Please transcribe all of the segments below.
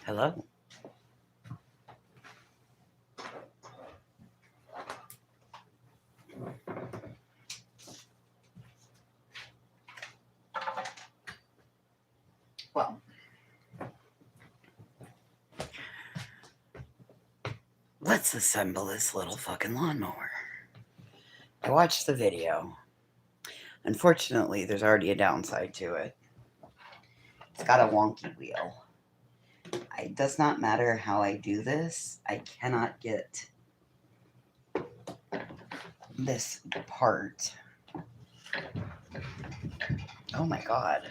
Hello? Well, let's assemble this little fucking lawnmower. I watched the video. Unfortunately, there's already a downside to it. It's got a wonky wheel. It does not matter how I do this, I cannot get this part. Oh my god.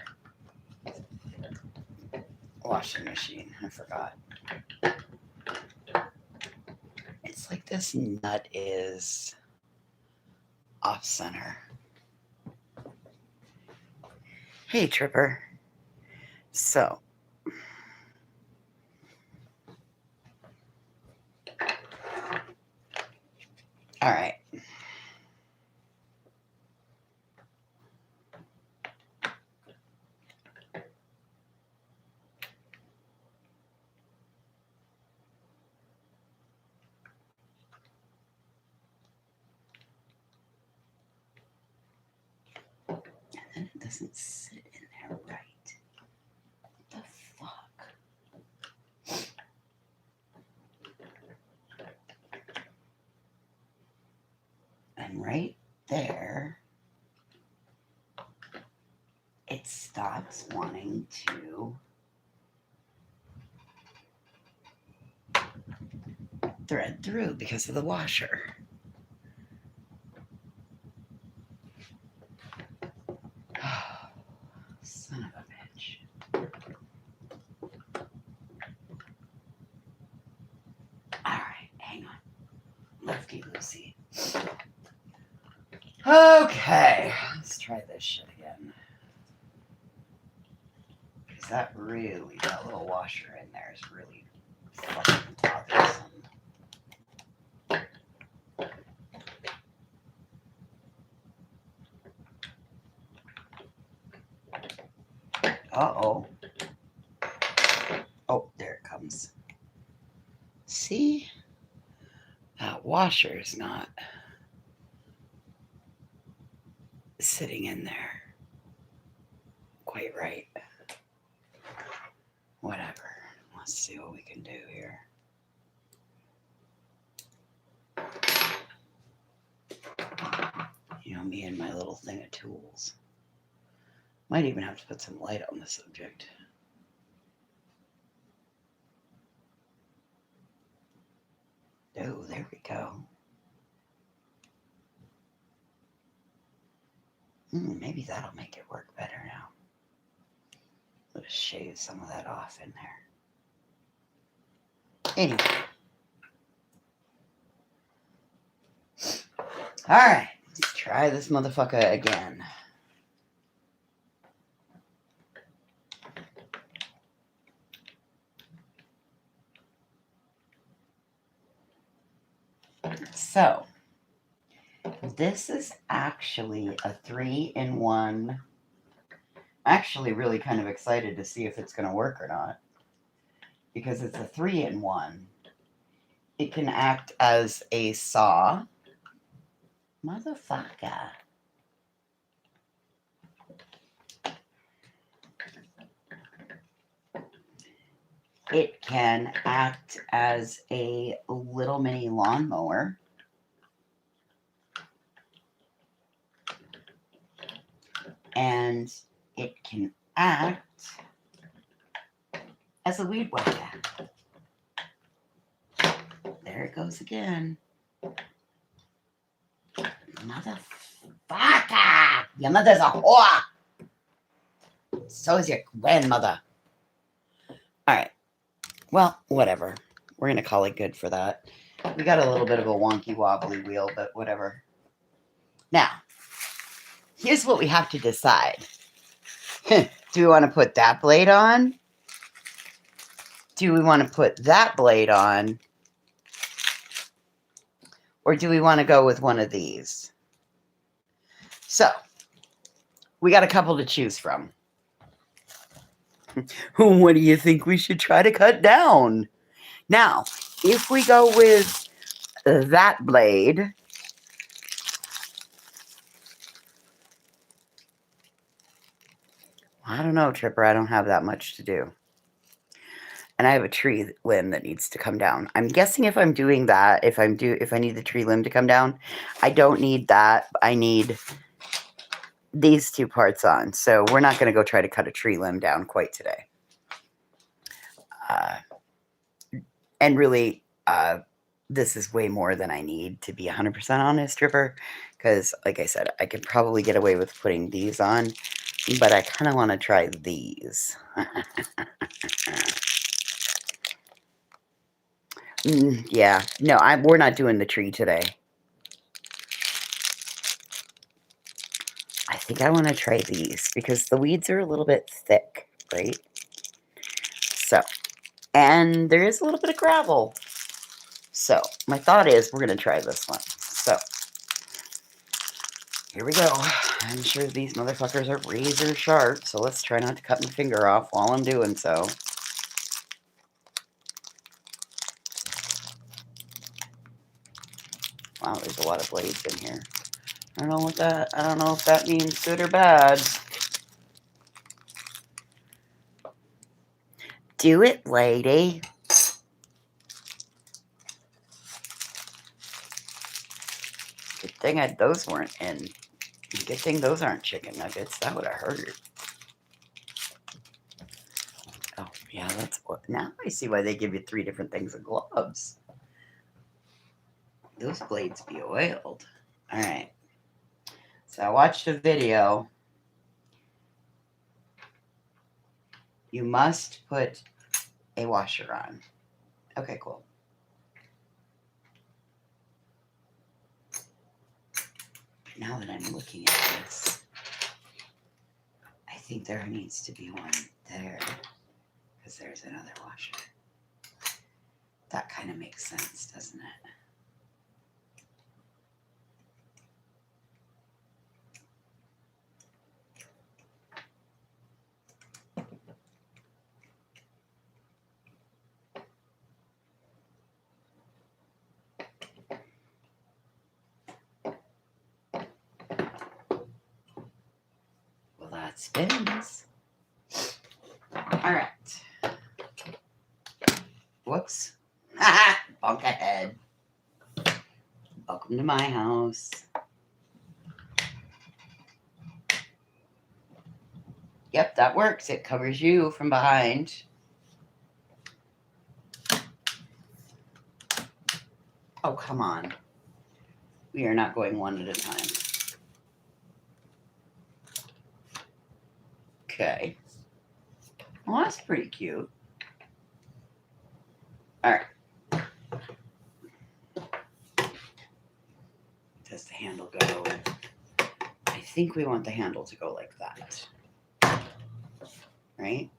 Washing machine, I forgot. It's like this nut is off center. Hey, Tripper. So, all right. And then it doesn't sit in there right. What the fuck? And right there, it stops wanting to thread through because of the washer. Oh, son of a bitch. Alright, hang on. Lefty loosey. Okay, let's try this shit again. Because that little washer in there is really fucking bothersome. Uh-oh. Oh, there it comes. See? That washer is not sitting in there quite right. Whatever. Let's see what we can do here. You know, me and my little thing of tools. Might even have to put some light on the subject. Oh, there we go. Maybe that'll make it work better now. Let's shave some of that off in there. Anyway. Alright, let's try this motherfucker again. So, this is actually a 3-in-1. I'm actually really kind of excited to see if it's going to work or not. Because it's a 3-in-1. It can act as a saw. Motherfucker. It can act as a little mini lawnmower. And it can act as a weed whacker. There it goes again. Motherfucker! Your mother's a whore! So is your grandmother. Alright. Well, whatever. We're going to call it good for that. We got a little bit of a wonky wobbly wheel, but whatever. Now, here's what we have to decide. Do we want to put that blade on? Do we want to put that blade on? Or do we want to go with one of these? So, we got a couple to choose from. What do you think we should try to cut down? Now, if we go with that blade, I don't know, Tripper. I don't have that much to do. And I have a tree limb that needs to come down. I'm guessing if I'm doing that, if I need the tree limb to come down, I don't need that. I need these two parts on. So we're not going to go try to cut a tree limb down quite today. And really, this is way more than I need, to be 100% honest, Tripper. Because, like I said, I could probably get away with putting these on. But I kind of want to try these. Yeah, no, we're not doing the tree today. I think I want to try these because the weeds are a little bit thick, right? So, and there is a little bit of gravel. So, my thought is we're going to try this one. So, here we go. I'm sure these motherfuckers are razor sharp, so let's try not to cut my finger off while I'm doing so. Wow, there's a lot of blades in here. I don't know if that means good or bad. Do it, lady. Good thing those weren't in. Good thing those aren't chicken nuggets. That would have hurt. Oh, yeah, that's what. Now I see why they give you 3 different things of gloves. Those blades be oiled. All right. So I watched a video. You must put a washer on. Okay, cool. Now that I'm looking at this, I think there needs to be one there because there's another washer. That kind of makes sense, doesn't it? Well, that spins. All right. Whoops. Bunk ahead. Welcome to my house. Yep, that works. It covers you from behind. Oh, come on. We are not going one at a time. Okay. Well, that's pretty cute. All right. Does the handle go? I think we want the handle to go like that. Right?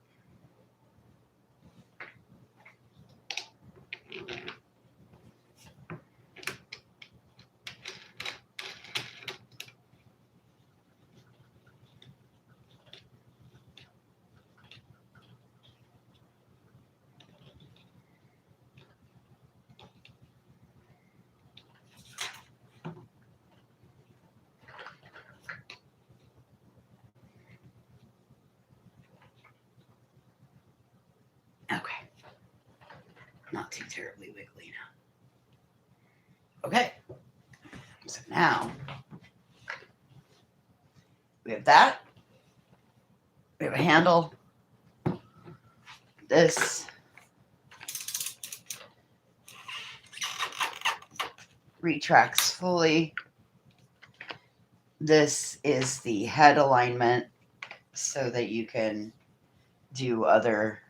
Okay. Not too terribly wiggly now. Okay. So now we have that. We have a handle. This retracts fully. This is the head alignment so that you can do other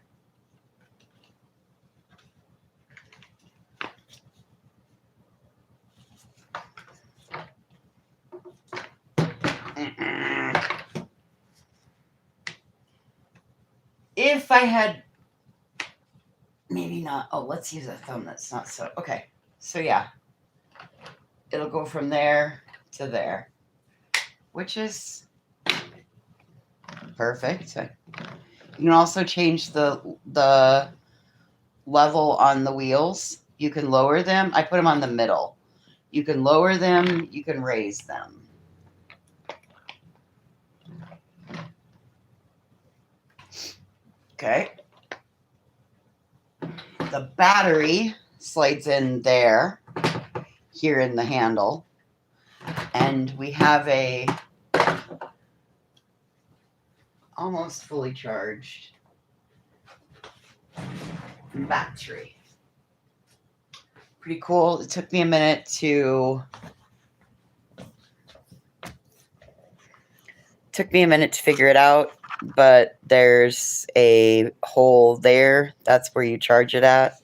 if I had maybe not. Oh, let's use a thumb that's not so. Okay. So yeah, it'll go from there to there, which is perfect. You can also change the level on the wheels. You can lower them. I put them on the middle. You can lower them. You can raise them. Okay. The battery slides in there, here in the handle. And we have a almost fully charged battery. Pretty cool. It took me a minute to figure it out, but there's a hole there. That's where you charge it at.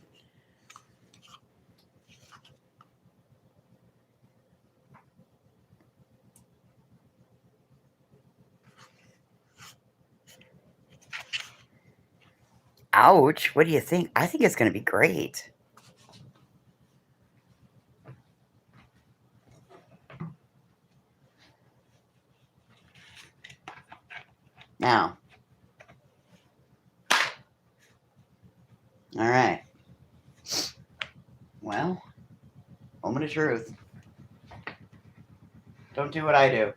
Ouch. What do you think? I think it's going to be great. Now. All right. Well, moment of truth. Don't do what I do.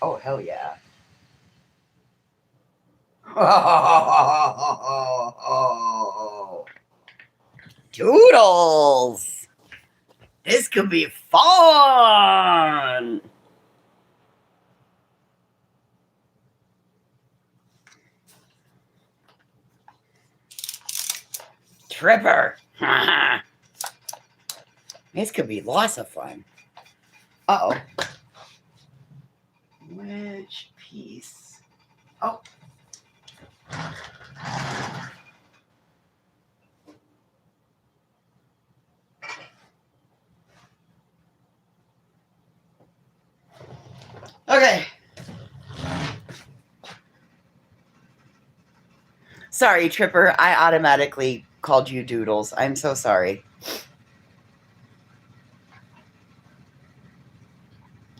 Oh, hell yeah. Oh, Doodles! This could be fun! Tripper! This could be lots of fun. Uh-oh. Which piece? Oh. Okay. Sorry, Tripper. I automatically called you Doodles. I'm so sorry.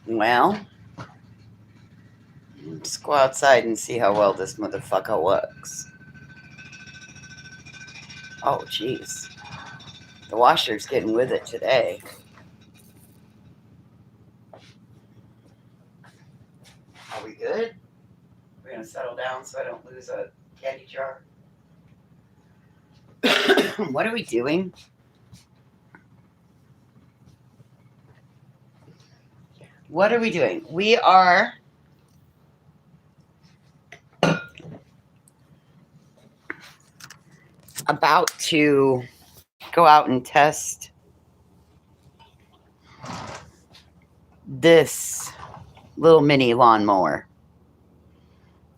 Well, let's go outside and see how well this motherfucker works. Oh, jeez. The washer's getting with it today. Are we good? We're going to settle down so I don't lose a candy jar. What are we doing? What are we doing? We are about to go out and test this little mini lawnmower.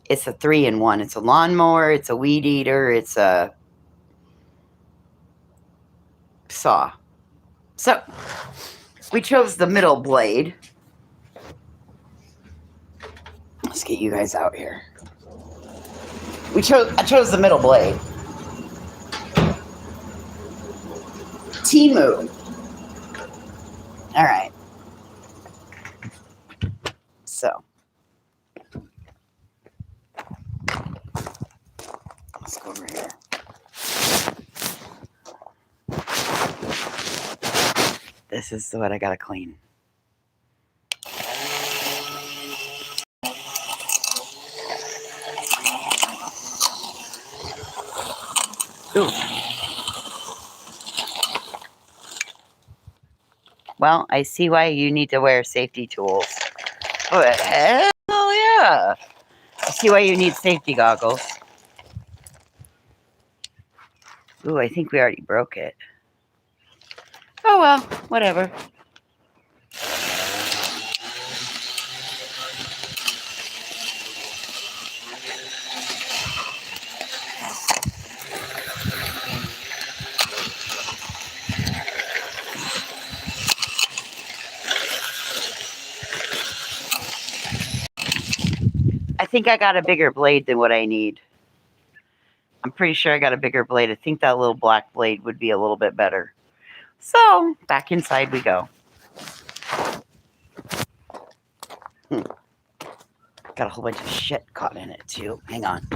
It's a 3-in-1. It's a lawnmower, it's a weed eater, it's a saw. So we chose the middle blade. Let's get you guys out here. I chose the middle blade. Timu. All right. So let's go over here. This is what I gotta clean. Ooh. Well, I see why you need to wear safety tools. Oh, hell yeah. I see why you need safety goggles. Ooh, I think we already broke it. Oh, well, whatever. I think I got a bigger blade than what I need. I'm pretty sure I got a bigger blade. I think that little black blade would be a little bit better. So, back inside we go. Got a whole bunch of shit caught in it too. Hang on.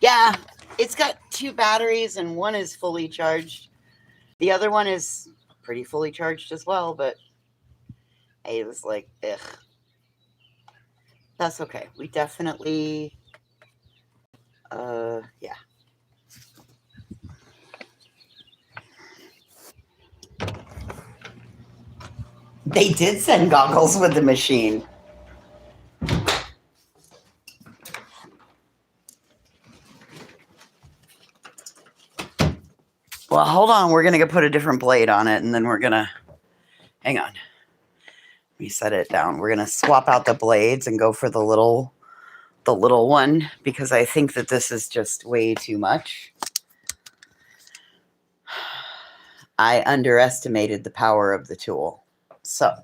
Yeah, it's got 2 batteries and one is fully charged. The other one is pretty fully charged as well, but it was like, ugh. That's okay. We definitely, yeah. They did send goggles with the machine. Well, hold on. We're going to put a different blade on it, and then we're going to, hang on. Let me set it down. We're going to swap out the blades and go for the little one, because I think that this is just way too much. I underestimated the power of the tool. So.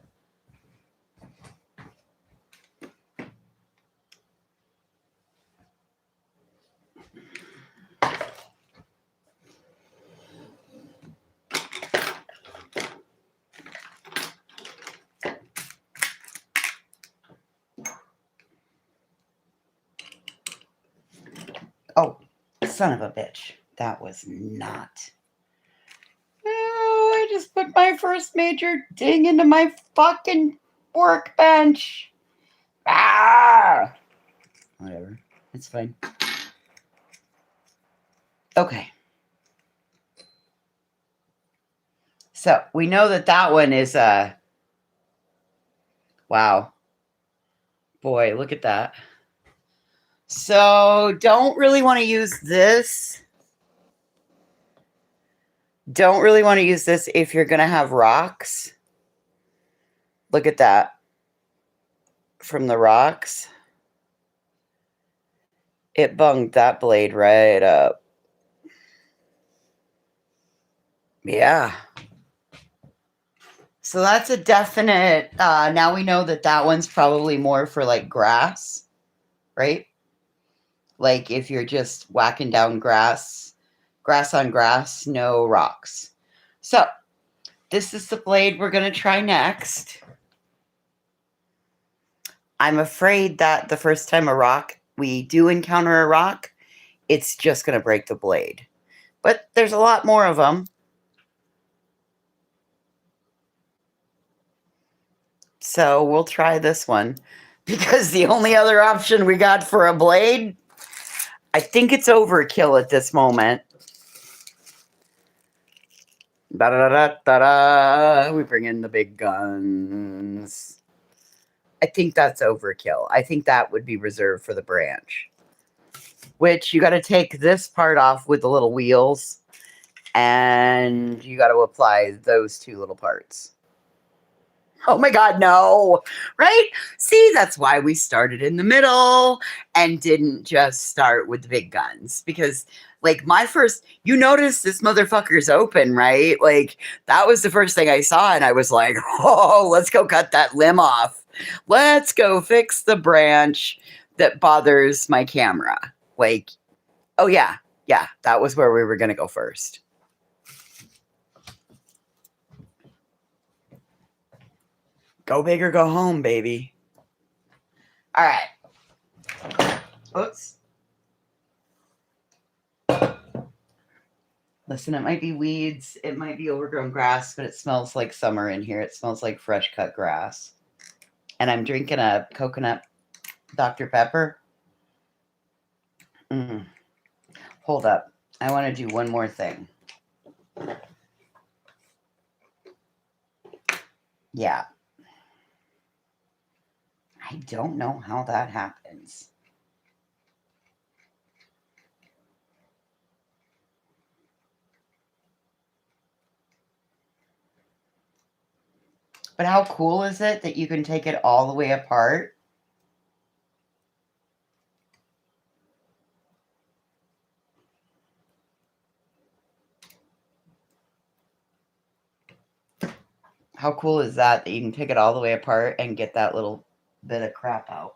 Oh, son of a bitch. That was not. Oh, I just put my first major ding into my fucking workbench. Ah! Whatever. It's fine. Okay. So we know that one is wow. Boy, look at that. So don't really want to use this. Don't really want to use this if you're going to have rocks. Look at that. From the rocks. It bunged that blade right up. Yeah. So that's a definite, now we know that one's probably more for like grass, right? Like if you're just whacking down grass on grass, no rocks. So this is the blade we're going to try next. I'm afraid that the first time we do encounter a rock, it's just going to break the blade. But there's a lot more of them. So we'll try this one, because the only other option we got for a blade, I think it's overkill at this moment. Da-da-da-da-da. We bring in the big guns. I think that's overkill. I think that would be reserved for the branch. Which you got to take this part off with the little wheels, and you got to apply those 2 little parts. Oh my God, no. Right? See, that's why we started in the middle and didn't just start with the big guns. Because, like, my first, you notice this motherfucker's open, right? Like, that was the first thing I saw, and I was like, oh, let's go cut that limb off. Let's go fix the branch that bothers my camera. Like, oh, yeah, that was where we were going to go first. Go big or go home, baby. All right. Oops. Listen, it might be weeds. It might be overgrown grass, but it smells like summer in here. It smells like fresh cut grass. And I'm drinking a coconut Dr. Pepper. Hold up. I want to do one more thing. Yeah. I don't know how that happens. But how cool is it that you can take it all the way apart? How cool is that you can take it all the way apart and get that little bit of crap out?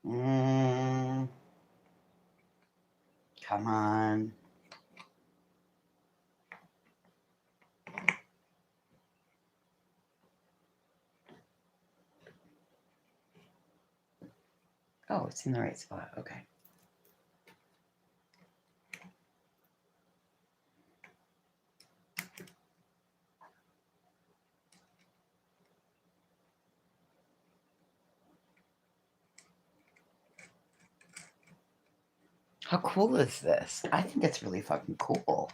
Come on. Oh, it's in the right spot. Okay. How cool is this? I think it's really fucking cool.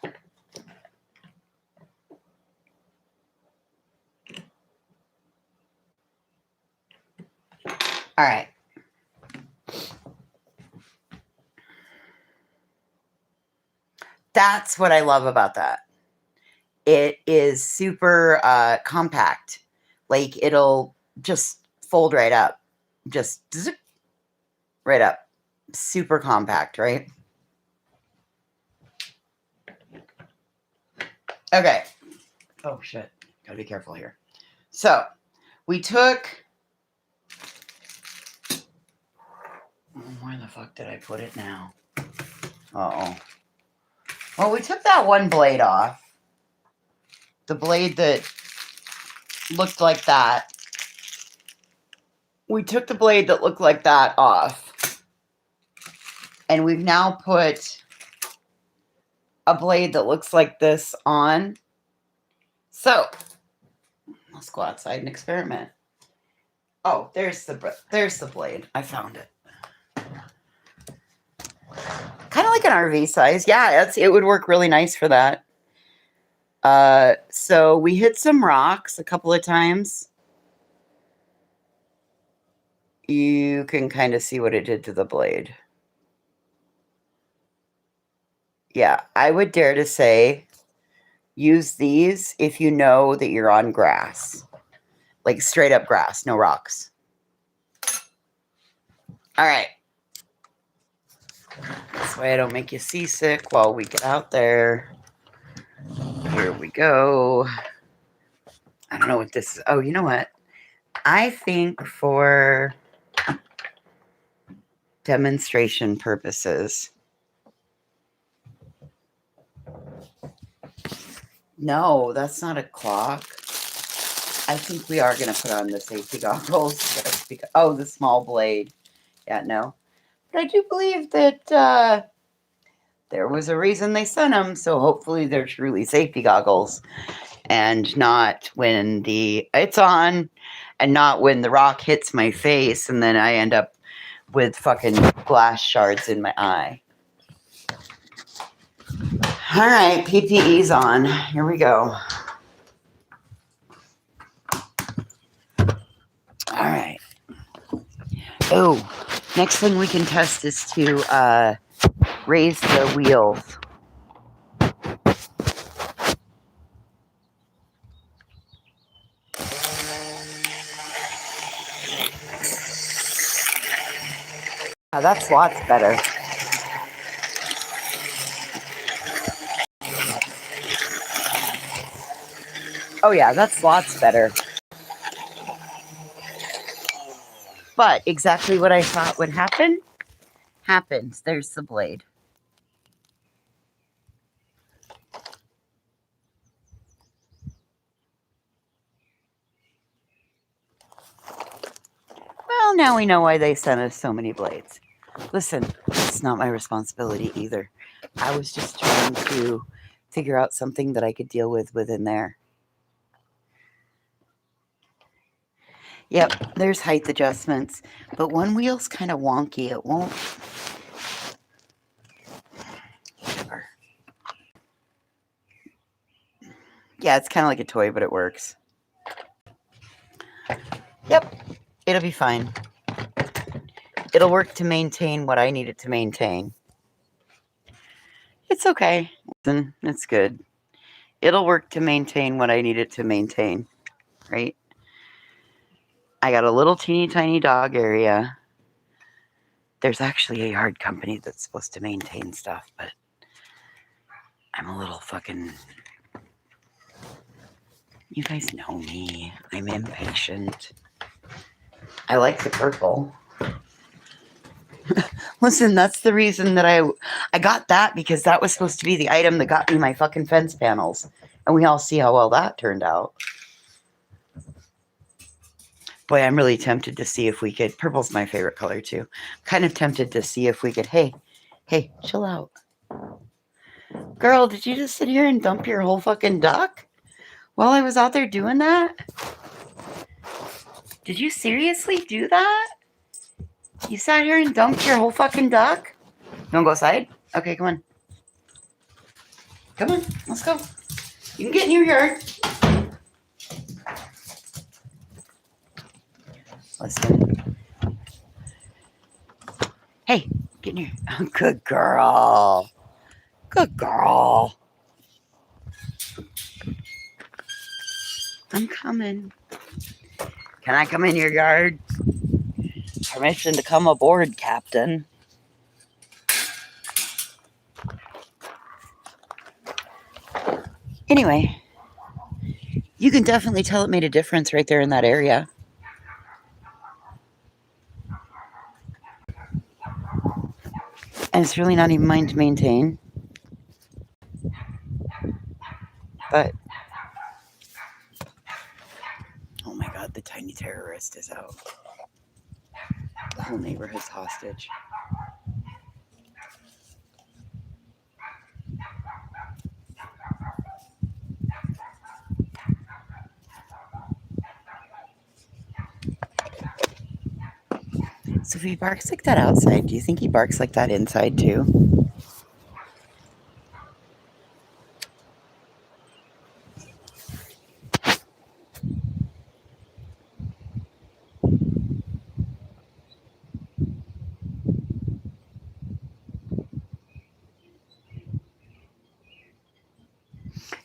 All right. That's what I love about that. It is super compact. Like it'll just fold right up. Just zip, right up. Super compact, right? Okay. Oh shit. Gotta be careful here. So we took. Where the fuck did I put it now? Uh-oh. Well, we took that one blade off. The blade that looked like that. We took the blade that looked like that off. And we've now put a blade that looks like this on. So, let's go outside and experiment. Oh, there's the blade. I found it. Kind of like an RV size. Yeah, it would work really nice for that. So we hit some rocks a couple of times. You can kind of see what it did to the blade. Yeah, I would dare to say use these if you know that you're on grass. Like straight up grass, no rocks. All right. This way I don't make you seasick while we get out there. Here we go. I don't know what this is. Oh, you know what? I think for demonstration purposes. No, that's not a clock. I think we are going to put on the safety goggles. Oh, the small blade. Yeah, no. But I do believe that there was a reason they sent them, so hopefully they're truly safety goggles. And not when it's on, and not when the rock hits my face, and then I end up with fucking glass shards in my eye. All right, PPE's on. Here we go. All right. Oh, next thing we can test is to raise the wheels. Oh, that's lots better. Oh yeah, that's lots better. But exactly what I thought would happen happens. There's the blade. Well, now we know why they sent us so many blades. Listen, it's not my responsibility either. I was just trying to figure out something that I could deal with within there. Yep, there's height adjustments, but one wheel's kind of wonky. It won't. Whatever. Yeah, it's kind of like a toy, but it works. Yep, it'll be fine. It'll work to maintain what I need it to maintain. It's okay. Listen, it's good. It'll work to maintain what I need it to maintain, right? I got a little teeny tiny dog area. There's actually a yard company that's supposed to maintain stuff, but I'm a little fucking... You guys know me. I'm impatient. I like the purple. Listen, that's the reason that I got that, because that was supposed to be the item that got me my fucking fence panels. And we all see how well that turned out. Boy, I'm really tempted to see if we could. Purple's my favorite color too. Kind of tempted to see if we could. Hey, chill out. Girl, did you just sit here and dump your whole fucking duck while I was out there doing that? Did you seriously do that? You sat here and dumped your whole fucking duck? You wanna go outside? Okay, come on. Come on, let's go. You can get in your yard. Listen. Hey, get in here. Oh, good girl. Good girl. I'm coming. Can I come in your yard? Permission to come aboard, Captain. Anyway, you can definitely tell it made a difference right there in that area. And it's really not even mine to maintain. But, oh my God, the tiny terrorist is out. The whole neighborhood's hostage. So if he barks like that outside, do you think he barks like that inside too?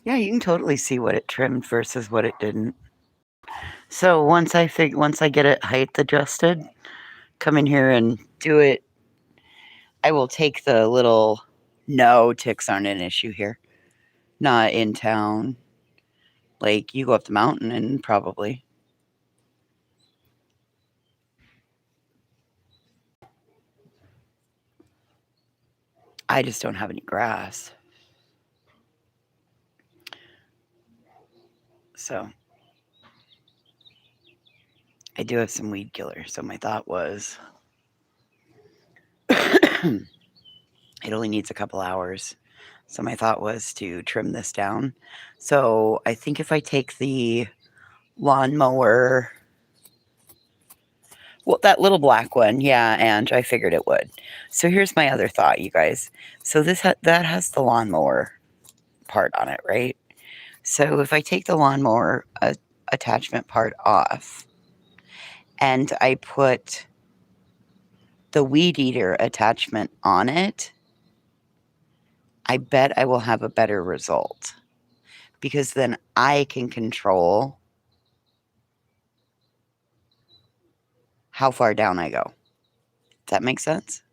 Yeah, you can totally see what it trimmed versus what it didn't. So once I get it height adjusted, come in here and do it. I will take the little, no, ticks aren't an issue here. Not in town. Like, you go up the mountain and probably. I just don't have any grass. So I do have some weed killer. So my thought was it only needs a couple hours. So my thought was to trim this down. So I think if I take the lawnmower, well, that little black one, yeah, and I figured it would. So here's my other thought, you guys. So that has the lawnmower part on it, right? So if I take the lawnmower attachment part off and I put the weed eater attachment on it, I bet I will have a better result, because then I can control how far down I go. Does that make sense?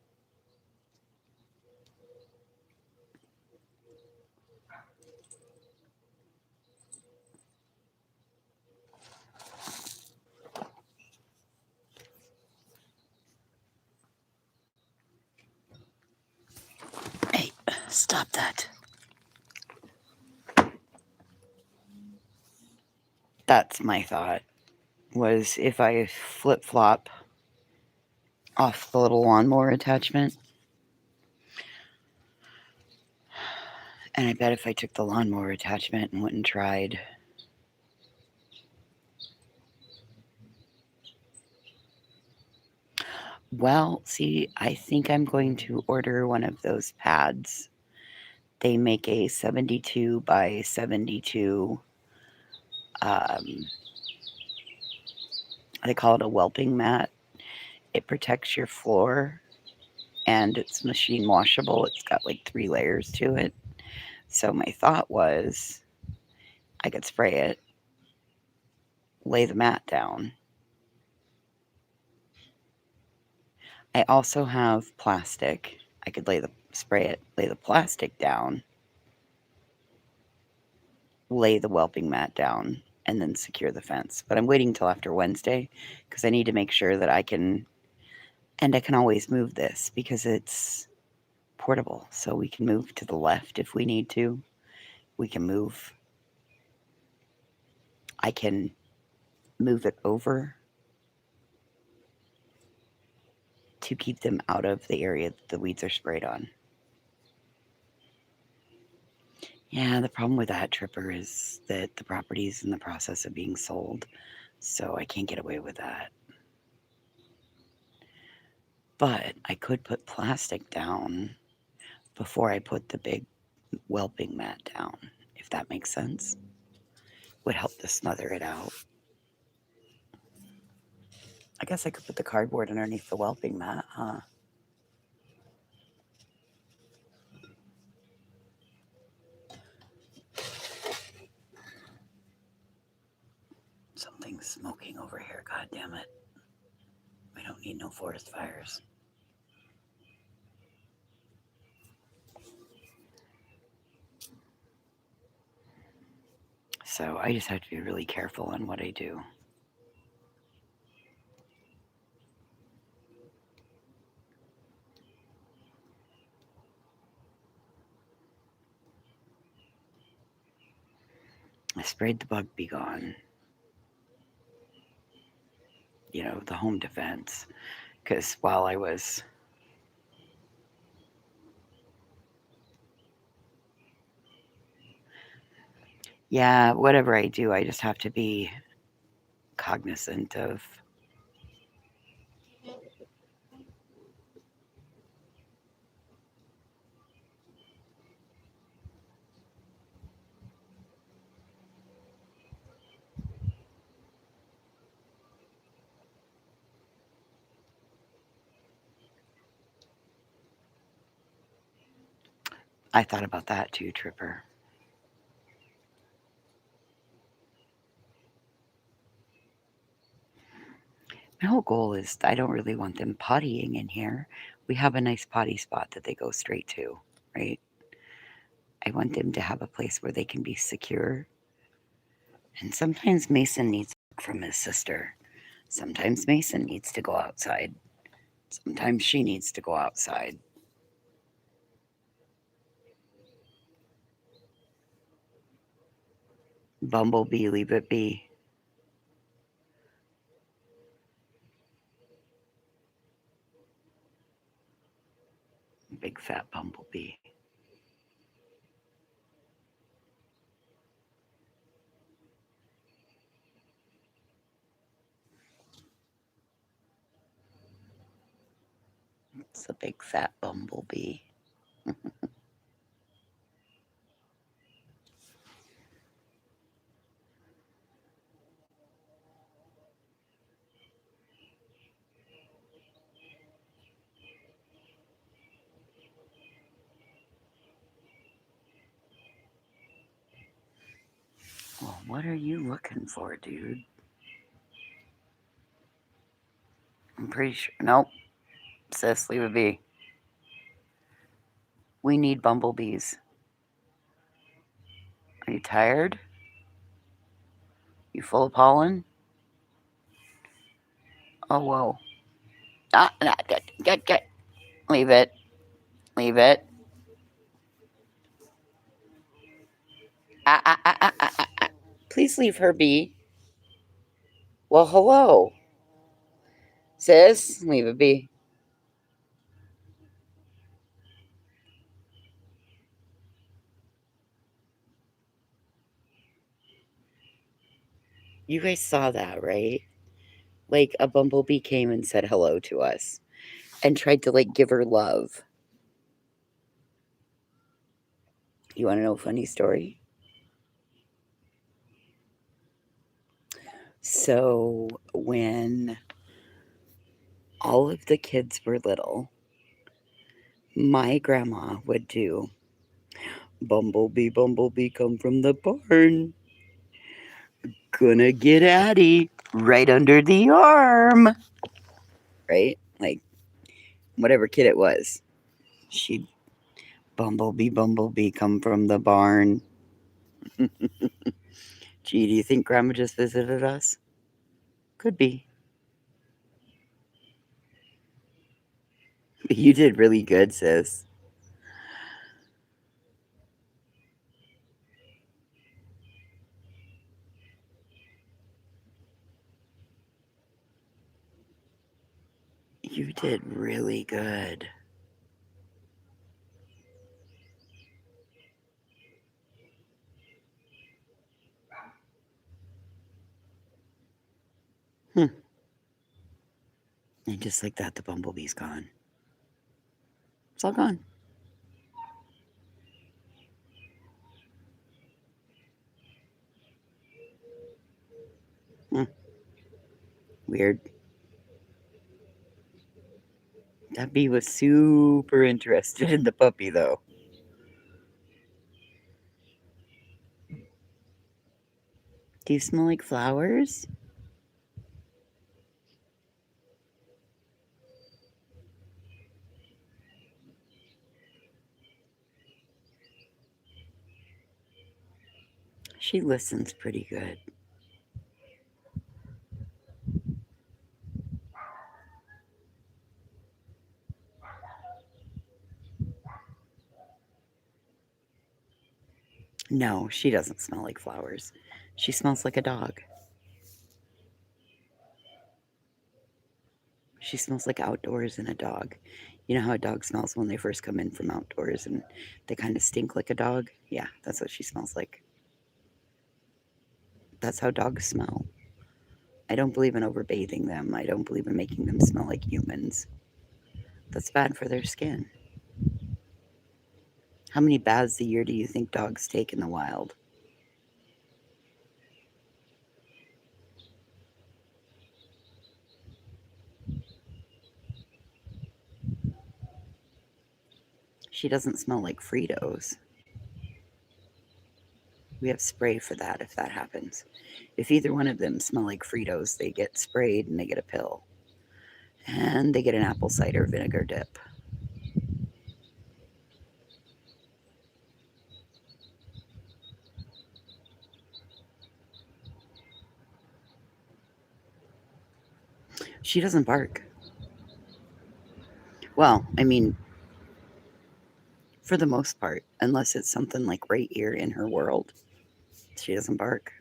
Hey, stop that. That's my thought, was if I flip-flop off the little lawnmower attachment. And I bet if I took the lawnmower attachment and went and tried well, see, I think I'm going to order one of those pads. They make a 72 by 72, they call it a whelping mat. It protects your floor, and it's machine washable. It's got like 3 layers to it. So my thought was I could spray it, lay the mat down. I also have plastic. I could spray it, lay the plastic down, lay the whelping mat down, and then secure the fence. But I'm waiting till after Wednesday because I need to make sure that I can And I can always move this because it's portable. So we can move to the left if we need to. We can move, I can move it over to keep them out of the area that the weeds are sprayed on. Yeah, the problem with that, Tripper, is that the property is in the process of being sold, so I can't get away with that. But I could put plastic down before I put the big whelping mat down, if that makes sense. Would help to smother it out. I guess I could put the cardboard underneath the whelping mat, huh? Something's smoking over here, god damn it. We don't need no forest fires. So I just have to be really careful on what I do. I sprayed the bug be gone. You know, the home defense. Because while I was yeah, whatever I do, I just have to be cognizant of. I thought about that too, Tripper. My whole goal is I don't really want them pottying in here. We have a nice potty spot that they go straight to, right? I want them to have a place where they can be secure. And sometimes Mason needs from his sister. Sometimes Mason needs to go outside. Sometimes she needs to go outside. Bumblebee, leave it be. Big fat bumblebee. It's a big fat bumblebee. Well, what are you looking for, dude? I'm pretty sure. Nope. Sis, leave it be. We need bumblebees. Are you tired? You full of pollen? Oh, whoa. Get. Leave it. Leave it. Ah. Please leave her be. Well, hello. Sis, leave it be. You guys saw that, right? Like a bumblebee came and said hello to us and tried to like give her love. You want to know a funny story? So, when all of the kids were little, my grandma would do Bumblebee, Bumblebee, come from the barn. Gonna get Addie right under the arm. Right? Like, whatever kid it was. She'd Bumblebee, Bumblebee, come from the barn. Gee, do you think Grandma just visited us? Could be. You did really good, sis. You did really good. Hmm. And just like that, the bumblebee's gone. It's all gone. Hmm. Weird. That bee was super interested in the puppy, though. Do you smell like flowers? She listens pretty good. No, she doesn't smell like flowers. She smells like a dog. She smells like outdoors and a dog. You know how a dog smells when they first come in from outdoors and they kind of stink like a dog? Yeah, that's what she smells like. That's how dogs smell. I don't believe in overbathing them. I don't believe in making them smell like humans. That's bad for their skin. How many baths a year do you think dogs take in the wild? She doesn't smell like Fritos. We have spray for that if that happens. If either one of them smell like Fritos, they get sprayed and they get a pill. And they get an apple cider vinegar dip. She doesn't bark. Well, I mean, for the most part, unless it's something like right here in her world, she doesn't bark.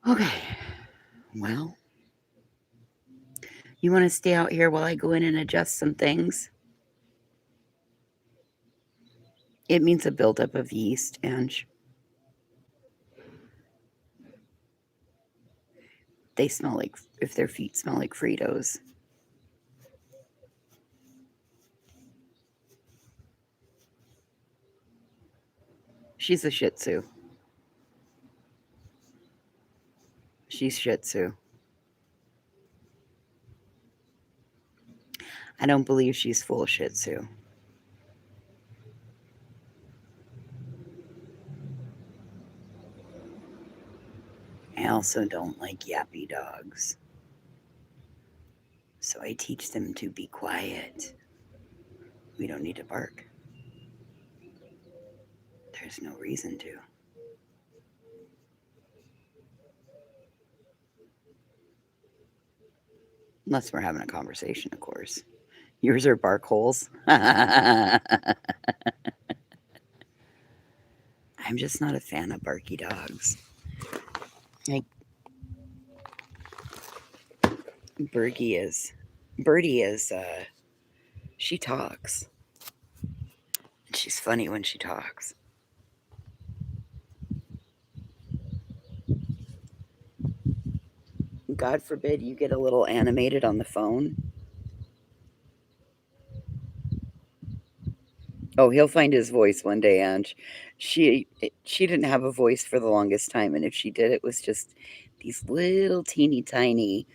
Okay, well, you want to stay out here while I go in and adjust some things? It means a buildup of yeast, and they smell like, if their feet smell like Fritos. She's a Shih Tzu. She's Shih Tzu. I don't believe she's full Shih Tzu. I also don't like yappy dogs. So I teach them to be quiet. We don't need to bark. There's no reason to. Unless we're having a conversation, of course. Yours are bark holes. I'm just not a fan of barky dogs. Like Birdie is, she talks. She's funny when she talks. God forbid you get a little animated on the phone. Oh, he'll find his voice one day, and she didn't have a voice for the longest time, and if she did, it was just these little teeny tiny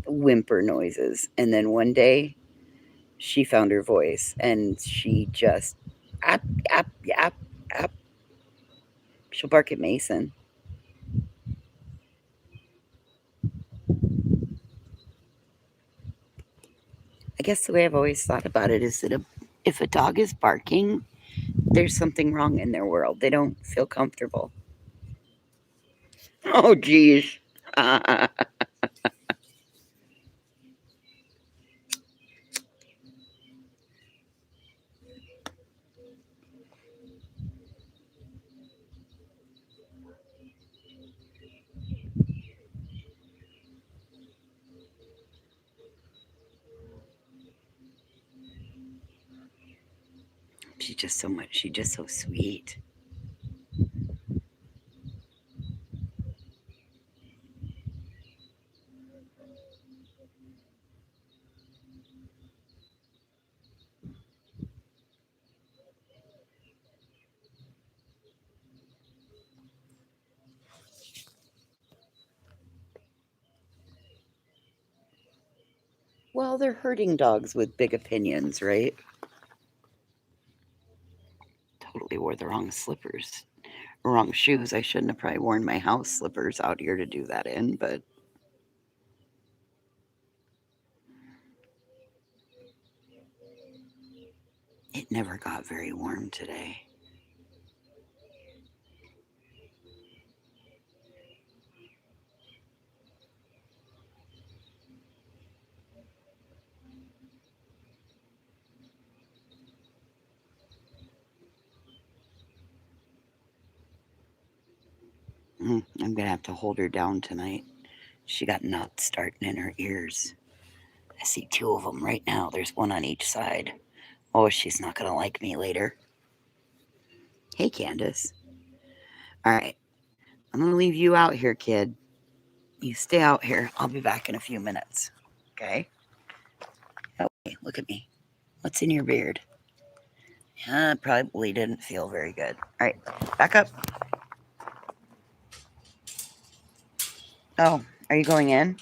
whimper noises. And then one day, she found her voice, and she just yap yap yap yap. She'll bark at Mason. I guess the way I've always thought about it is that if a dog is barking, there's something wrong in their world. They don't feel comfortable. Oh, geez. She's just so much. She's just so sweet. Well, they're herding dogs with big opinions, right? Totally wore the wrong slippers, wrong shoes. I shouldn't have probably worn my house slippers out here to do that in, but it never got very warm today. I'm going to have to hold her down tonight. She got nuts starting in her ears. I see two of them right now. There's one on each side. Oh, she's not going to like me later. Hey, Candace. All right. I'm going to leave you out here, kid. You stay out here. I'll be back in a few minutes. Okay? Okay, look at me. What's in your beard? Probably didn't feel very good. All right, back up. Oh, are you going in?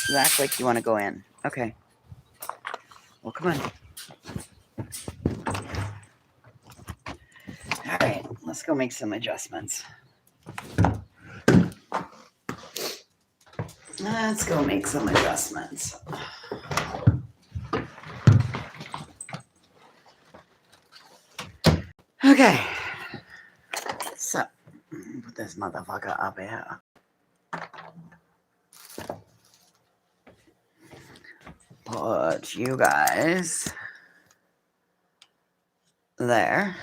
You act like you want to go in. Okay. Well, come on. All right, let's go make some adjustments. Let's go make some adjustments. Okay. So, put this motherfucker up here. Put you guys there.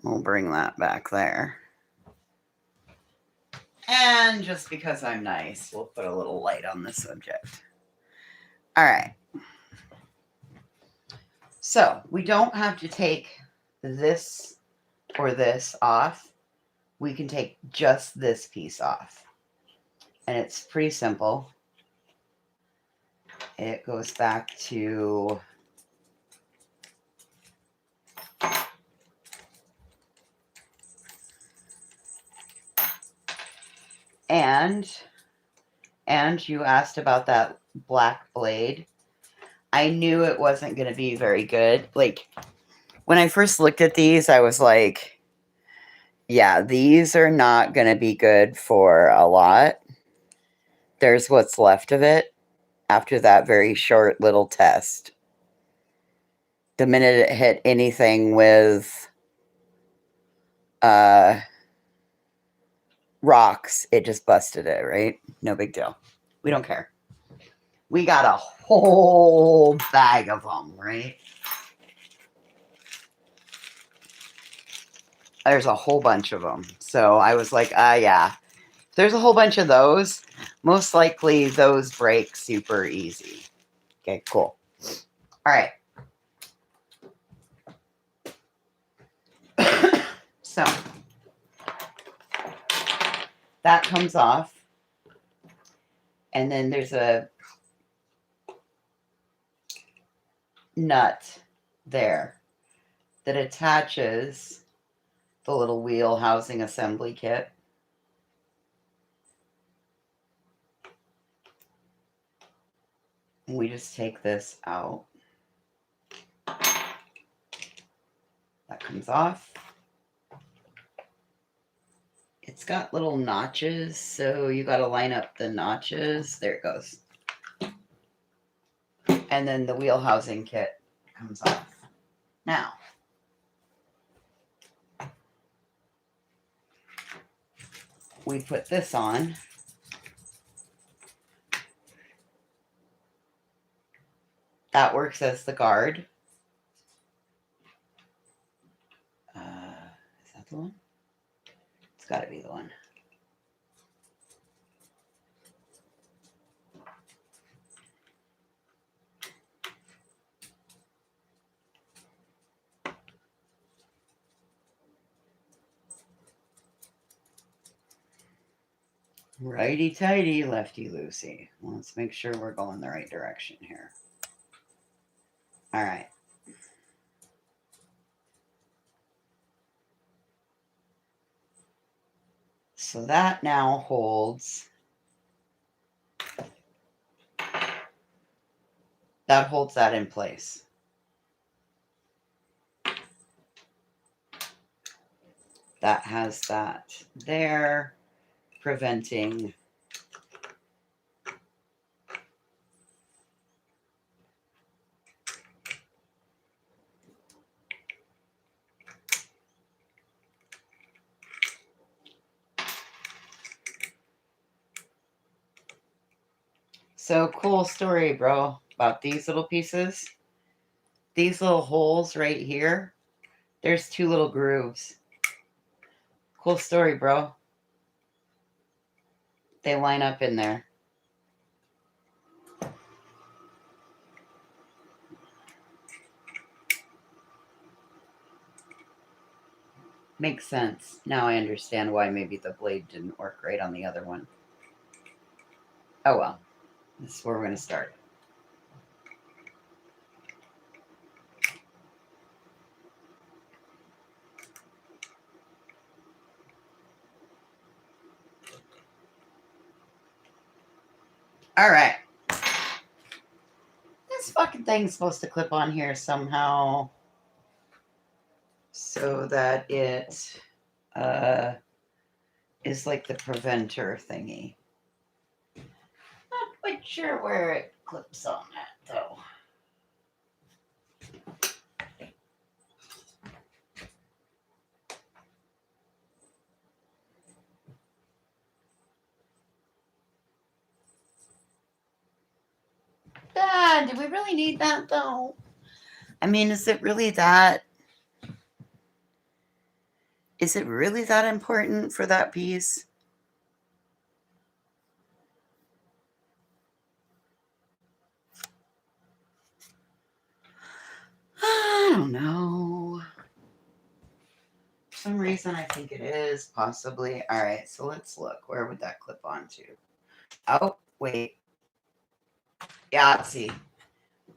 We'll bring that back there. And just because I'm nice, we'll put a little light on the subject. All right. So we don't have to take this or this off. We can take just this piece off. And it's pretty simple. It goes back to and you asked about that black blade. I knew it wasn't going to be very good. Like, when I first looked at these, I was like, yeah, these are not going to be good for a lot. There's what's left of it after that very short little test. The minute it hit anything with rocks, it just busted it, right? No big deal. We don't care. We got a whole bag of them, right? There's a whole bunch of them. So I was like, yeah. If there's a whole bunch of those, most likely those break super easy. Okay, cool. All right. So that comes off. And then there's a nut there that attaches the little wheel housing assembly kit. And we just take this out. That comes off. It's got little notches, so you got to line up the notches. There it goes. And then the wheel housing kit comes off. Now, we put this on. That works as the guard. Is that the one? It's got to be the one. Righty-tighty, lefty-loosey. Let's make sure we're going the right direction here. All right. So that now holds. That holds that in place. That has that there, preventing So cool story, bro, about these little pieces. These little holes right here, there's 2 little grooves. Cool story, bro. They line up in there. Makes sense. Now I understand why maybe the blade didn't work right on the other one. Oh well. This is where we're going to start. All right. This fucking thing's supposed to clip on here somehow so that it is like the preventer thingy. Not quite sure where it clips on that though. Do we really need that though? I mean, is it really that? Is it really that important for that piece? I don't know. For some reason, I think it is, possibly. All right, so let's look. Where would that clip onto? Oh, wait. Yeah, let's see.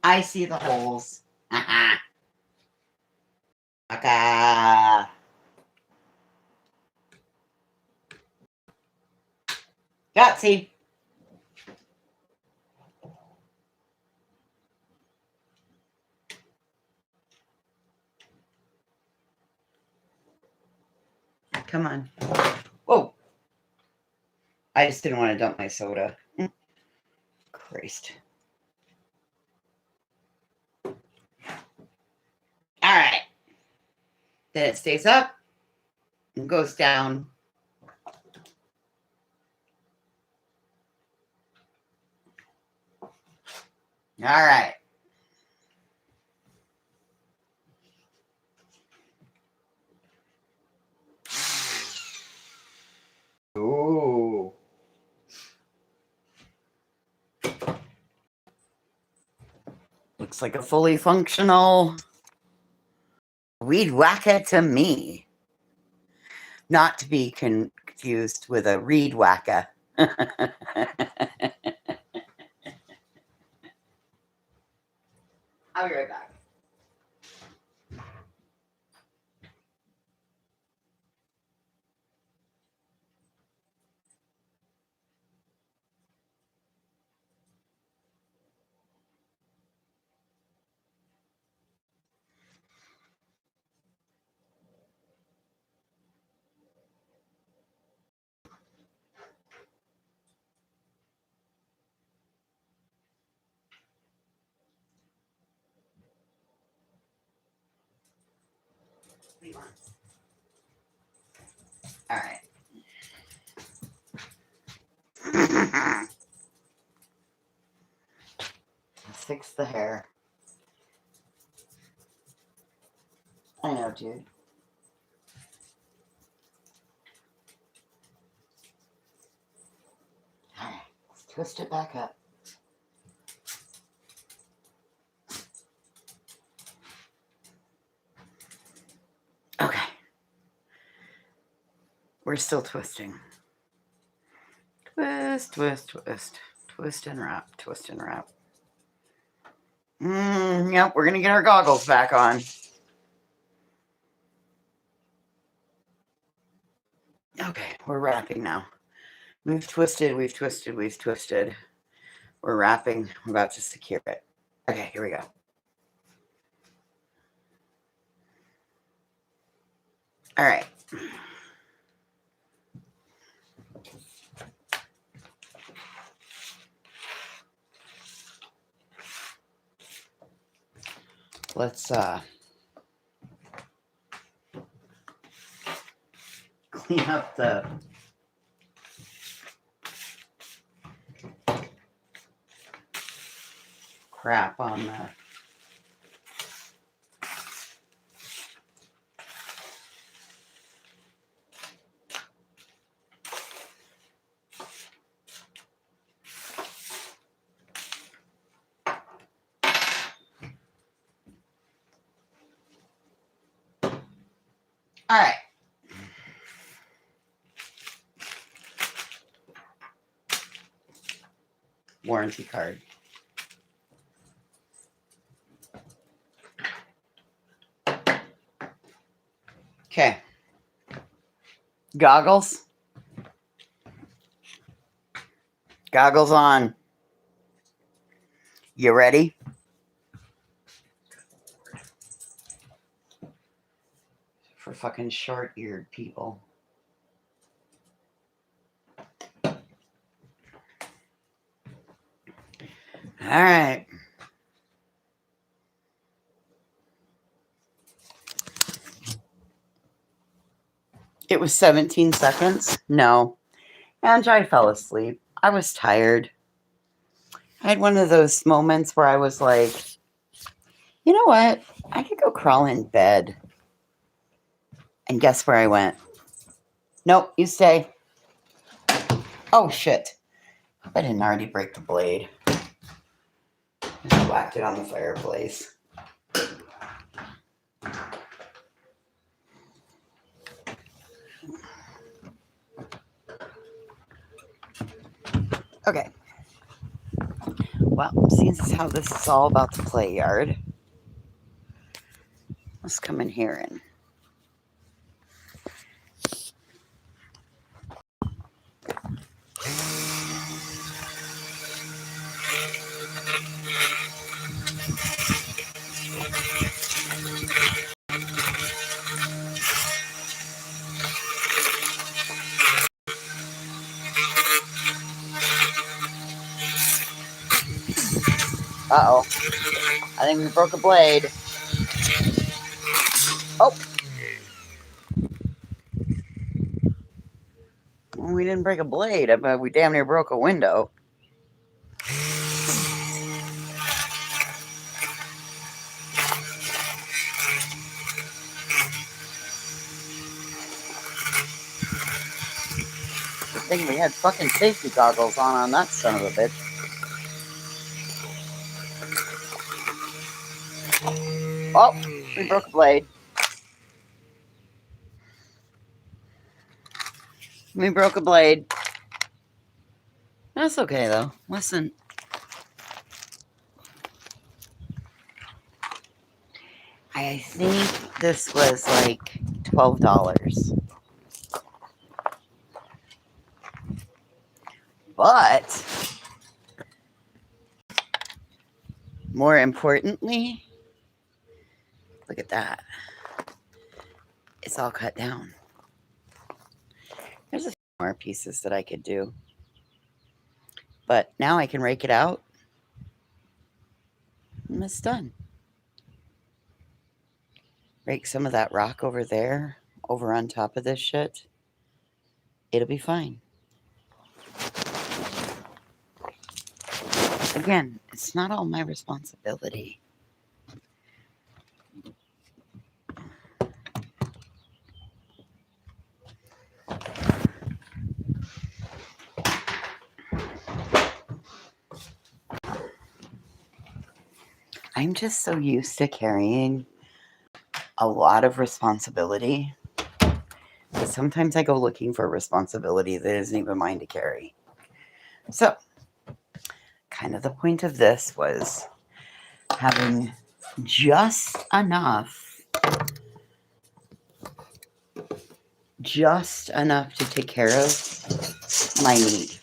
I see the holes. Okay. Yahtzee. Come on. Whoa. I just didn't want to dump my soda. Christ. All right. Then it stays up and goes down. All right. Ooh. Looks like a fully functional weed whacker to me. Not to be confused with a reed whacker. I'll be right back. All right. Let's fix the hair. I know, dude. All right. Let's twist it back up. Okay. We're still twisting. Twist, twist, twist. Twist and wrap, twist and wrap. Yep, we're going to get our goggles back on. Okay, we're wrapping now. We've twisted, we've twisted, we've twisted. We're wrapping. We're about to secure it. Okay, here we go. All right. Let's clean up the crap on the all right. Warranty card. Okay. Goggles. Goggles on. You ready? For fucking short-eared people. All right. It was 17 seconds. No. And I fell asleep. I was tired. I had one of those moments where I was like, you know what? I could go crawl in bed. And guess where I went? Nope, you stay. Oh, shit. I didn't already break the blade. Just whacked it on the fireplace. Okay. Well, seeing as how this is all about the play yard, let's come in here and uh-oh. I think we broke a blade. Oh. Well, we didn't break a blade, but we damn near broke a window. Good thing we had fucking safety goggles on that son of a bitch. Oh, we broke a blade. We broke a blade. That's okay, though. Listen. I think this was like $12. But more importantly, look at that. It's all cut down. There's a few more pieces that I could do. But now I can rake it out. And it's done. Rake some of that rock over there, over on top of this shit. It'll be fine. Again, it's not all my responsibility. I'm just so used to carrying a lot of responsibility that sometimes I go looking for responsibility that isn't even mine to carry. So, kind of the point of this was having just enough to take care of my need.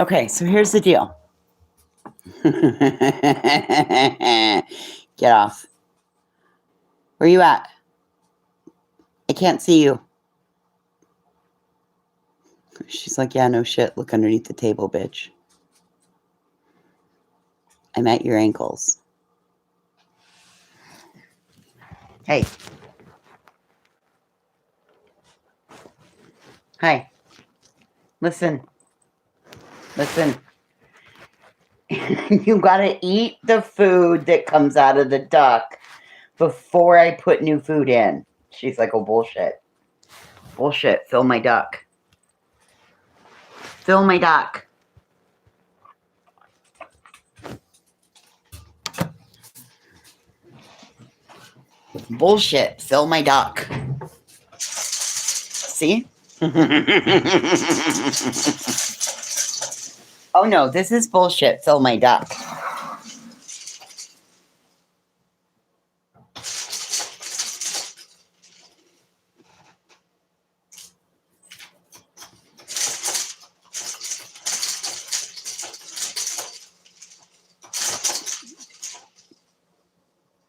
Okay, so here's the deal. Get off. Where you at? I can't see you. She's like, yeah, no shit. Look underneath the table, bitch. I'm at your ankles. Hey. Hi. Listen. You gotta eat the food that comes out of the duck before I put new food in. She's like, oh, bullshit. Bullshit. Fill my duck. Fill my duck. Bullshit. Fill my duck. See? Oh no, this is bullshit. Fill my duck.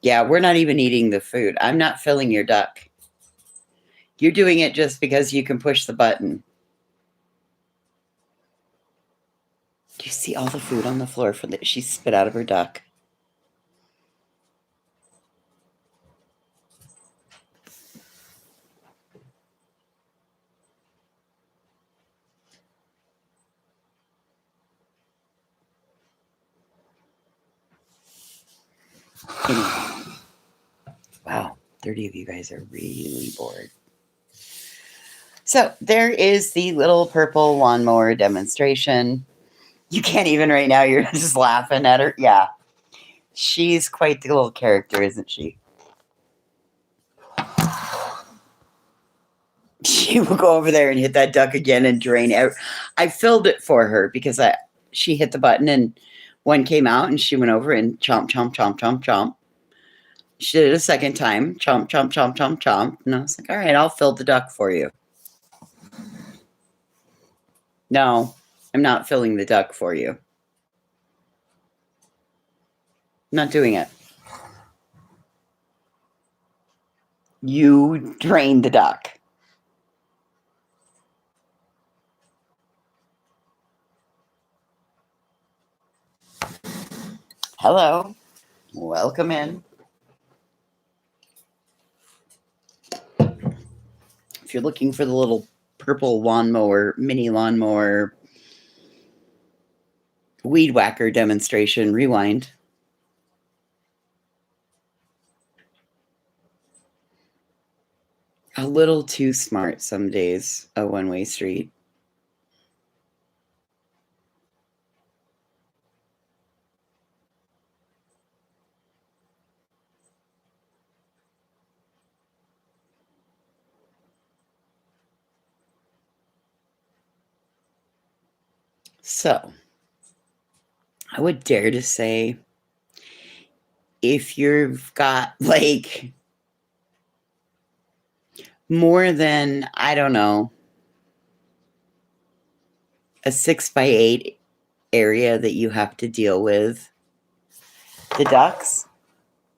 Yeah, we're not even eating the food. I'm not filling your duck. You're doing it just because you can push the button. Do you see all the food on the floor from that she spit out of her duck? Anyway. Wow, 30 of you guys are really bored. So there is the little purple lawnmower demonstration. You can't even right now. You're just laughing at her. Yeah. She's quite the little character, isn't she? She will go over there and hit that duck again and drain it. I filled it for her because she hit the button and one came out and she went over and chomp, chomp, chomp, chomp, chomp. She did it a second time. Chomp, chomp, chomp, chomp, chomp. And I was like, all right, I'll fill the duck for you. No, I'm not filling the duck for you. I'm not doing it. You drained the duck. Hello. Welcome in. If you're looking for the little purple lawnmower, mini lawnmower, weed whacker demonstration, rewind. A little too smart some days, a one-way street. So, I would dare to say if you've got like more than, I don't know, a 6x8 area that you have to deal with the ducks,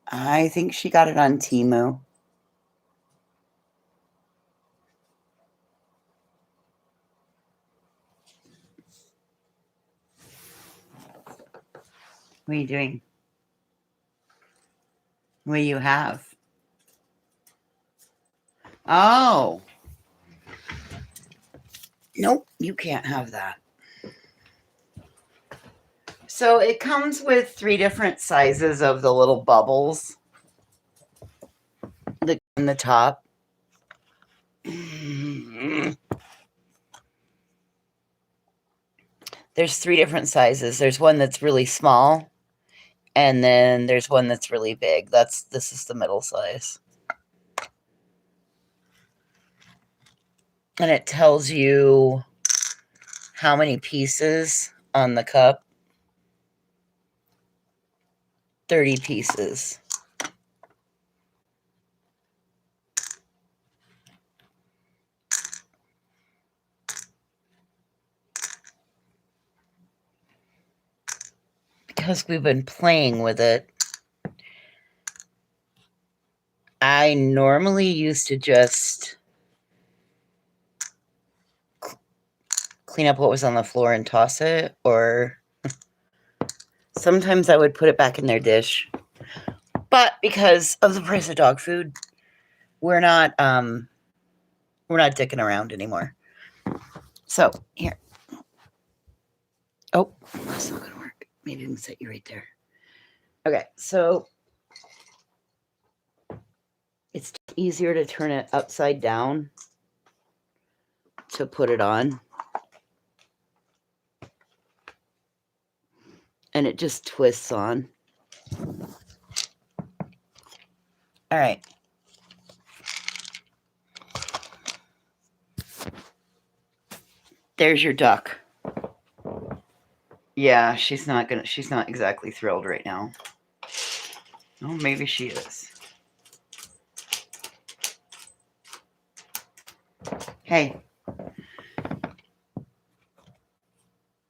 I think she got it on Temu. What are you doing? What do you have? Oh. Nope, you can't have that. So it comes with 3 different sizes of the little bubbles in the top. There's 3 different sizes. There's one that's really small, and then there's one that's really big. This is the middle size. And it tells you how many pieces on the cup. 30 pieces. Because we've been playing with it, I normally used to just clean up what was on the floor and toss it, or sometimes I would put it back in their dish. But because of the price of dog food, we're not dicking around anymore. So here. Oh, that's not gonna work. Maybe I can set you right there. Okay, so it's easier to turn it upside down to put it on. And it just twists on. All right. There's your duck. Yeah, she's not exactly thrilled right now. Oh, maybe she is. Hey.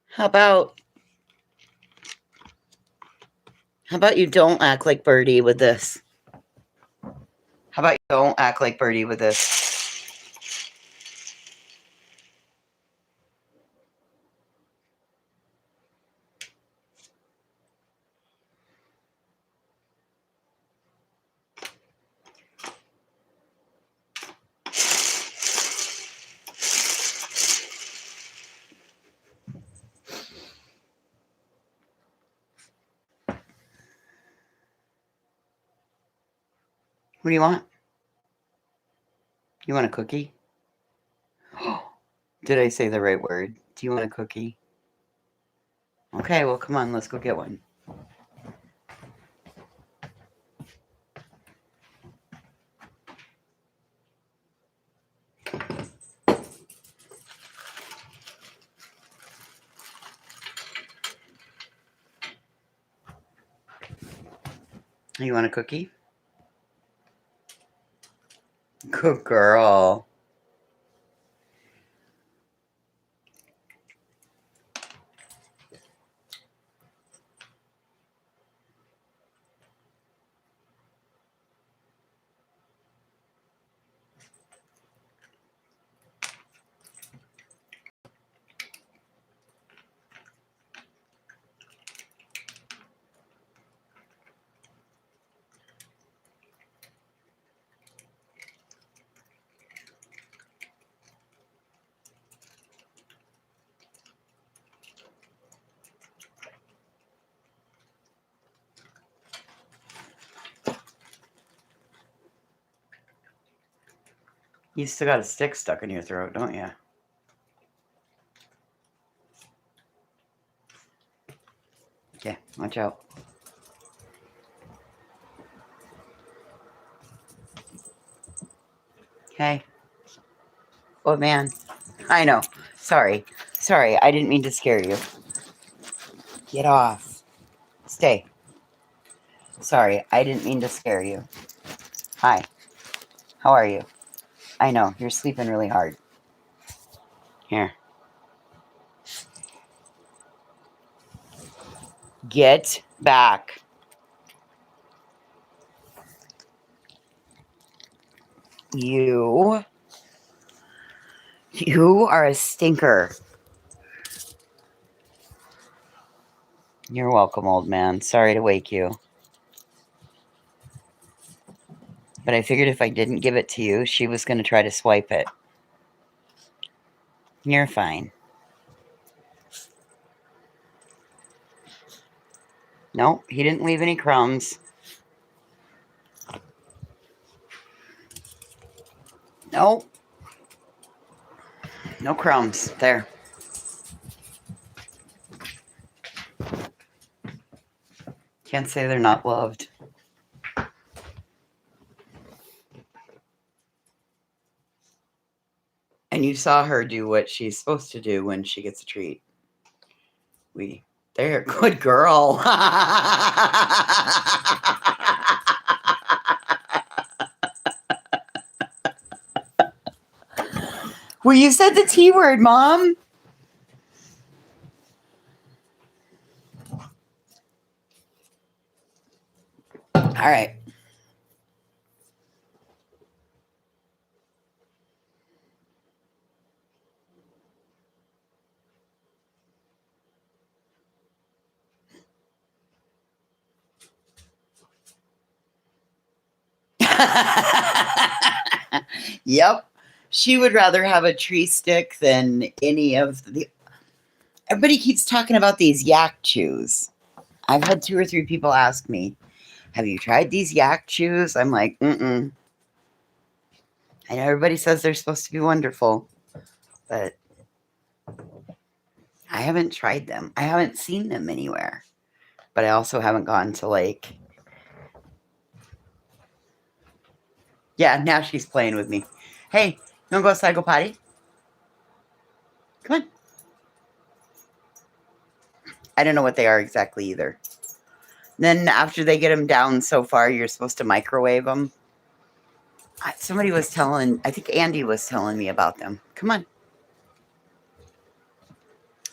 How about you don't act like Birdie with this? How about you don't act like Birdie with this? What do you want? You want a cookie? Did I say the right word? Do you want a cookie? Okay, well, come on, let's go get one. You want a cookie? Good girl. You still got a stick stuck in your throat, don't you? Okay, watch out. Hey. Oh, man. I know. Sorry. I didn't mean to scare you. Get off. Stay. Sorry, I didn't mean to scare you. Hi. How are you? I know, you're sleeping really hard. Here. Get back. You are a stinker. You're welcome, old man. Sorry to wake you. But I figured if I didn't give it to you, she was going to try to swipe it. You're fine. No, he didn't leave any crumbs. No. No crumbs. There. Can't say they're not loved. And you saw her do what she's supposed to do when she gets a treat. There, good girl. Well, you said the T word, Mom. All right. Yep. She would rather have a tree stick than any of the... Everybody keeps talking about these yak chews. I've had 2 or 3 people ask me, have you tried these yak chews? I'm like, mm-mm. I know everybody says they're supposed to be wonderful, but I haven't tried them. I haven't seen them anywhere. But I also haven't gone to like... Yeah, now she's playing with me. Hey, you want to go outside, go potty? Come on. I don't know what they are exactly either. Then after they get them down so far, you're supposed to microwave them. Somebody was telling, I think Andy was telling me about them. Come on.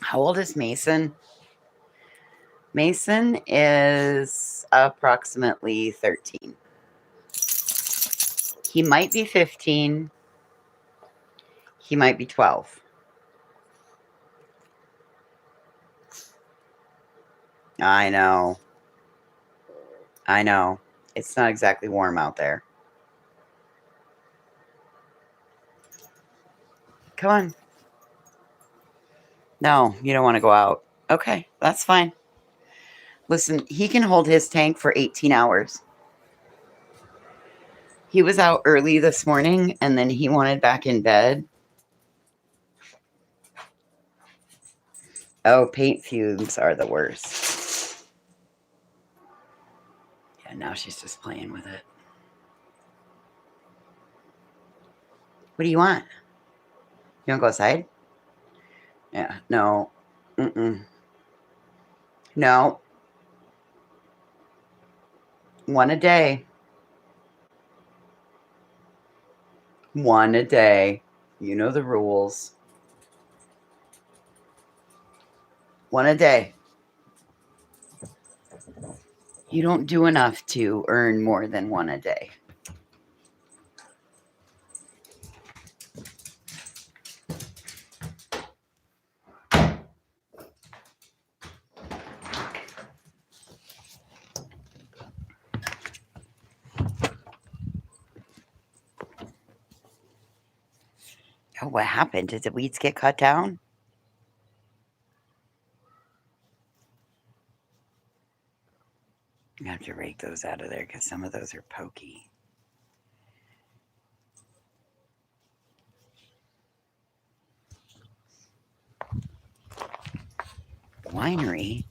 How old is Mason? Mason is approximately 13. He might be 15. He might be 12. I know. I know. It's not exactly warm out there. Come on. No, you don't want to go out. Okay, that's fine. Listen, he can hold his tank for 18 hours. He was out early this morning, and then he wanted back in bed. Oh, paint fumes are the worst. Yeah, now she's just playing with it. What do you want? You want to go outside? Yeah, no. Mm-mm. No. 1 a day. 1 a day. You know the rules. 1 a day. You don't do enough to earn more than 1 a day. Oh, what happened? Did the weeds get cut down? You have to rake those out of there because some of those are pokey. Winery?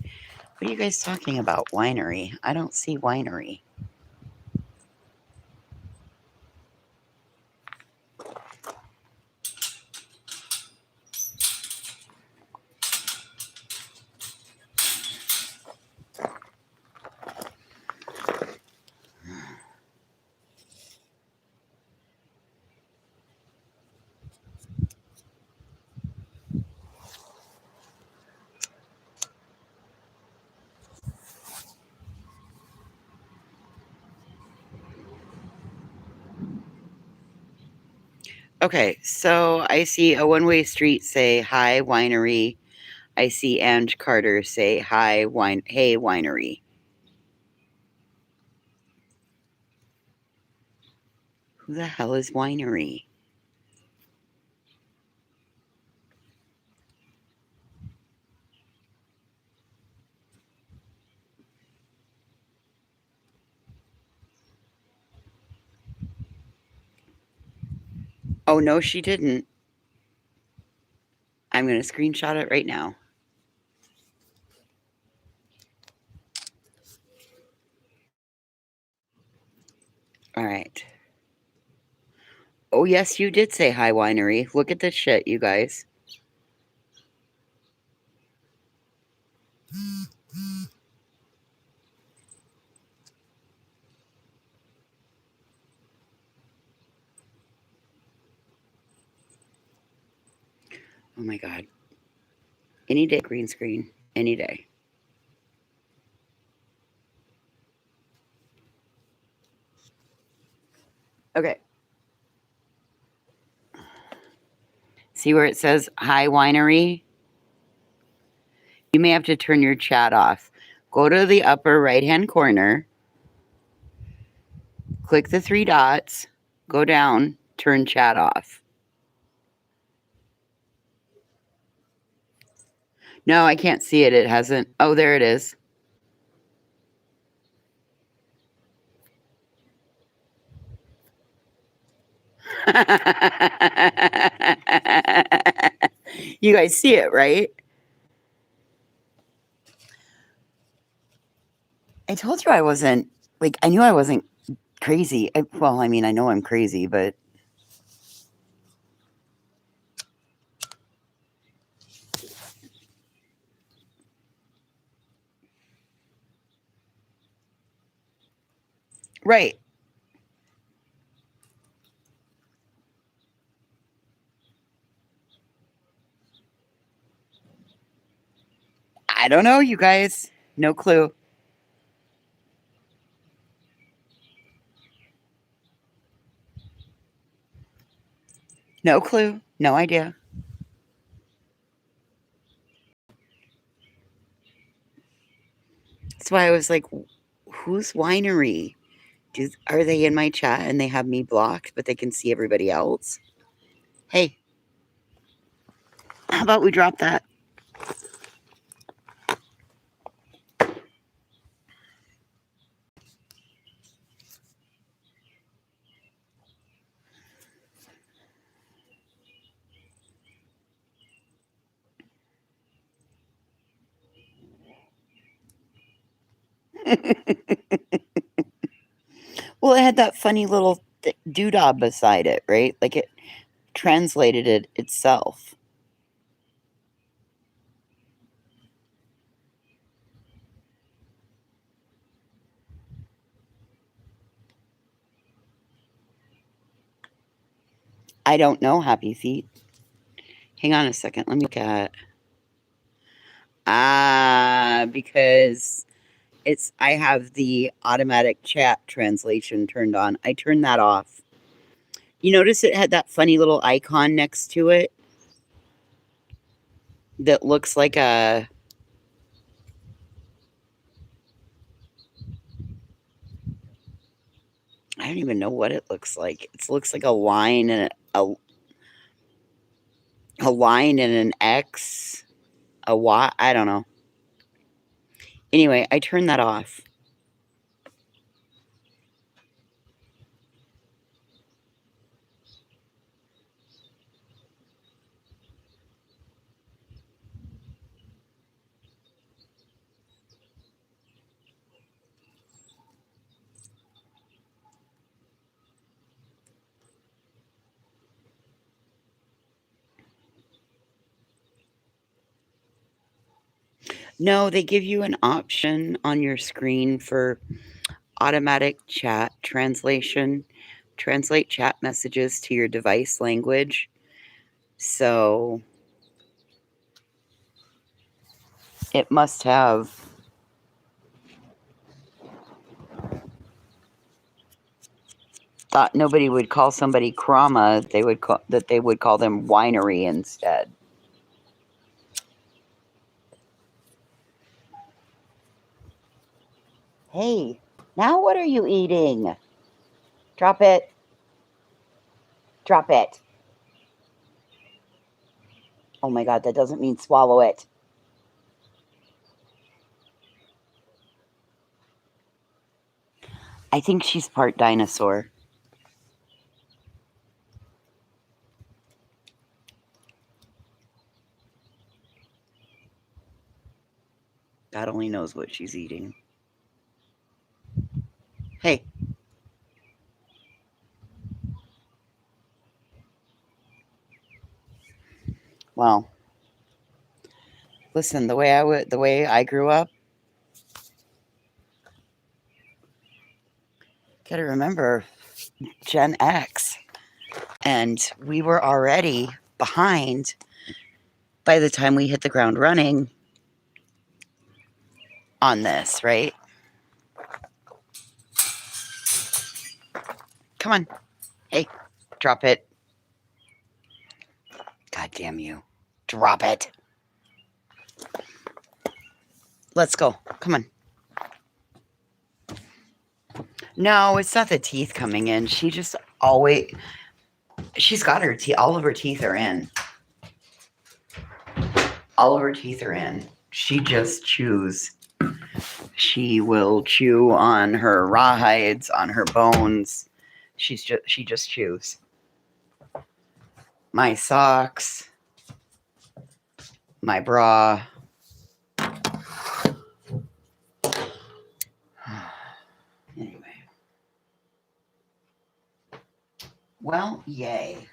What are you guys talking about, winery? I don't see winery. Okay, so I see a one-way street say, hi, winery. I see Ange Carter say, hey, winery. Who the hell is winery? Oh, no, she didn't. I'm going to screenshot it right now. All right. Oh, yes, you did say hi, winery. Look at this shit, you guys. Oh, my God. Any day, green screen. Any day. Okay. See where it says hi, winery? You may have to turn your chat off. Go to the upper right-hand corner. Click the 3 dots. Go down. Turn chat off. No, I can't see it. It hasn't. Oh, there it is. You guys see it, right? I told you I wasn't, like, I knew I wasn't crazy. Well, I mean, I know I'm crazy, but. Right. I don't know, you guys. No clue. No clue. No idea. That's why I was like, who's winery? Are they in my chat and they have me blocked, but they can see everybody else? Hey, how about we drop that? Well, it had that funny little doodah beside it, right? Like it translated it itself. I don't know, Happy Feet. Hang on a second. Let me look at. Because I have the automatic chat translation turned on. I turned that off. You notice it had that funny little icon next to it that looks like a. I don't even know what it looks like. It looks like a line and a line and an X, a Y. I don't know. Anyway, I turned that off. No, they give you an option on your screen for automatic chat translation. Translate chat messages to your device language. So it must have. Thought nobody would call somebody Krama. They would call them winery instead. Hey, now what are you eating? Drop it. Drop it. Oh my God, that doesn't mean swallow it. I think she's part dinosaur. God only knows what she's eating. Hey. Well, listen, the way I grew up, gotta remember Gen X. And we were already behind by the time we hit the ground running on this, right? Come on. Hey, drop it. God damn you. Drop it. Let's go. Come on. No, it's not the teeth coming in. She just always, she's got her teeth. All of her teeth are in. All of her teeth are in. She just chews. She will chew on her rawhides, on her bones. She just chews. My socks, my bra. Anyway. Well, yay.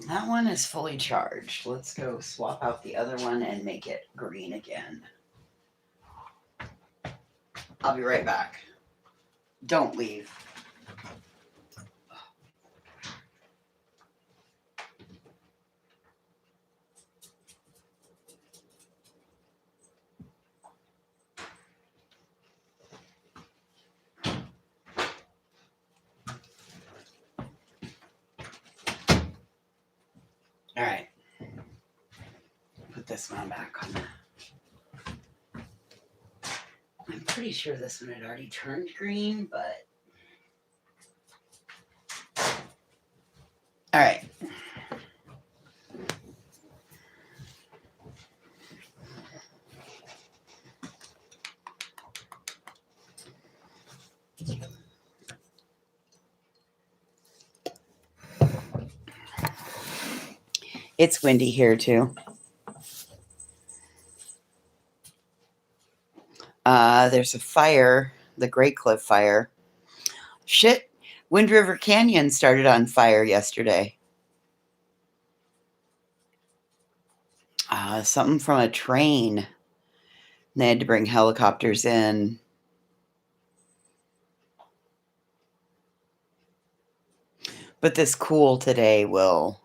That one is fully charged. Let's go swap out the other one and make it green again. I'll be right back. Don't leave. All right. Put this one back on. I'm pretty sure this one had already turned green, but... All right. It's windy here, too. There's a fire, the Great Cliff Fire. Shit, Wind River Canyon started on fire yesterday. Something from a train. They had to bring helicopters in. But this cool today will...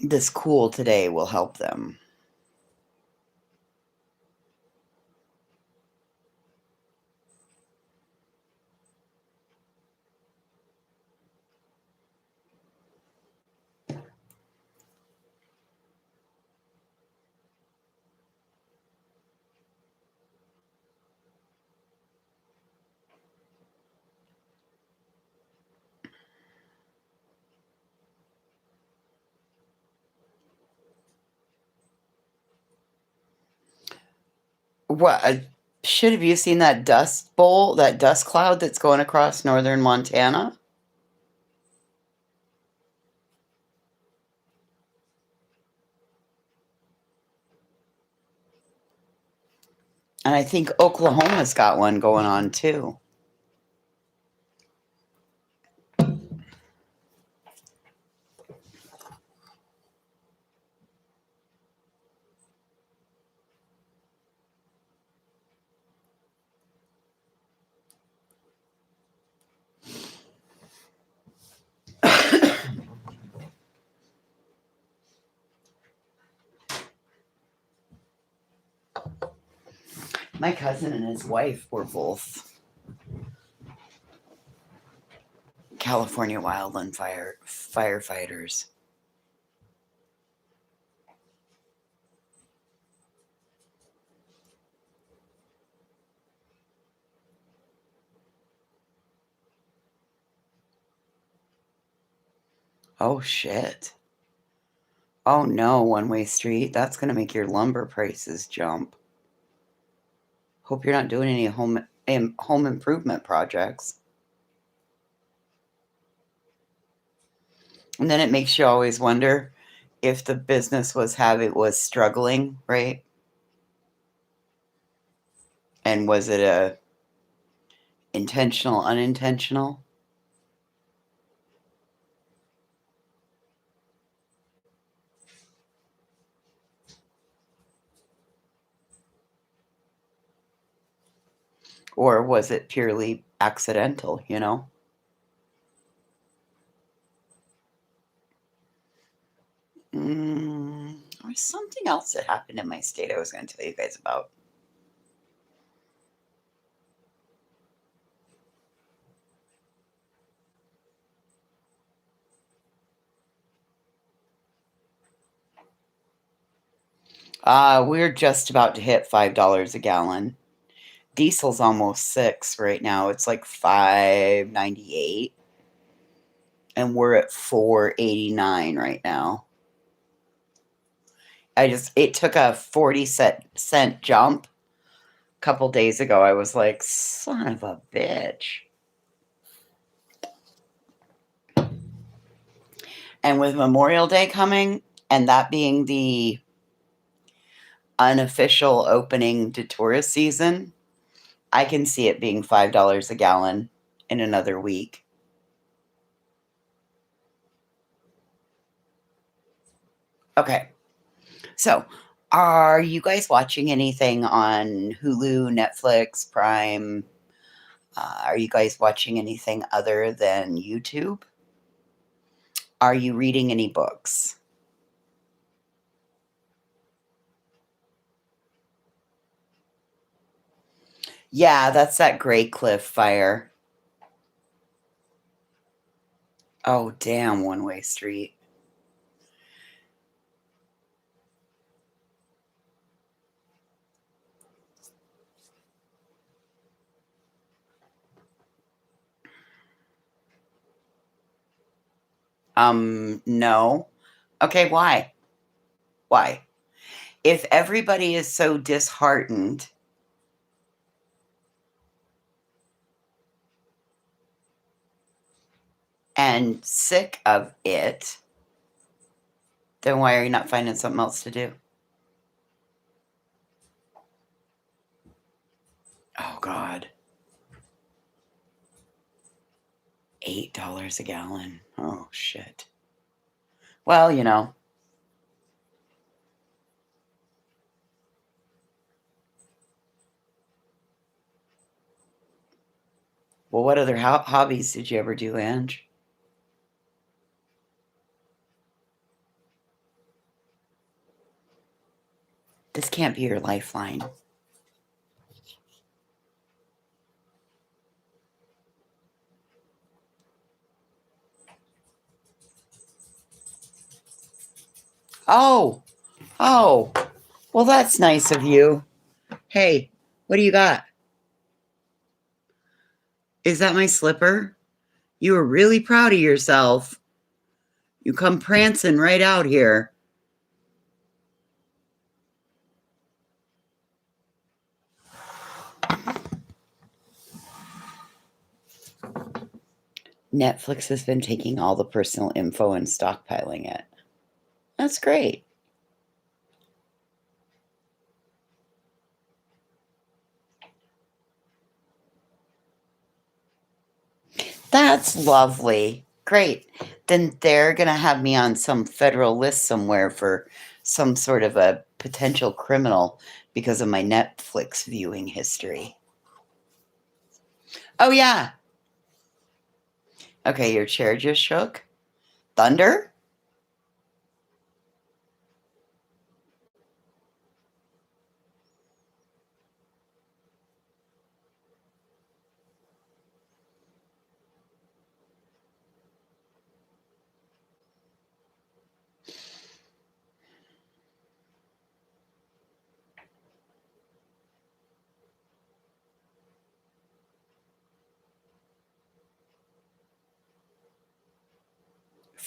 This cool today will help them. What? Shit, have you seen that dust bowl, that dust cloud that's going across northern Montana? And I think Oklahoma's got one going on too. My cousin and his wife were both California wildland firefighters. Oh, shit. Oh, no, one-way street. That's going to make your lumber prices jump. Hope you're not doing any home improvement projects. And then it makes you always wonder if the business was struggling, right? And was it a intentional, unintentional? Or was it purely accidental, you know? There's something else that happened in my state I was going to tell you guys about. We're just about to hit $5 a gallon. Diesel's almost $6 right now. It's like $5.98, and we're at $4.89 right now. It took a 40-cent jump a couple days ago. I was like, son of a bitch. And with Memorial Day coming, and that being the unofficial opening to tourist season, I can see it being $5 a gallon in another week. Okay. So, are you guys watching anything on Hulu, Netflix, Prime? Are you guys watching anything other than YouTube? Are you reading any books? Yeah, that's that Gray Cliff fire. Oh, damn, one-way street. No. Okay, why? Why? If everybody is so disheartened and sick of it, then why are you not finding something else to do? Oh, God. $8 a gallon. Oh, shit. Well, you know. Well, what other hobbies did you ever do, Ange? This can't be your lifeline. Oh, oh. Well, that's nice of you. Hey, what do you got? Is that my slipper? You were really proud of yourself. You come prancing right out here. Netflix has been taking all the personal info and stockpiling it. That's great. That's lovely. Great. Then they're going to have me on some federal list somewhere for some sort of a potential criminal because of my Netflix viewing history. Oh, yeah. Okay, your chair just shook. Thunder?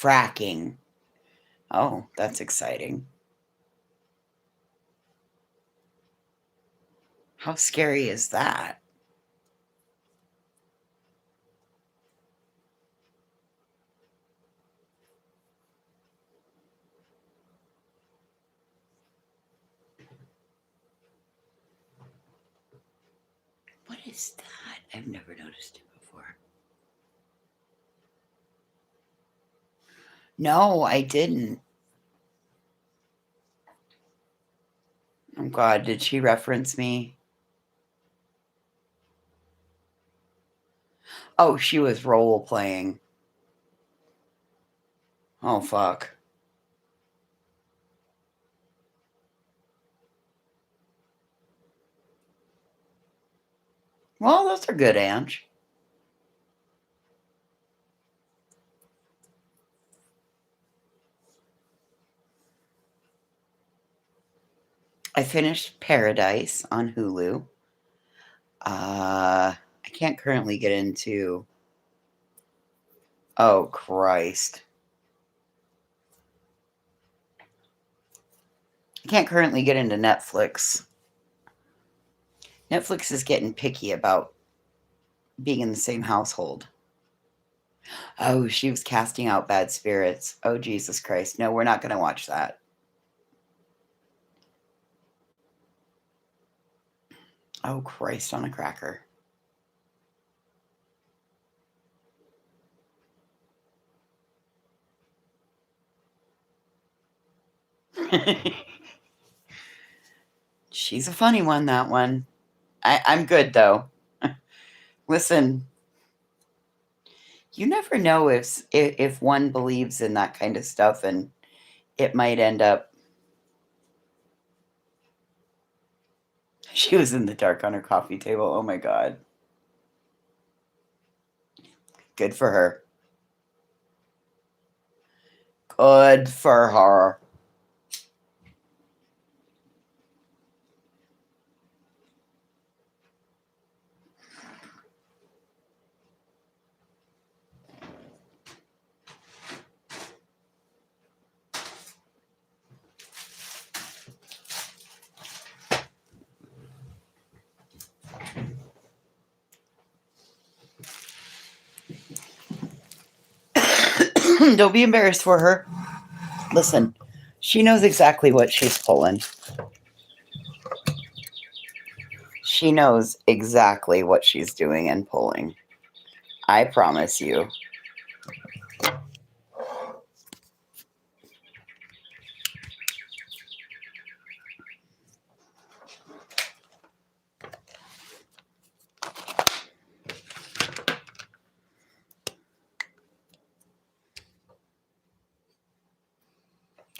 Fracking. Oh, that's exciting. How scary is that? What is that? I've never noticed it before. No, I didn't. Oh God, did she reference me? Oh, she was role playing. Oh fuck. Well, those are good, Ange. I finished Paradise on Hulu. I can't currently get into. Oh Christ! I can't currently get into Netflix. Netflix is getting picky about being in the same household. Oh, she was casting out bad spirits. Oh, Jesus Christ. No, we're not going to watch that. Oh, Christ on a cracker. She's a funny one, that one. I'm good, though. Listen, you never know if one believes in that kind of stuff, and it might end up. She was in the dark on her coffee table. Oh, my God. Good for her. Good for her. Don't be embarrassed for her. Listen, she knows exactly what she's pulling. She knows exactly what she's doing and pulling. I promise you.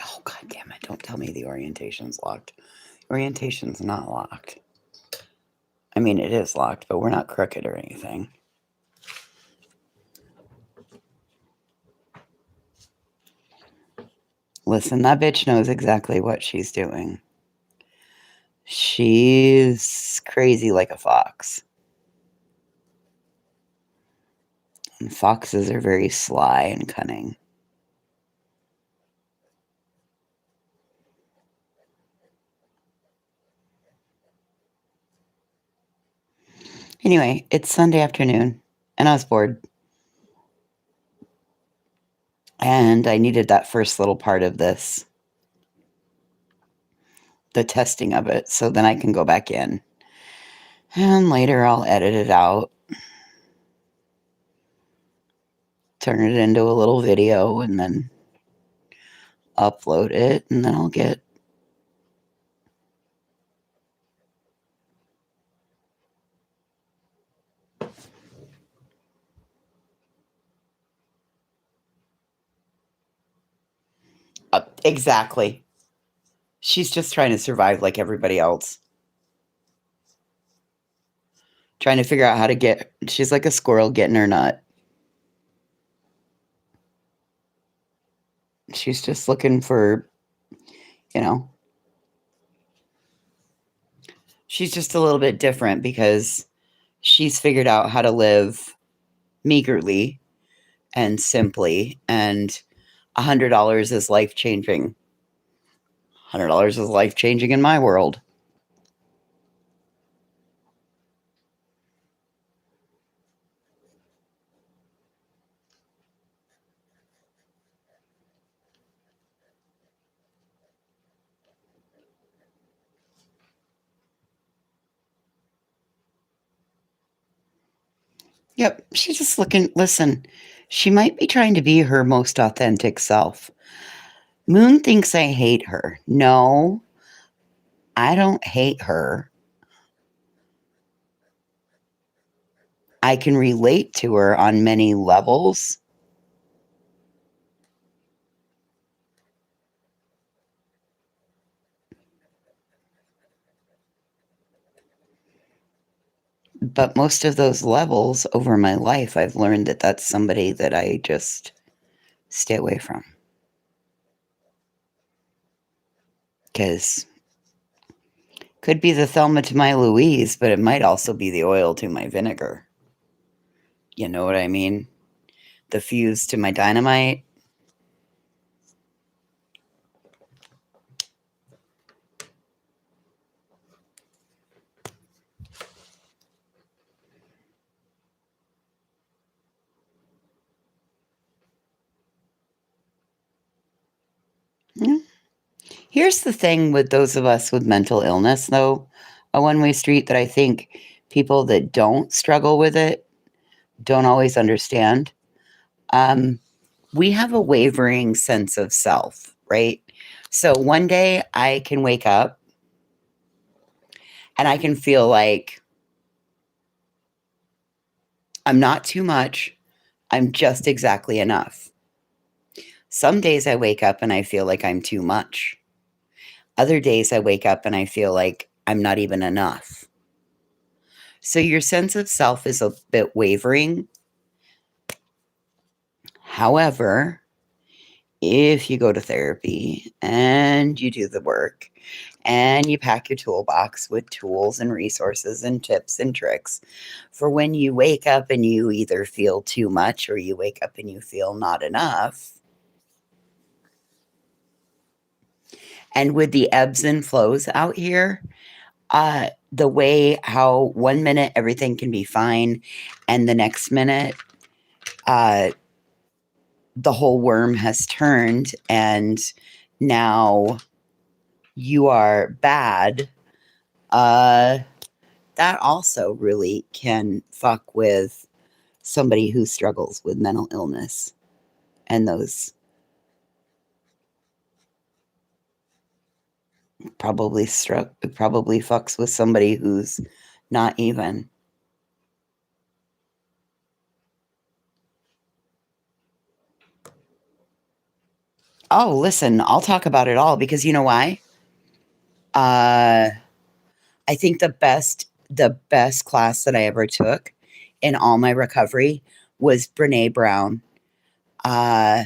Oh, God damn it. Don't tell me the orientation's locked. Orientation's not locked. I mean, it is locked, but we're not crooked or anything. Listen, that bitch knows exactly what she's doing. She's crazy like a fox. And foxes are very sly and cunning. Anyway, it's Sunday afternoon, and I was bored. And I needed that first little part of this, the testing of it, so then I can go back in. And later I'll edit it out, turn it into a little video, and then upload it, and then I'll get exactly. She's just trying to survive like everybody else. Trying to figure out how to get, she's like a squirrel getting her nut. She's just looking for, you know, she's just a little bit different because she's figured out how to live meagerly and simply. And $100 is life-changing. $100 is life-changing in my world. Yep, she's just looking. Listen, she might be trying to be her most authentic self. Moon thinks I hate her. No, I don't hate her. I can relate to her on many levels. But most of those levels over my life, I've learned that that's somebody that I just stay away from. Because could be the Thelma to my Louise, but it might also be the oil to my vinegar. You know what I mean? The fuse to my dynamite. Yeah. Here's the thing with those of us with mental illness, though, a one-way street that I think people that don't struggle with it don't always understand. Um, we have a wavering sense of self, right? So one day I can wake up and I can feel like I'm not too much, I'm just exactly enough. Some days I wake up and I feel like I'm too much. Other days I wake up and I feel like I'm not even enough. So your sense of self is a bit wavering. However, if you go to therapy and you do the work and you pack your toolbox with tools and resources and tips and tricks for when you wake up and you either feel too much or you wake up and you feel not enough. And with the ebbs and flows out here, the way how 1 minute everything can be fine and the next minute uh, the whole worm has turned and now you are bad, that also really can fuck with somebody who struggles with mental illness. And those probably fucks with somebody who's not even. Oh, listen, I'll talk about it all because you know why? Uh, I think the best class that I ever took in all my recovery was Brene Brown. Uh,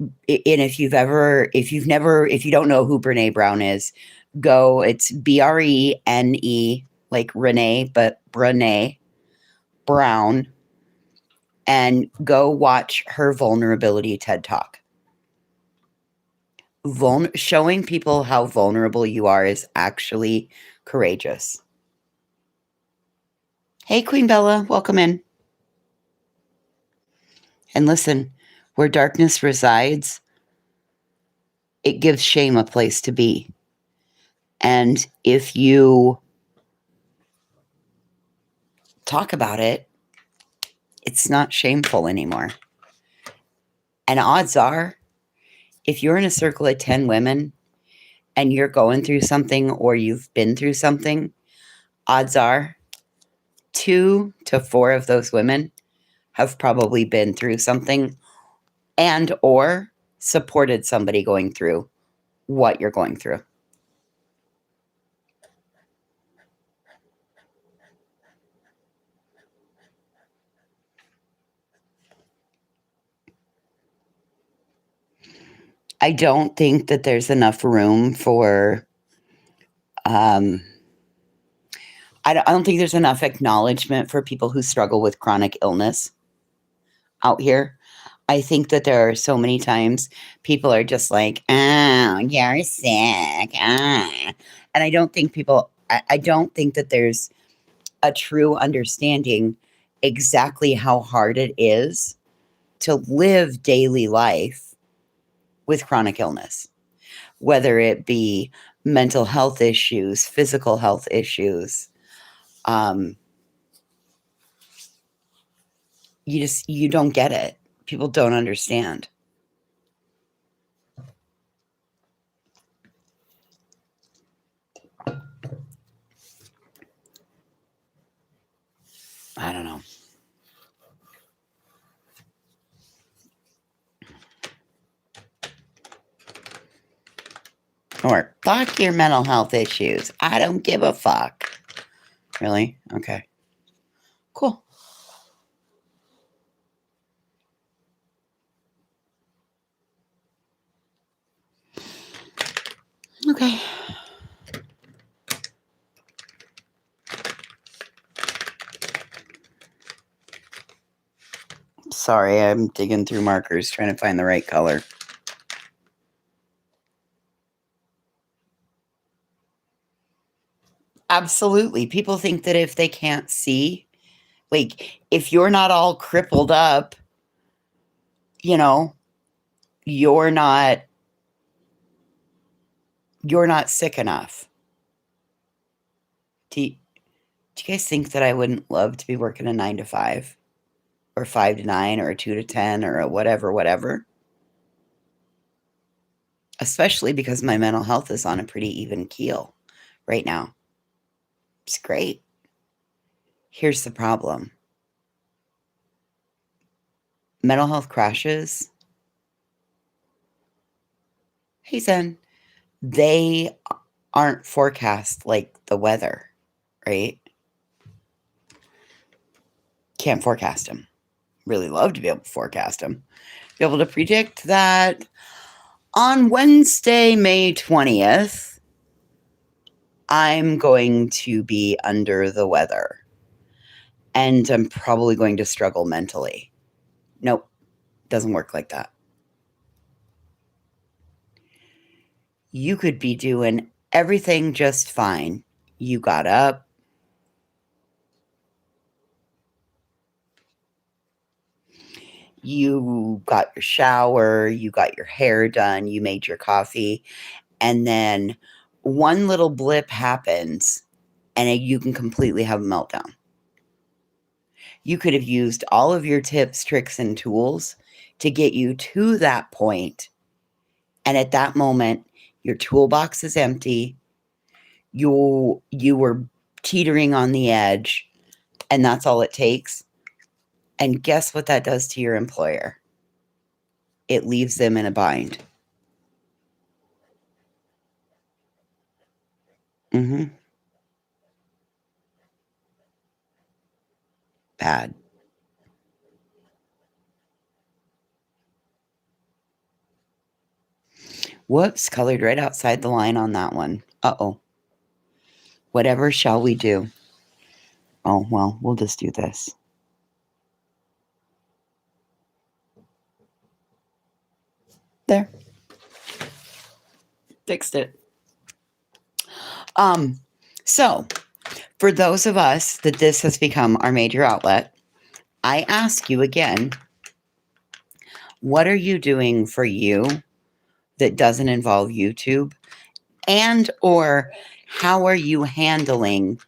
and if you don't know who Brene Brown is, go. It's Brene, like Renee, but Brene Brown, and go watch her vulnerability TED Talk. Showing people how vulnerable you are is actually courageous. Hey, Queen Bella, welcome in. And listen, where darkness resides, it gives shame a place to be. And if you talk about it, it's not shameful anymore. And odds are, if you're in a circle of 10 women and you're going through something or you've been through something, odds are 2 to 4 of those women have probably been through something and or supported somebody going through what you're going through. I don't think that there's enough room for I don't think there's enough acknowledgement for people who struggle with chronic illness out here. I think that there are so many times people are just like, "Oh, you're sick." Ah. And I don't think that there's a true understanding exactly how hard it is to live daily life with chronic illness, whether it be mental health issues, physical health issues. Um, you don't get it. People don't understand. I don't know. Or fuck your mental health issues. I don't give a fuck. Really? Okay. Cool. Okay. Sorry, I'm digging through markers trying to find the right color. Absolutely. People think that if they can't see, like, if you're not all crippled up, you know, you're not sick enough. Do you guys think that I wouldn't love to be working a 9 to 5 or 5 to 9 or a 2 to 10 or a whatever? Especially because my mental health is on a pretty even keel right now. It's great. Here's the problem. Mental health crashes, hey Zen, they aren't forecast like the weather, right? Can't forecast them. Really love to be able to forecast them. Be able to predict that on Wednesday, May 20th, I'm going to be under the weather and I'm probably going to struggle mentally. Nope, doesn't work like that. You could be doing everything just fine. You got up, you got your shower, you got your hair done, you made your coffee, and then one little blip happens and you can completely have a meltdown. You could have used all of your tips, tricks, and tools to get you to that point. And at that moment, your toolbox is empty. You were teetering on the edge, and that's all it takes. And guess what that does to your employer? It leaves them in a bind. Mm-hmm. Bad. Whoops, colored right outside the line on that one. Uh-oh. Whatever shall we do? Oh, well, we'll just do this. There. Fixed it. So for those of us that this has become our major outlet, I ask you again, what are you doing for you that doesn't involve YouTube? And or how are you handling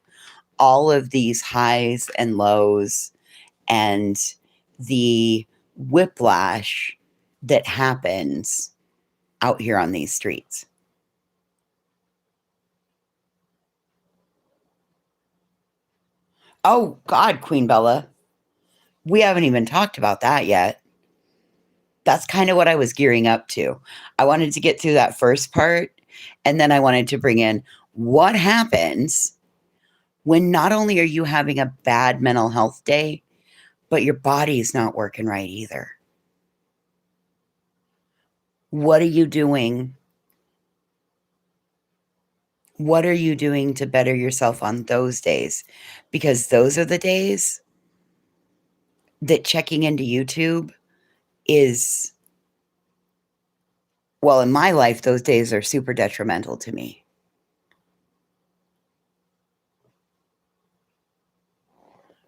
all of these highs and lows and the whiplash that happens out here on these streets? Oh, God, Queen Bella. We haven't even talked about that yet. That's kind of what I was gearing up to. I wanted to get through that first part, and then I wanted to bring in what happens when not only are you having a bad mental health day, but your body's not working right either. What are you doing? What are you doing to better yourself on those days? Because those are the days that checking into YouTube is, well, in my life, those days are super detrimental to me.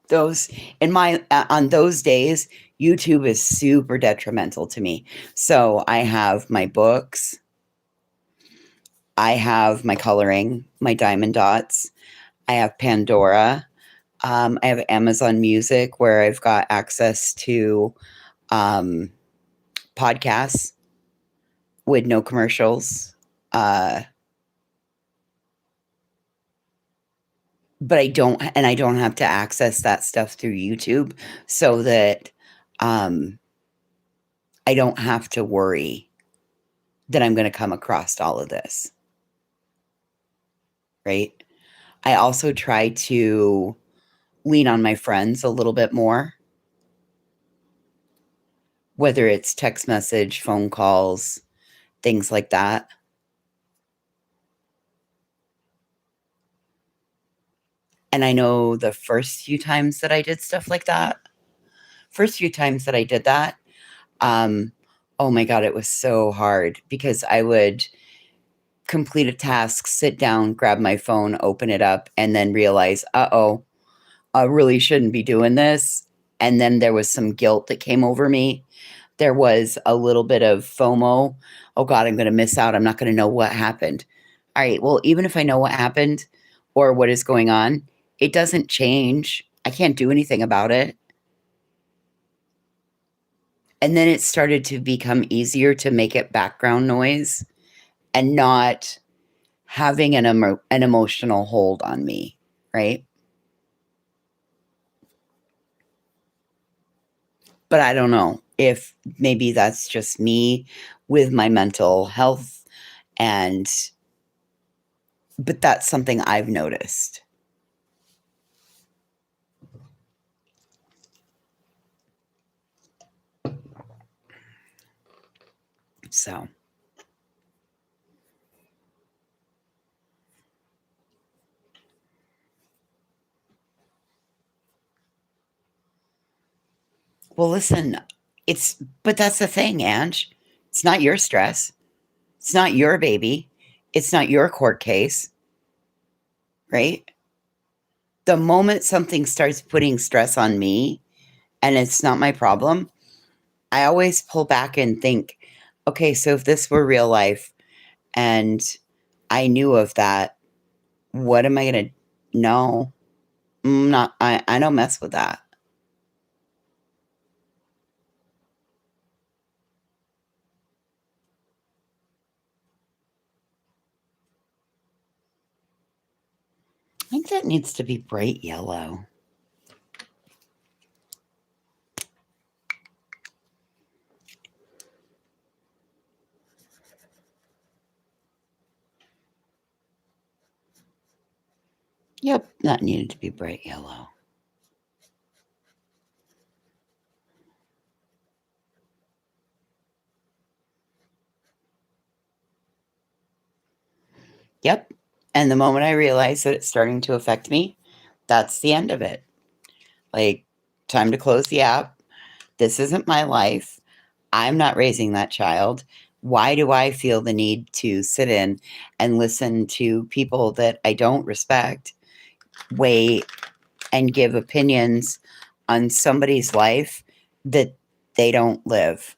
Those in my on those days, YouTube is super detrimental to me. So I have my books, I have my coloring, my diamond dots, I have Pandora, I have Amazon Music where I've got access to um, podcasts with no commercials. Uh, but I don't have to access that stuff through YouTube so that um, I don't have to worry that I'm going to come across all of this, right? I also try to lean on my friends a little bit more, whether it's text message, phone calls, things like that. And I know the first few times that I did stuff like that, first few times that I did that, um, oh my God, it was so hard because I would complete a task, sit down, grab my phone, open it up, and then realize, uh-oh, I really shouldn't be doing this. And then there was some guilt that came over me. There was a little bit of FOMO. Oh God, I'm going to miss out. I'm not going to know what happened. All right. Well, even if I know what happened or what is going on, it doesn't change. I can't do anything about it. And then it started to become easier to make it background noise and not having an emotional hold on me, right? But I don't know if maybe that's just me with my mental health and but that's something I've noticed. So, well, listen, but that's the thing, Ange. It's not your stress. It's not your baby. It's not your court case, right? The moment something starts putting stress on me and it's not my problem, I always pull back and think, okay, so if this were real life and I knew of that, what am I going to know? I don't mess with that. I think that needs to be bright yellow. Yep, that needed to be bright yellow. Yep. And the moment I realize that it's starting to affect me, that's the end of it. Like, time to close the app. This isn't my life. I'm not raising that child. Why do I feel the need to sit in and listen to people that I don't respect weigh and give opinions on somebody's life that they don't live?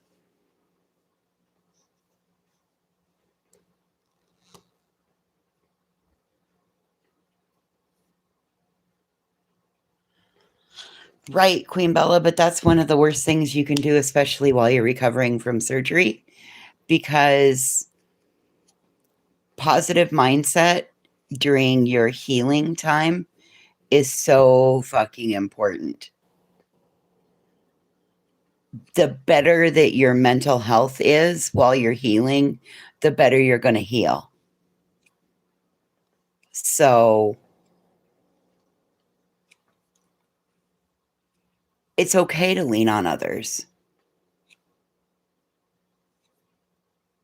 Right, Queen Bella, but that's one of the worst things you can do, especially while you're recovering from surgery, because positive mindset during your healing time is so fucking important. The better that your mental health is while you're healing, the better you're going to heal. So it's okay to lean on others.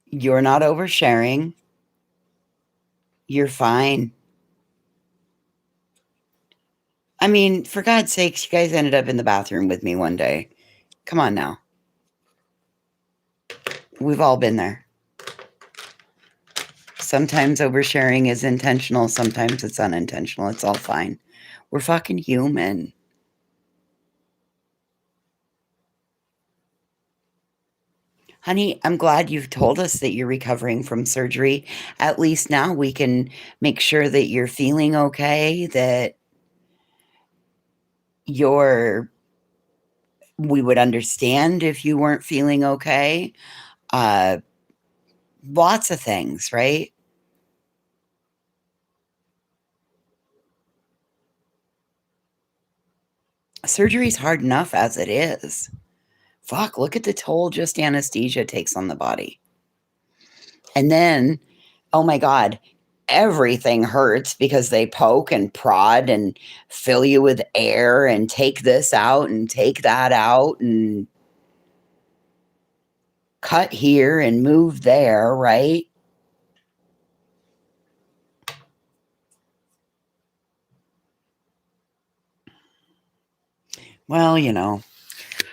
You're not oversharing. You're fine. I mean, for God's sakes, you guys ended up in the bathroom with me one day. Come on now. We've all been there. Sometimes oversharing is intentional, sometimes it's unintentional. It's all fine. We're fucking human. Honey, I'm glad you've told us that you're recovering from surgery. At least now we can make sure that you're feeling okay, that you're, we would understand if you weren't feeling okay. Uh, Lots of things, right? Surgery's hard enough as it is. Fuck, look at the toll just anesthesia takes on the body. And then, oh my God, everything hurts because they poke and prod and fill you with air and take this out and take that out and cut here and move there, right? Well,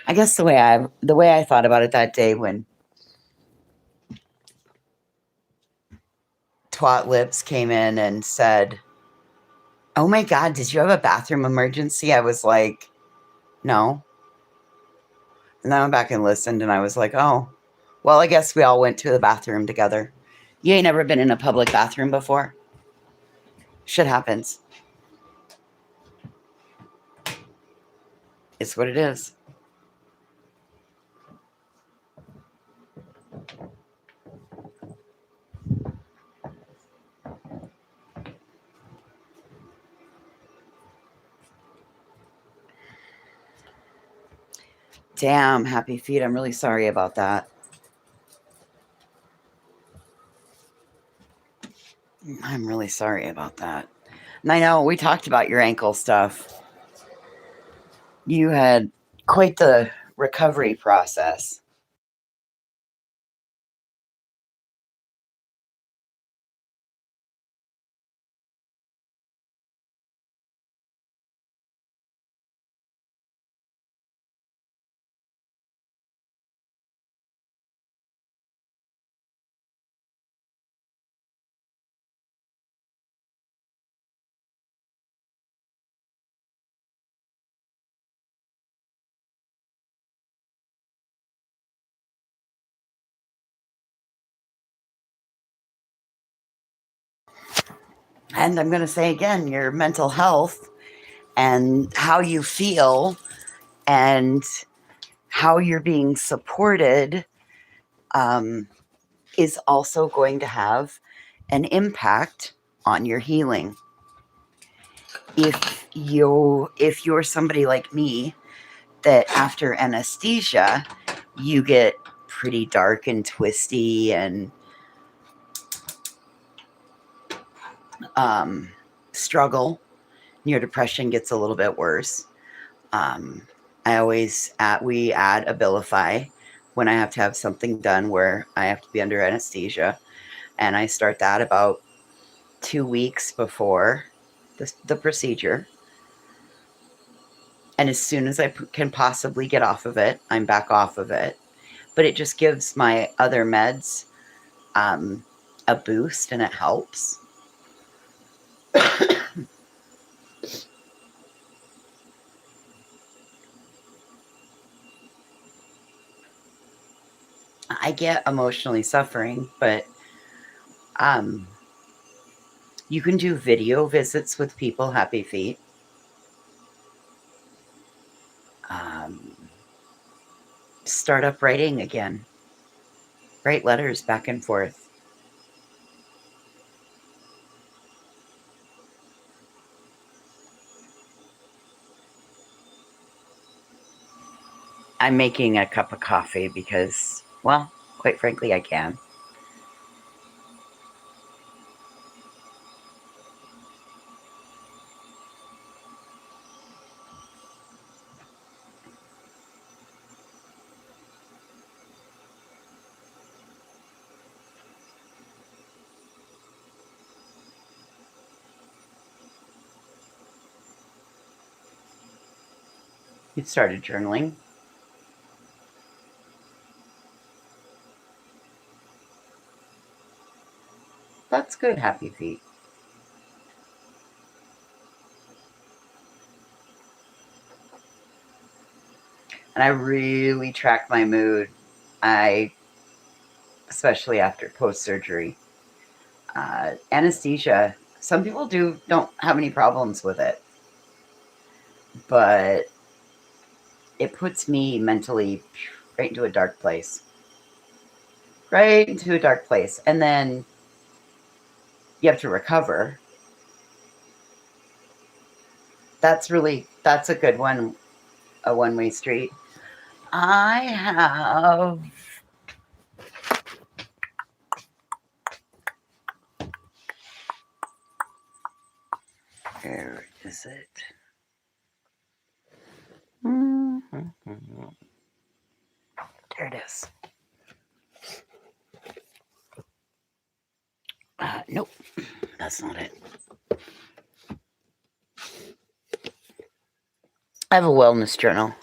I guess the way I thought about it that day when Twat Lips came in and said, "Oh my God, did you have a bathroom emergency?" I was like, "No." And then I went back and listened and I was like, "Oh, well, I guess we all went to the bathroom together." You ain't never been in a public bathroom before? Shit happens. It's what it is. Damn, Happy Feet. I'm really sorry about that. I'm really sorry about that. And I know we talked about your ankle stuff. You had quite the recovery process. And I'm going to say again, your mental health and how you feel and how you're being supported um, is also going to have an impact on your healing. If you're somebody like me that after anesthesia you get pretty dark and twisty and um, struggle, your depression gets a little bit worse. um, we add Abilify when I have to have something done where I have to be under anesthesia, and I start that about 2 weeks before the procedure. And as soon as I can possibly get off of it, I'm back off of it. But it just gives my other meds a boost and it helps. I get emotionally suffering, but um, you can do video visits with people, Happy Feet. Um, Start up writing again. Write letters back and forth. I'm making a cup of coffee because, well, quite frankly, I can. You started journaling. That's good, happy feet. And I really track my mood. Especially after post-surgery. Anesthesia, some people don't have any problems with it, but it puts me mentally right into a dark place. Right into a dark place. And then you have to recover. That's a good one, a one-way street. I have where is it? There it is. Nope, that's not it. I have a wellness journal.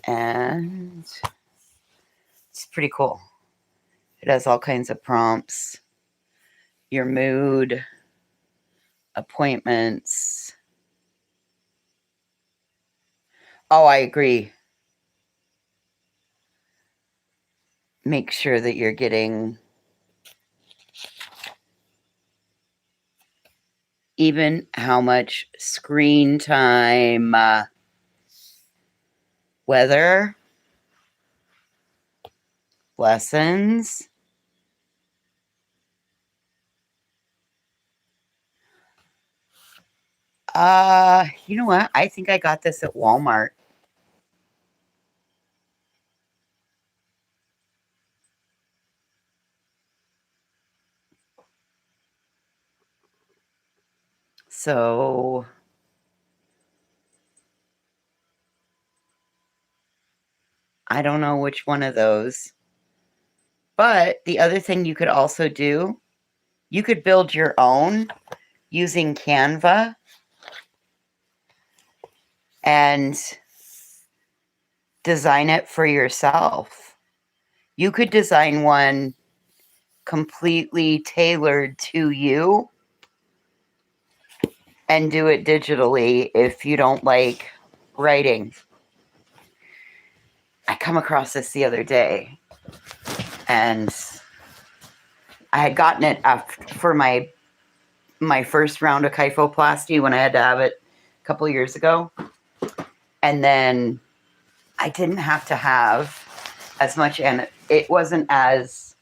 And it's pretty cool. It has all kinds of prompts, your mood, appointments. Oh, I agree. Make sure that you're getting even how much screen time, weather, lessons. You know what? I think I got this at Walmart. So I don't know which one of those. But the other thing you could also do, you could build your own using Canva and design it for yourself. You could design one completely tailored to you and do it digitally if you don't like writing. I come across this the other day, and I had gotten it for my first round of kyphoplasty when I had to have it a couple years ago. And then I didn't have to have as much, and it wasn't as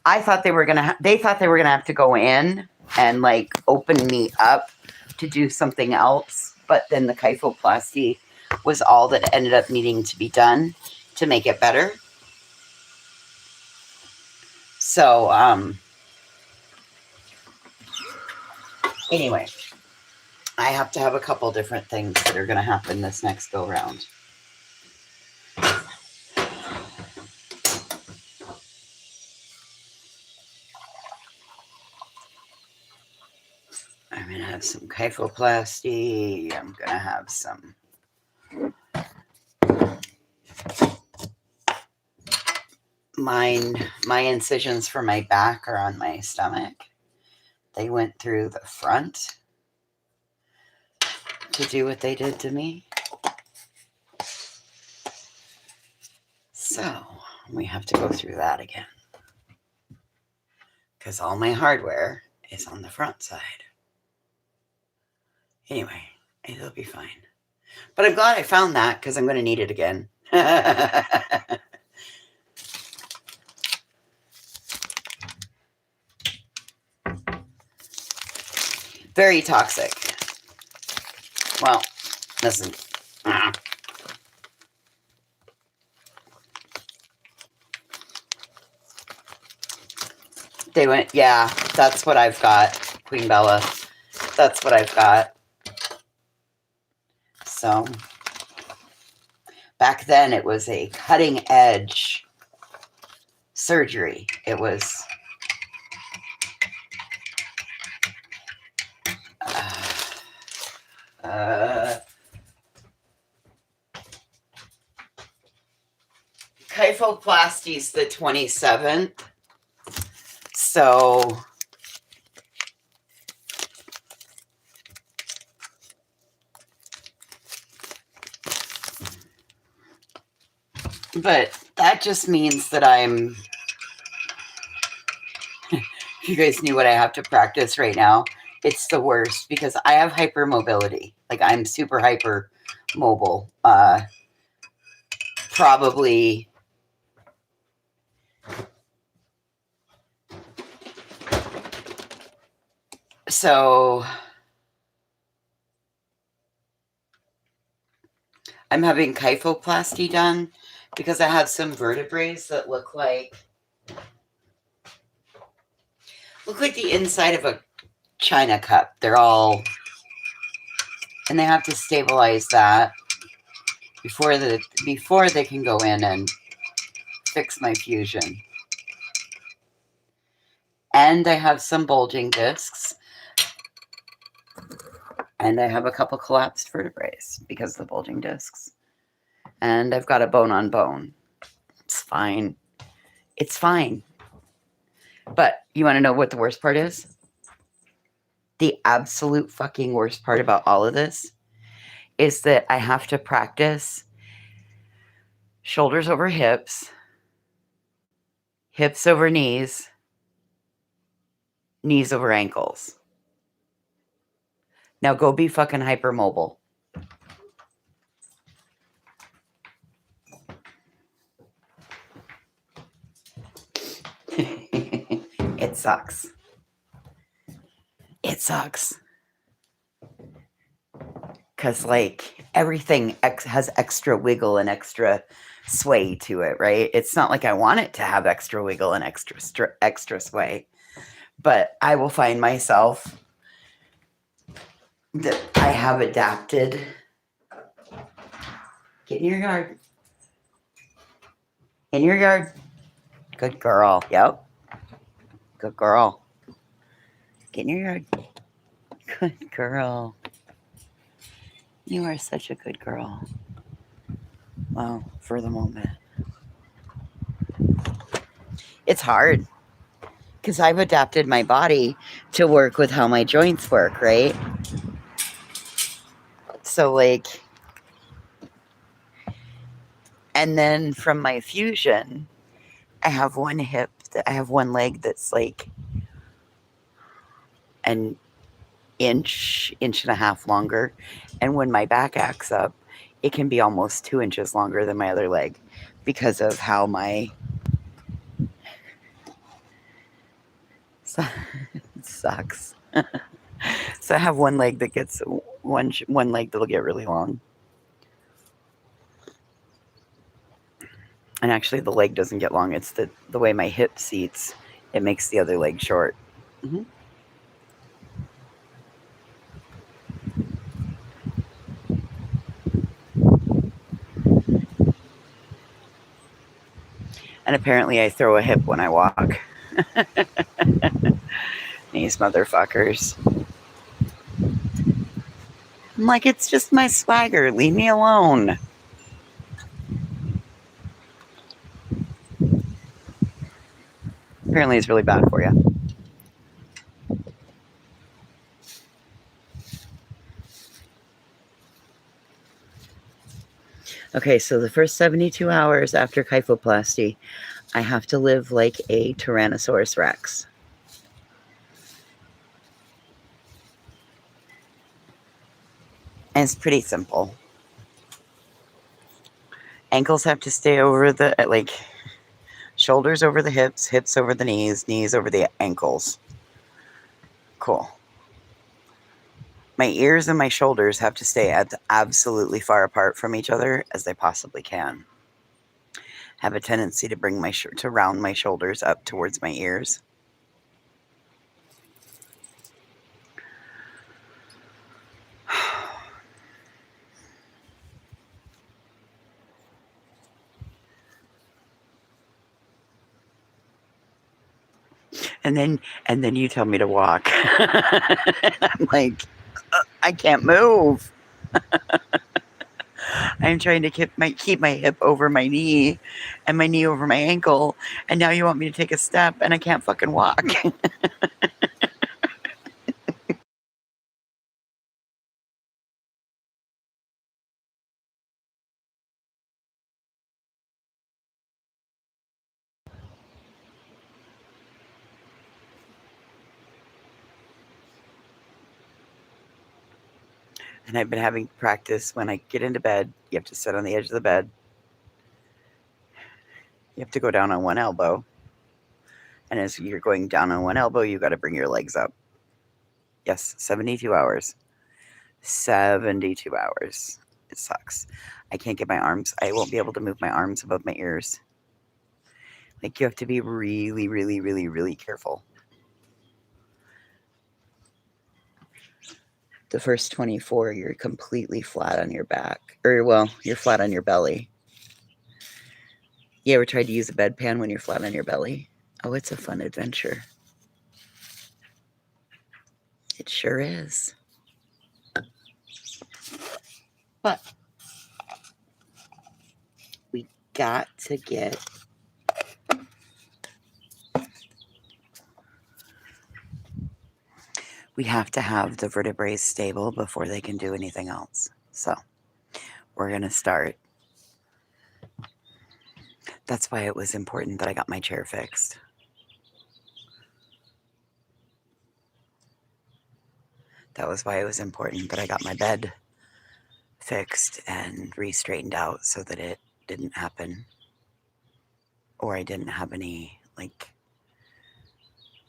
I thought they were gonna. They thought they were gonna have to go in and like open me up to do something else, but then the kyphoplasty was all that ended up needing to be done to make it better. So anyway, I have to have a couple different things that are going to happen this next go round. I'm going to have some kyphoplasty. I'm going to have some my incisions for my back are on my stomach. They went through the front to do what they did to me. So we have to go through that again, because all my hardware is on the front side. Anyway, it'll be fine. But I'm glad I found that, because I'm going to need it again. Very toxic. Well, listen. They went, yeah, that's what I've got, Queen Bella. That's what I've got. So, back then it was a cutting edge surgery. It was Kyphoplasty is the 27th. So but that just means that I'm if you guys knew what I have to practice right now, it's the worst because I have hypermobility. Like I'm super hyper mobile. Probably so I'm having kyphoplasty done because I have some vertebrae that look like the inside of a china cup. They're all, and they have to stabilize that before they can go in and fix my fusion. And I have some bulging discs. And I have a couple collapsed vertebrae because of the bulging discs. And I've got a bone on bone. It's fine. It's fine. But you want to know what the worst part is? The absolute fucking worst part about all of this is that I have to practice shoulders over hips, hips over knees, knees over ankles. Now go be fucking hypermobile. It sucks. It sucks. Because, like, everything has extra wiggle and extra sway to it, right? It's not like I want it to have extra wiggle and extra sway. But I will find myself that I have adapted. Get in your yard. In your yard. Good girl. Yep. Good girl. Get in your yard. Good girl. You are such a good girl. Well, for the moment. It's hard. Because I've adapted my body to work with how my joints work, right? So, like... And then from my fusion, I have one leg that's like an inch and a half longer. And when my back acts up, it can be almost 2 inches longer than my other leg because of how my... It sucks. So I have one leg that gets one leg that'll get really long. And actually the leg doesn't get long. It's the way my hip seats. It makes the other leg short. Mm-hmm. And apparently I throw a hip when I walk. These motherfuckers. I'm like, it's just my swagger. Leave me alone. Apparently it's really bad for you. Okay, so the first 72 hours after kyphoplasty, I have to live like a Tyrannosaurus Rex. And it's pretty simple. Ankles have to stay over the, like, shoulders over the hips, hips over the knees, knees over the ankles. Cool. My ears and my shoulders have to stay as absolutely far apart from each other as they possibly can. Have a tendency to bring to round my shoulders up towards my ears. And then you tell me to walk. I'm like, I can't move. I'm trying to keep my hip over my knee and my knee over my ankle, and now you want me to take a step and I can't fucking walk. And I've been having practice when I get into bed. You have to sit on the edge of the bed. You have to go down on one elbow. And as you're going down on one elbow, you got to bring your legs up. Yes, 72 hours. 72 hours. It sucks. I can't get my arms. I won't be able to move my arms above my ears. Like, you have to be really, really, really, really careful. The first 24, you're completely flat on your back. Or, well, you're flat on your belly. You ever tried to use a bedpan when you're flat on your belly? Oh, it's a fun adventure. It sure is. But we got to get we have to have the vertebrae stable before they can do anything else. So we're going to start. That's why it was important that I got my chair fixed. That was why it was important that I got my bed fixed and re-straightened out so that it didn't happen. Or I didn't have any, like,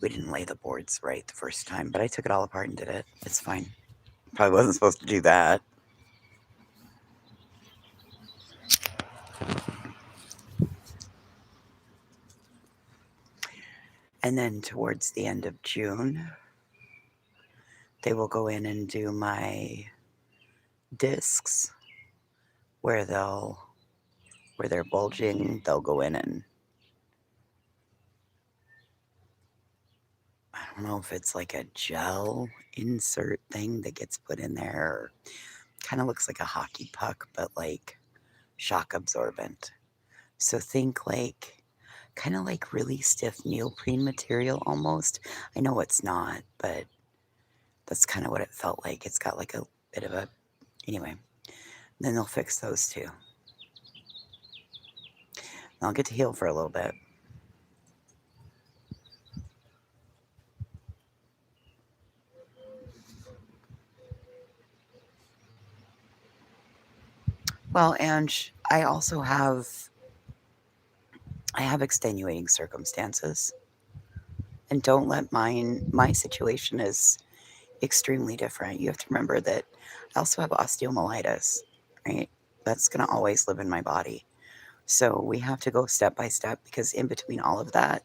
we didn't lay the boards right the first time, but I took it all apart and did it. It's fine. Probably wasn't supposed to do that. And then towards the end of June, they will go in and do my discs where they're bulging. They'll go in and I don't know if it's like a gel insert thing that gets put in there. Kind of looks like a hockey puck, but like shock absorbent. So think like kind of like really stiff neoprene material almost. I know it's not, but that's kind of what it felt like. It's got like a bit of a, anyway, then they'll fix those too. I'll get to heal for a little bit. Well, and I also have extenuating circumstances. And don't let my situation is extremely different. You have to remember that I also have osteomyelitis, right? That's going to always live in my body. So we have to go step by step because in between all of that,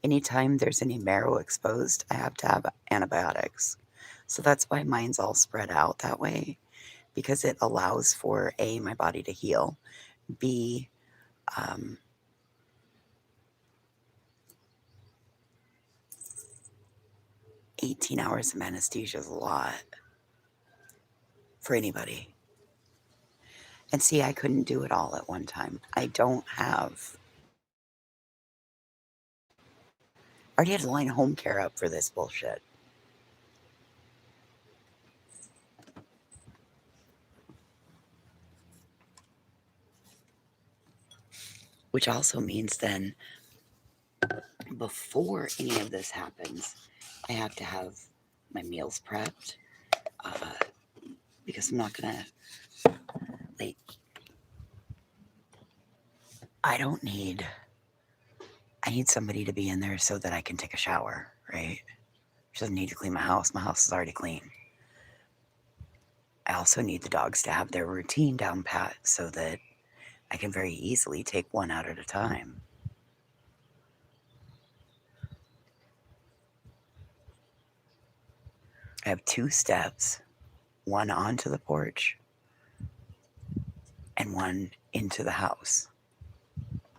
anytime there's any marrow exposed, I have to have antibiotics. So that's why mine's all spread out that way because it allows for A, my body to heal, B, 18 hours of anesthesia is a lot for anybody. And see, I couldn't do it all at one time. I already had to line home care up for this bullshit. Which also means then, before any of this happens, I have to have my meals prepped because I'm not gonna, like, I need somebody to be in there so that I can take a shower, right? She doesn't need to clean my house. My house is already clean. I also need the dogs to have their routine down pat so that I can very easily take one out at a time. I have 2 steps, one onto the porch and one into the house.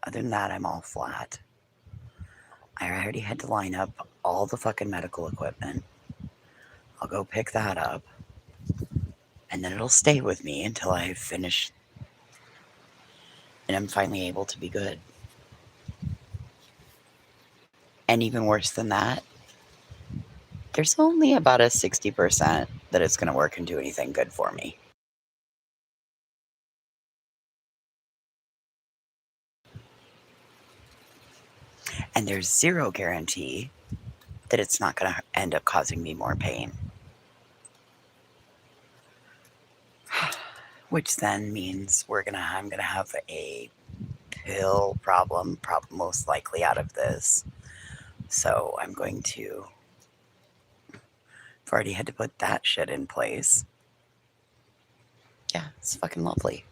Other than that, I'm all flat. I already had to line up all the fucking medical equipment. I'll go pick that up, and then it'll stay with me until I finish and I'm finally able to be good. And even worse than that, there's only about a 60% that it's going to work and do anything good for me. And there's zero guarantee that it's not going to end up causing me more pain. Which then means I'm gonna have a pill problem most likely out of this. So I'm going to. I've already had to put that shit in place. Yeah, it's fucking lovely.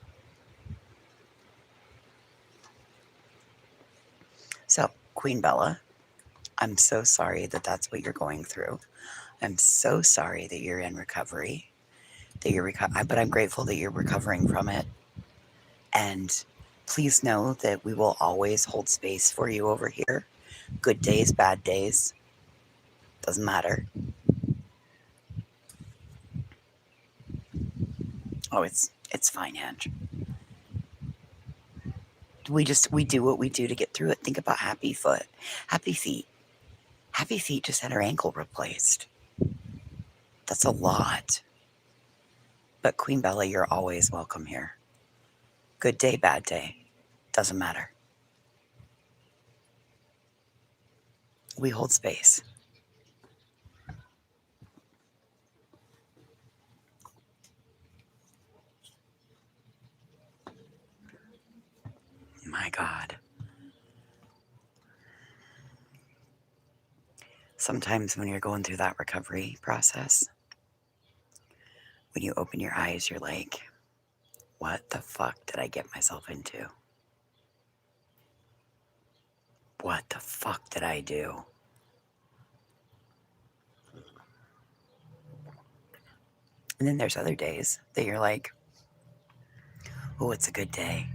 So, Queen Bella, I'm so sorry that that's what you're going through. I'm so sorry that you're in recovery. But I'm grateful that you're recovering from it. And please know that we will always hold space for you over here. Good days, bad days, doesn't matter. Oh, it's fine, Ange. We do what we do to get through it. Think about Happy Feet. Happy Feet just had her ankle replaced. That's a lot. But Queen Bella, you're always welcome here. Good day, bad day, doesn't matter. We hold space. My God. Sometimes when you're going through that recovery process, when you open your eyes, you're like, what the fuck did I get myself into? What the fuck did I do? And then there's other days that you're like, oh, it's a good day.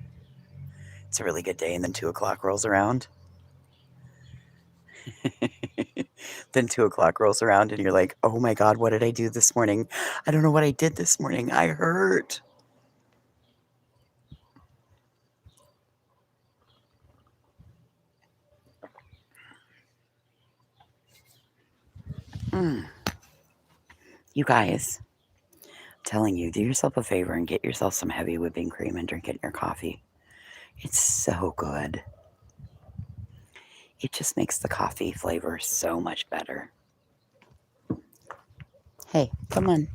It's a really good day. And then 2 o'clock rolls around. Then 2 o'clock rolls around and you're like, oh my God, what did I do this morning? I don't know what I did this morning. I hurt. You guys, I'm telling you, do yourself a favor and get yourself some heavy whipping cream and drink it in your coffee. It's so good. It just makes the coffee flavor so much better. Hey, come on.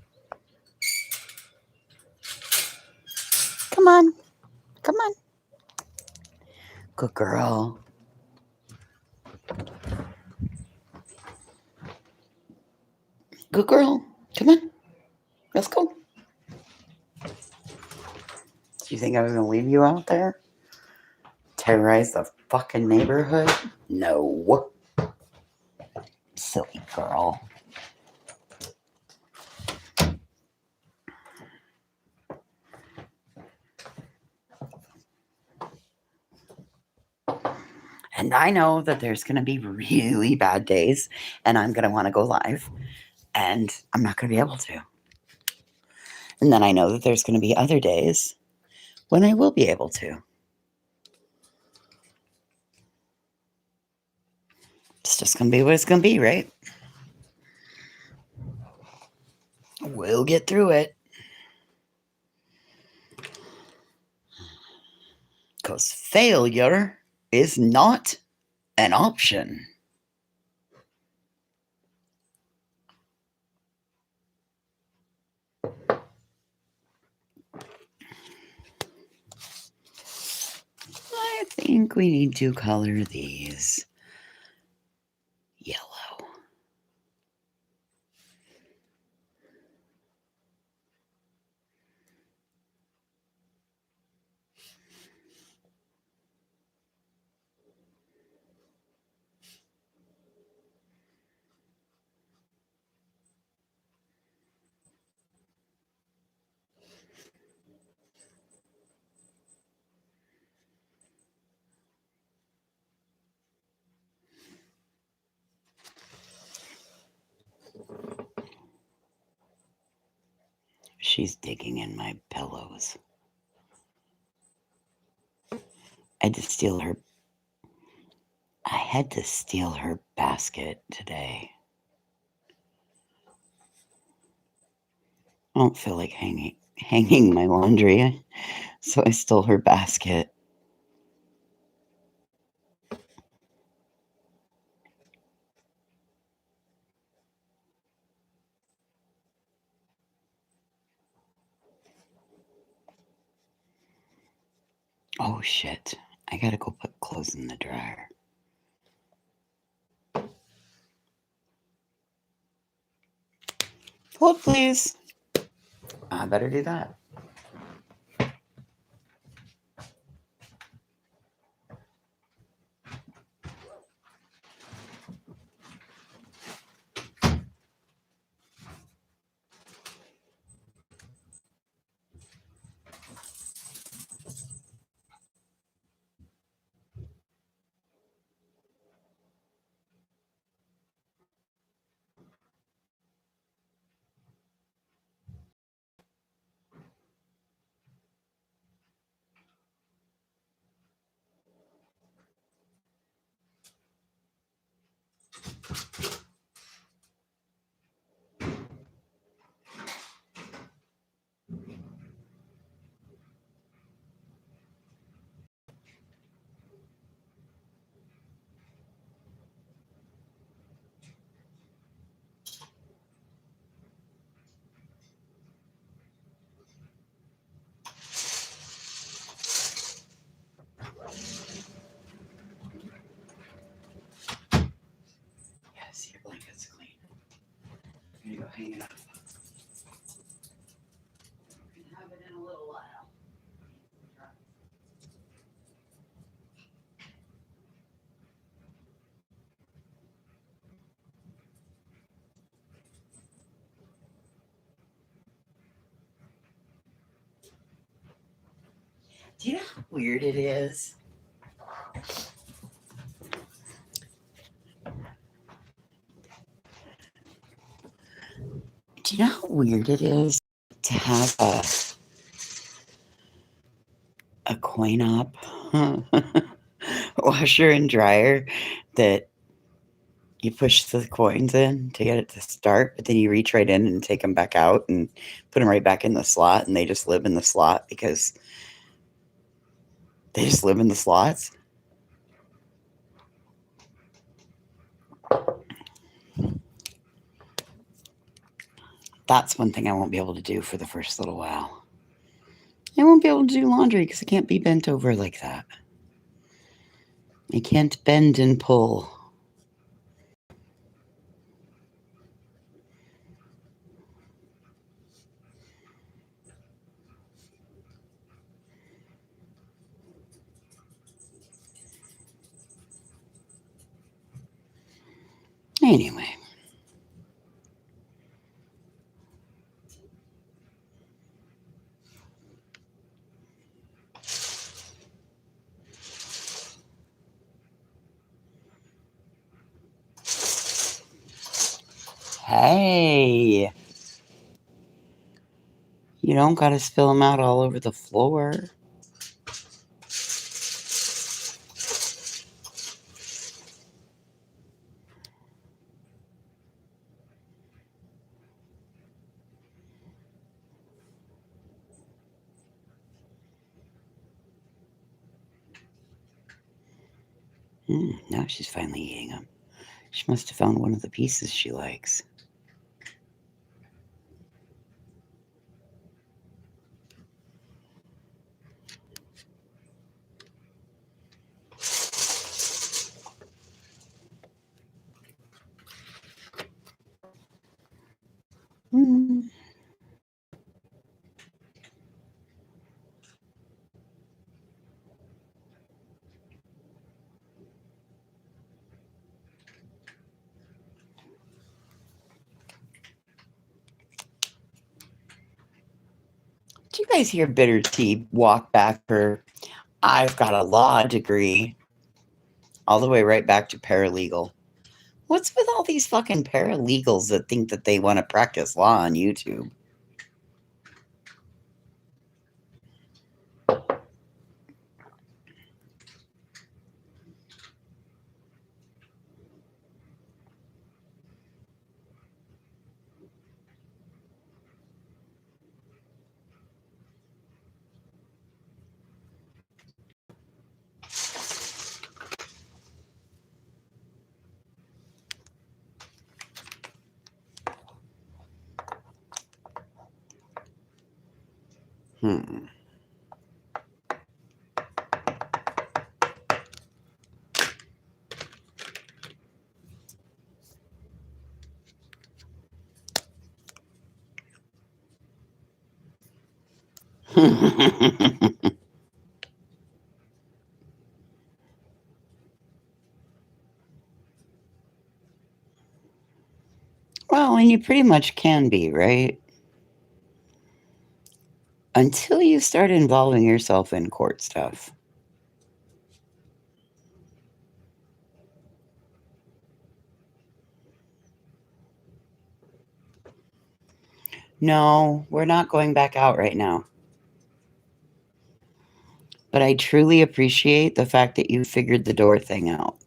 Come on. Come on. Good girl. Good girl. Come on. Let's go. Do you think I was going to leave you out there? Terrorize the fucking neighborhood? No. Silly girl. And I know that there's going to be really bad days and I'm going to want to go live and I'm not going to be able to. And then I know that there's going to be other days when I will be able to. It's just going to be what it's going to be, right? We'll get through it. Because failure is not an option. I think we need to color these yellow. She's digging in my pillows. I had to steal her. I had to steal her basket today. I don't feel like hanging my laundry, so I stole her basket. Oh shit. I gotta go put clothes in the dryer. Hold, please. I better do that. Yes, your blanket's clean. I'm gonna go hang it up. We can have it in a little while. Do you know how weird it is? Do you know how weird it is to have a coin op washer and dryer that you push the coins in to get it to start, but then you reach right in and take them back out and put them right back in the slot, and they just live in the slot because they just live in the slots? That's one thing I won't be able to do for the first little while. I won't be able to do laundry because it can't be bent over like that. I can't bend and pull. Anyway. Hey. You don't got to spill them out all over the floor. Now she's finally eating them. She must have found one of the pieces she likes. Mm. Did you guys hear Bitter Tea walk back her? I've got a law degree all the way right back to paralegal. What's with all these fucking paralegals that think that they want to practice law on YouTube? Hmm. Well, and you pretty much can be, right? Until you start involving yourself in court stuff. No, we're not going back out right now. But I truly appreciate the fact that you figured the door thing out.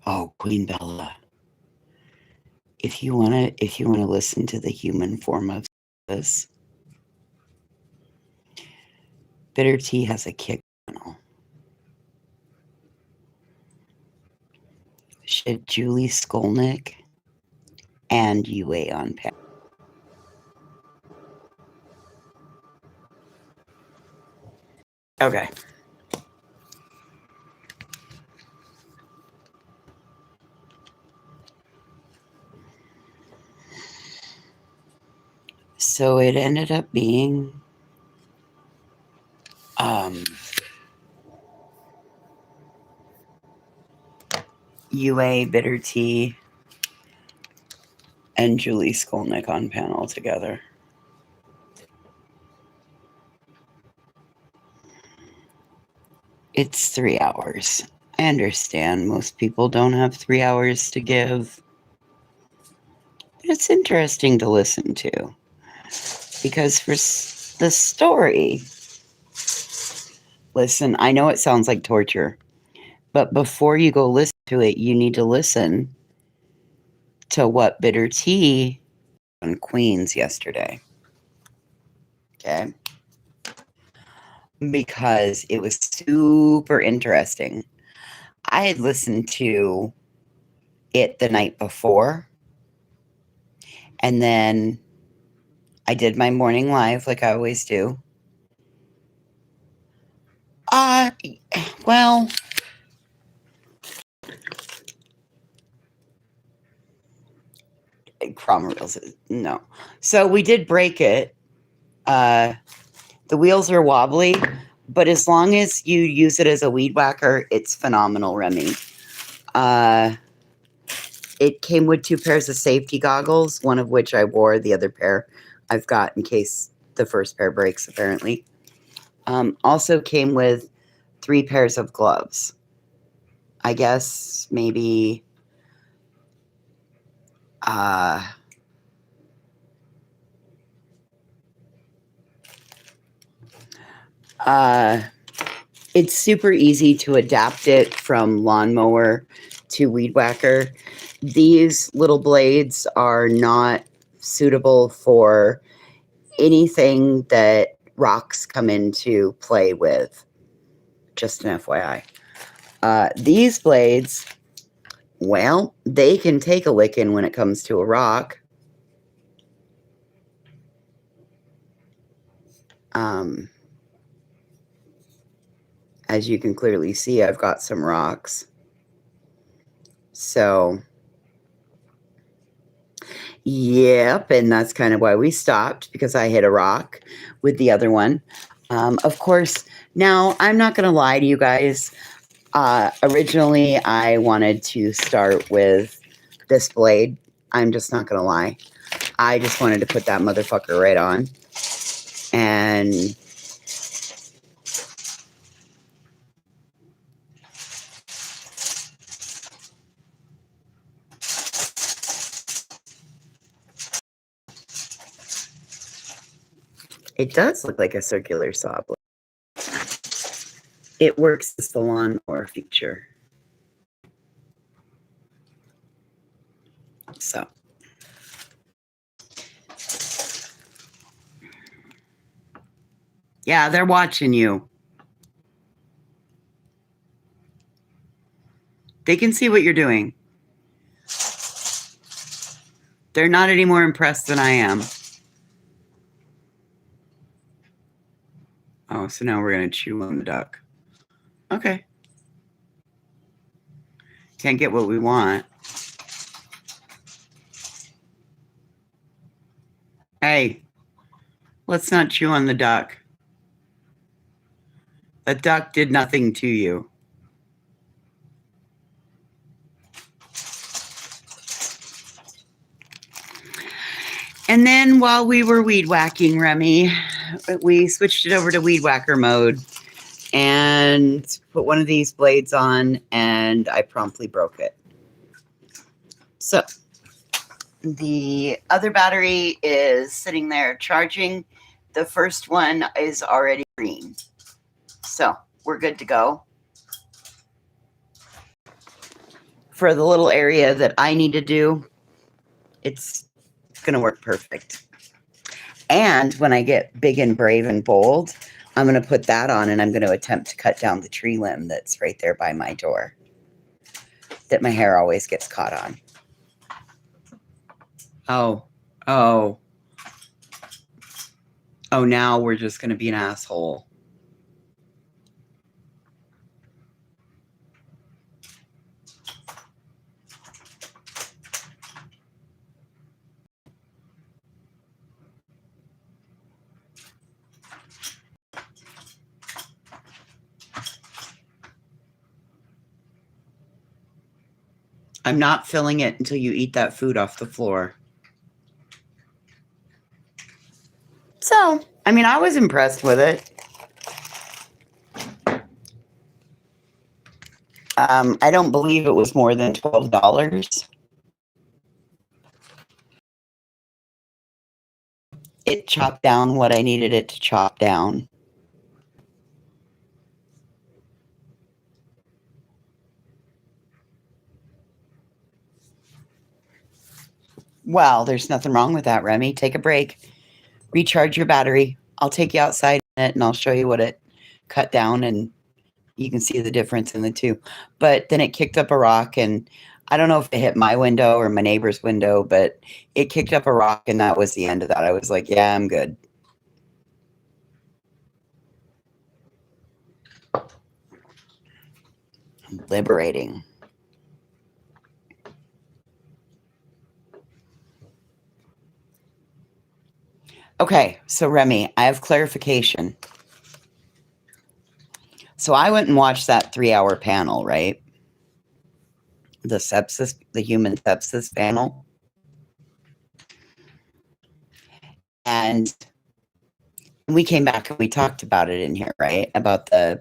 Oh, Queen Bella. If you wanna listen to the human form of this, Bitter Tea has a kick channel. Should Julie Skolnick and UA on panel. Okay. So it ended up being UA, Bitter Tea, and Julie Skolnick on panel together. It's 3 hours. I understand most people don't have 3 hours to give. But it's interesting to listen to. Because for the story, listen, I know it sounds like torture, but before you go listen to it, you need to listen to what Bitter Tea on Queens yesterday. Okay? Because it was super interesting. I had listened to it the night before, and then I did my morning live like I always do. Uh, well, Cromwell reels, no. So we did break it. The wheels are wobbly, but as long as you use it as a weed whacker, it's phenomenal, Remy. It came with 2 pairs of safety goggles, one of which I wore, the other pair I've got in case the first pair breaks, apparently. Also came with 3 pairs of gloves. I guess maybe it's super easy to adapt it from lawnmower to weed whacker. These little blades are not suitable for anything that rocks come into play with. Just an FYI. These blades, well, they can take a licking when it comes to a rock. As you can clearly see, I've got some rocks. So, yep, and that's kind of why we stopped, because I hit a rock with the other one. Of course, now I'm not going to lie to you guys. Originally, I wanted to start with this blade. I'm just not going to lie. I just wanted to put that motherfucker right on. And It does look like a circular saw blade. It works as the lawnmower feature. So. Yeah, they're watching you. They can see what you're doing. They're not any more impressed than I am. Oh, so now we're going to chew on the duck. Okay. Can't get what we want. Hey, let's not chew on the duck. The duck did nothing to you. And then while we were weed whacking, Remy, we switched it over to weed whacker mode and put one of these blades on, and I promptly broke it. So the other battery is sitting there charging. The first one is already green. So we're good to go. For the little area that I need to do, it's going to work perfect. And when I get big and brave and bold, I'm going to put that on, and I'm going to attempt to cut down the tree limb that's right there by my door that my hair always gets caught on. Oh, now we're just going to be an asshole. I'm not filling it until you eat that food off the floor. So, I mean, I was impressed with it. I don't believe it was more than $12. It chopped down what I needed it to chop down. Well, there's nothing wrong with that, Remy. Take a break. Recharge your battery. I'll take you outside in it, and I'll show you what it cut down, and you can see the difference in the two. But then it kicked up a rock, and I don't know if it hit my window or my neighbor's window, but it kicked up a rock, and that was the end of that. I was like, yeah, I'm good. Liberating. Okay, so Remy, I have clarification. So I went and watched that 3-hour panel, right? The human sepsis panel. And we came back and we talked about it in here, right? About the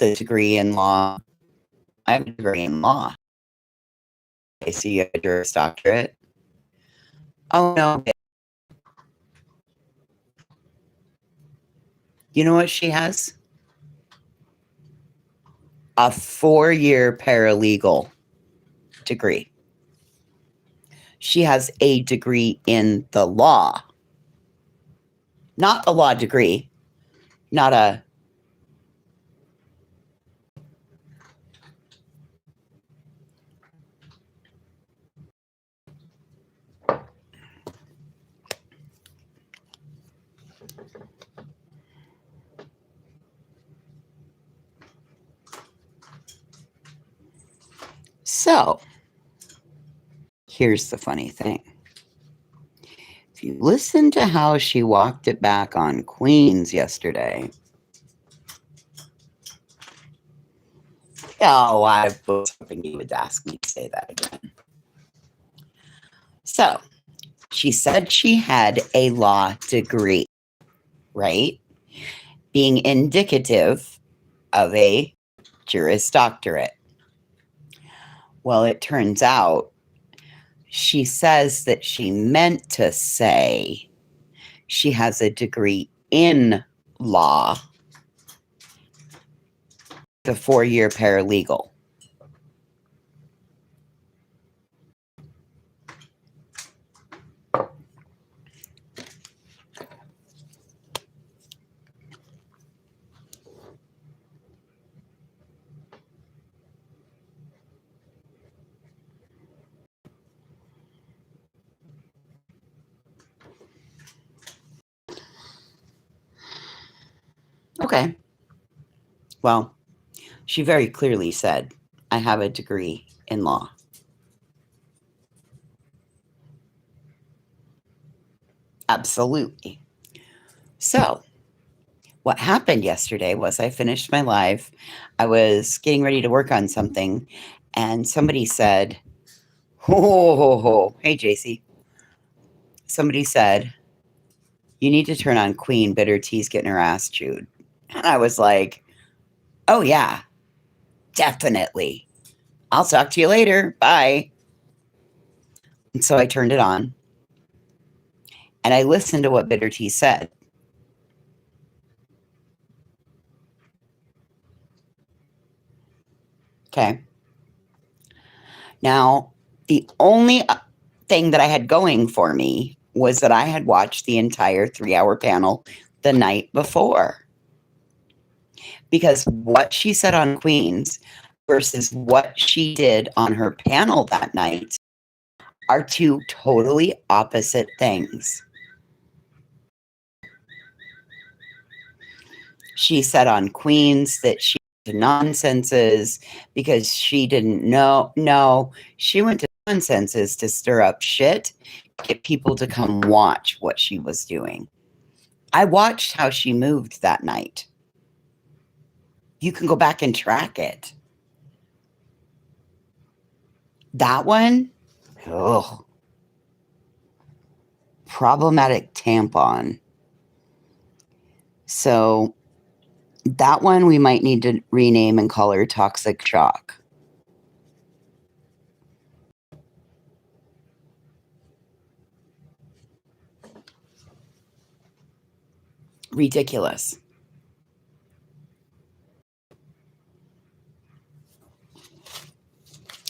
degree in law. I have a degree in law. Okay, so you have a Juris Doctorate. Oh no. You know what she has? A 4-year paralegal degree. She has a degree in the law. Not a law degree. Not a... So, here's the funny thing. If you listen to how she walked it back on Queens yesterday. Oh, I was hoping you would ask me to say that again. So, she said she had a law degree, right? Being indicative of a Juris Doctorate. Well, it turns out she says that she meant to say She has a degree in law, the 4-year paralegal. Okay. Well, she very clearly said, I have a degree in law. Absolutely. So, what happened yesterday was I finished my live. I was getting ready to work on something, and somebody said, hey, JC. Somebody said, you need to turn on Queen. Bitter T's getting her ass chewed. And I was like, oh, yeah, definitely. I'll talk to you later. Bye. And so I turned it on and I listened to what Bitter T said. Okay. Now, the only thing that I had going for me was that I had watched the entire 3-hour panel the night before. Because what she said on Queens versus what she did on her panel that night are two totally opposite things. She said on Queens that she went to nonsenses because she didn't know. No, she went to nonsenses to stir up shit, get people to come watch what she was doing. I watched how she moved that night. You can go back and track it. That one, ugh. Problematic tampon. So that one we might need to rename and call her Toxic Shock. Ridiculous.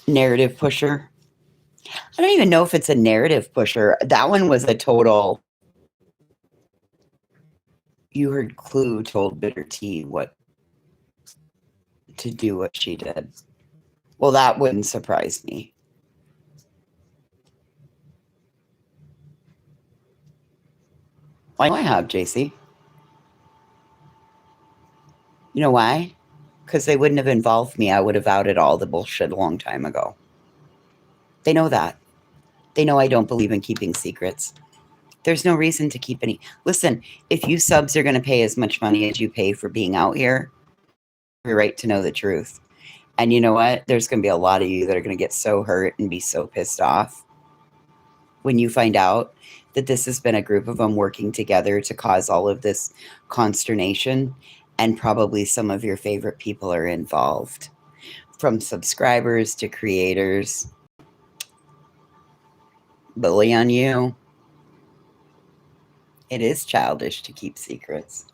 Narrative pusher. I don't even know if it's a narrative pusher. That one was a total. You heard Clue told Bitter T what to do what she did. Well, that wouldn't surprise me. Why do I have, JC? You know why? Because they wouldn't have involved me. I would have outed all the bullshit a long time ago. They know that. They know I don't believe in keeping secrets. There's no reason to keep any. Listen, if you subs are going to pay as much money as you pay for being out here, you're right to know the truth. And you know what? There's going to be a lot of you that are going to get so hurt and be so pissed off when you find out that this has been a group of them working together to cause all of this consternation. And probably some of your favorite people are involved, from subscribers to creators. Bully on you. It is childish to keep secrets.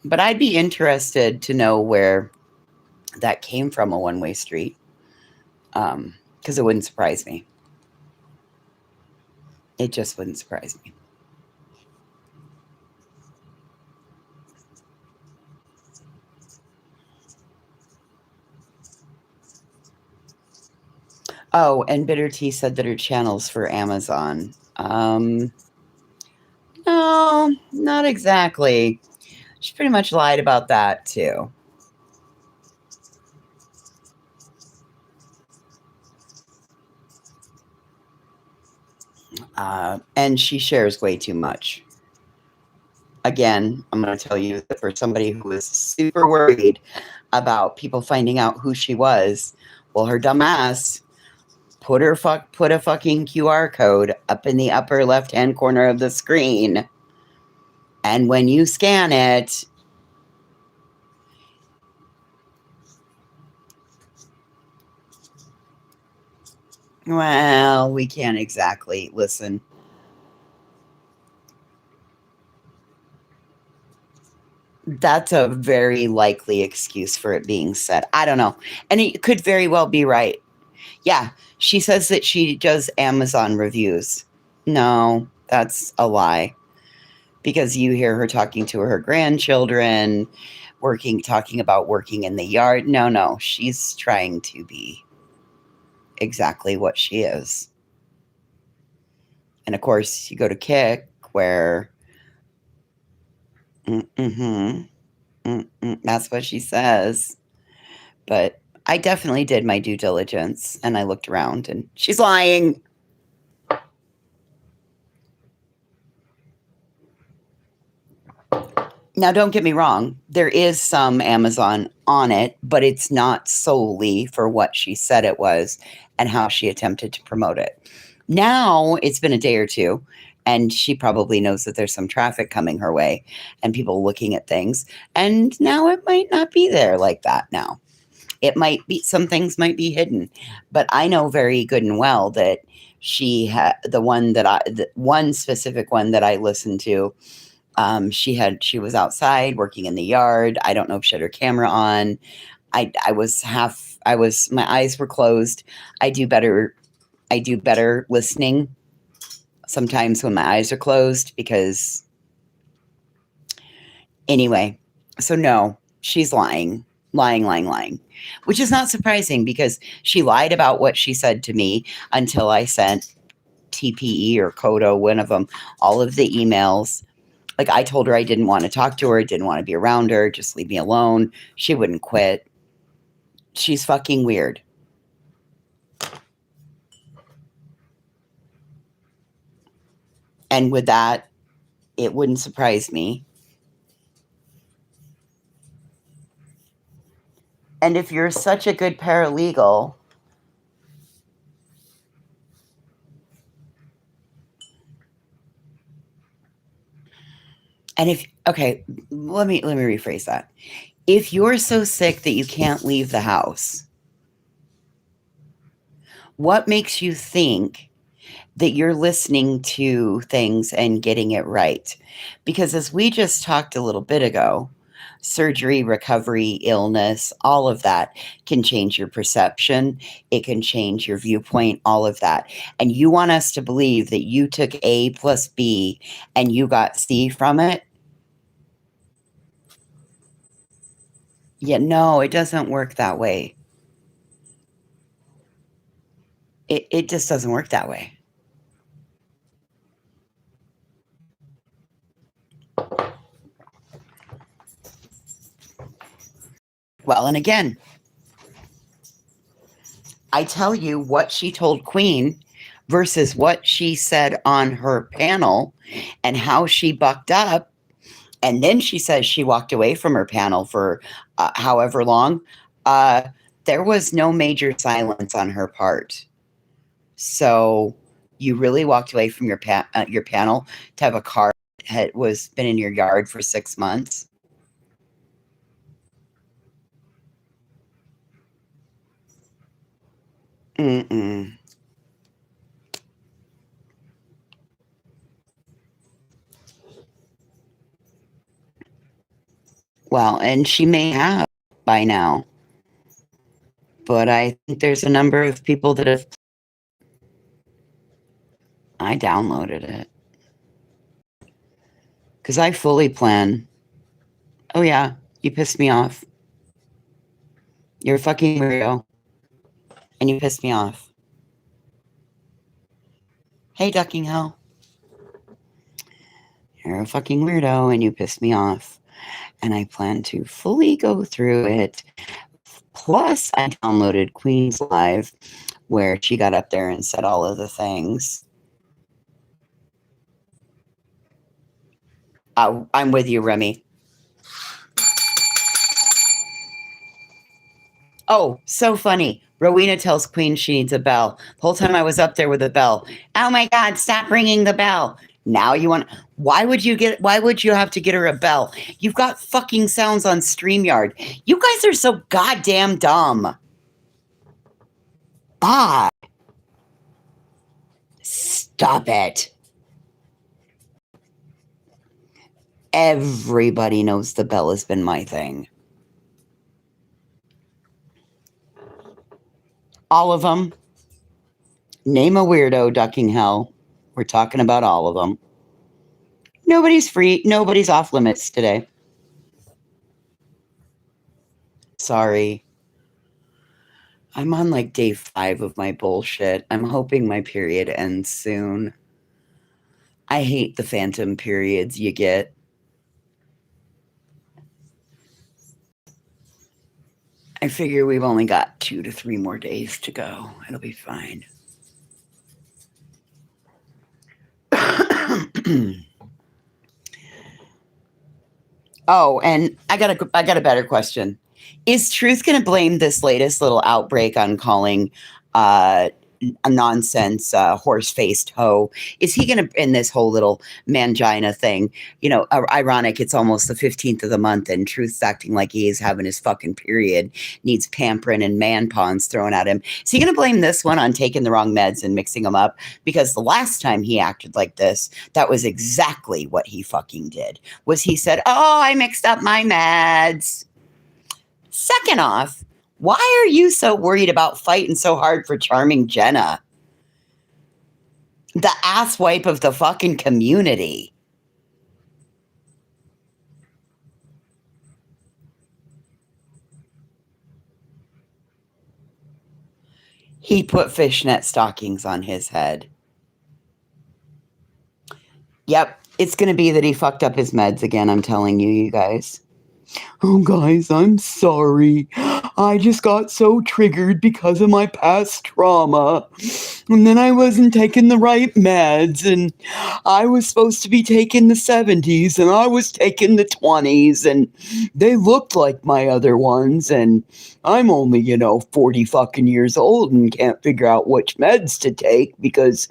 But I'd be interested to know where that came from, a one-way street, because it wouldn't surprise me. It just wouldn't surprise me. Oh, and Bitter Tea said that her channel's for Amazon. No, not exactly. She pretty much lied about that too. And she shares way too much. Again, I'm going to tell you that for somebody who was super worried about people finding out who she was, well, her dumb ass put a fucking QR code up in the upper left-hand corner of the screen. And when you scan it, Well, we can't exactly listen. That's a very likely excuse for it being said. I don't know. And it could very well be right. Yeah, she says that she does Amazon reviews. No, that's a lie. Because you hear her talking to her grandchildren, talking about working in the yard. No, no, she's trying to be exactly what she is. And of course, you go to Kick, where that's what she says. But I definitely did my due diligence, and I looked around, and she's lying. Now, don't get me wrong, there is some Amazon on it, but it's not solely for what she said it was and how she attempted to promote it. Now, it's been a day or two, and she probably knows that there's some traffic coming her way and people looking at things. And now it might not be there like that now. It might be, some things might be hidden, but I know very good and well that she had the one specific one that I listened to. She was outside working in the yard. I don't know if she had her camera on. My eyes were closed. I do better listening sometimes when my eyes are closed, because anyway, so no, she's lying, lying, which is not surprising because she lied about what she said to me until I sent TPE or Kodo, one of them, all of the emails. Like, I told her I didn't want to talk to her, didn't want to be around her, just leave me alone. She wouldn't quit. She's fucking weird. And with that, it wouldn't surprise me. And if you're such a good paralegal, and if okay, let me rephrase that. If you're so sick that you can't leave the house, what makes you think that you're listening to things and getting it right? Because as we just talked a little bit ago, surgery, recovery, illness, all of that can change your perception. It can change your viewpoint, all of that. And you want us to believe that you took A plus B and you got C from it? Yeah, no, it doesn't work that way. It just doesn't work that way. Well, and again, I tell you what she told Queen versus what she said on her panel and how she bucked up. And then she says she walked away from her panel for however long. Uh, there was no major silence on her part. So you really walked away from your panel to have a car that was been in your yard for 6 months. Mm-mm. Well, and she may have by now, but I think there's a number of people that have. I downloaded it because I fully plan. Oh yeah, you pissed me off. You're a fucking weirdo, and you pissed me off. Hey, ducking hell. You're a fucking weirdo, and you pissed me off. And I plan to fully go through it. Plus, I downloaded Queen's Live, where she got up there and said all of the things. I'm with you, Remy. Oh, so funny. Rowena tells Queen she needs a bell. The whole time I was up there with a bell. Oh my God, stop ringing the bell. Now you want, why would you have to get her a bell? You've got fucking sounds on StreamYard. You guys are so goddamn dumb. Bye. Stop it. Everybody knows the bell has been my thing. All of them. Name a weirdo ducking hell. We're talking about all of them. Nobody's free. Nobody's off limits today. Sorry. I'm on like day 5 of my bullshit. I'm hoping my period ends soon. I hate the phantom periods you get. I figure we've only got 2 to 3 more days to go. It'll be fine. Oh, and I got a better question. Is Truth going to blame this latest little outbreak on calling a nonsense horse-faced hoe? Is he going to, in this whole little mangina thing, ironic, it's almost the 15th of the month and Truth's acting like he is having his fucking period, needs pampering and man pawns thrown at him. Is he going to blame this one on taking the wrong meds and mixing them up? Because the last time he acted like this, that was exactly what he fucking did. Was he said, oh, I mixed up my meds. Second off, why are you so worried about fighting so hard for charming Jenna? The asswipe of the fucking community. He put fishnet stockings on his head. Yep, it's going to be that he fucked up his meds again, I'm telling you guys. Oh, guys, I'm sorry. I just got so triggered because of my past trauma. And then I wasn't taking the right meds. And I was supposed to be taking the 70s. And I was taking the 20s. And they looked like my other ones. And I'm only, 40 fucking years old and can't figure out which meds to take because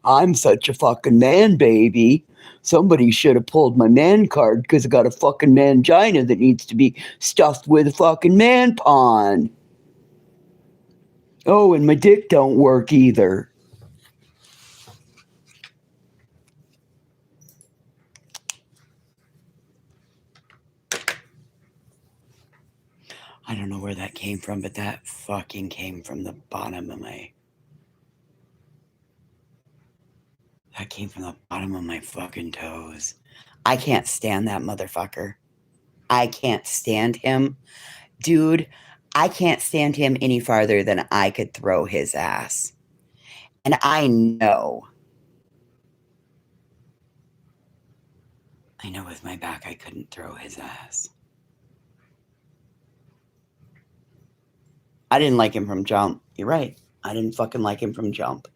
I'm such a fucking man baby. Somebody should have pulled my man card because I got a fucking mangina that needs to be stuffed with a fucking man pawn. Oh, and my dick don't work either. I don't know where that came from, but that fucking came from the bottom of my... That came from the bottom of my fucking toes. I can't stand that motherfucker. I can't stand him. Dude, I can't stand him any farther than I could throw his ass. And I know with my back I couldn't throw his ass. I didn't like him from jump. You're right. I didn't fucking like him from jump.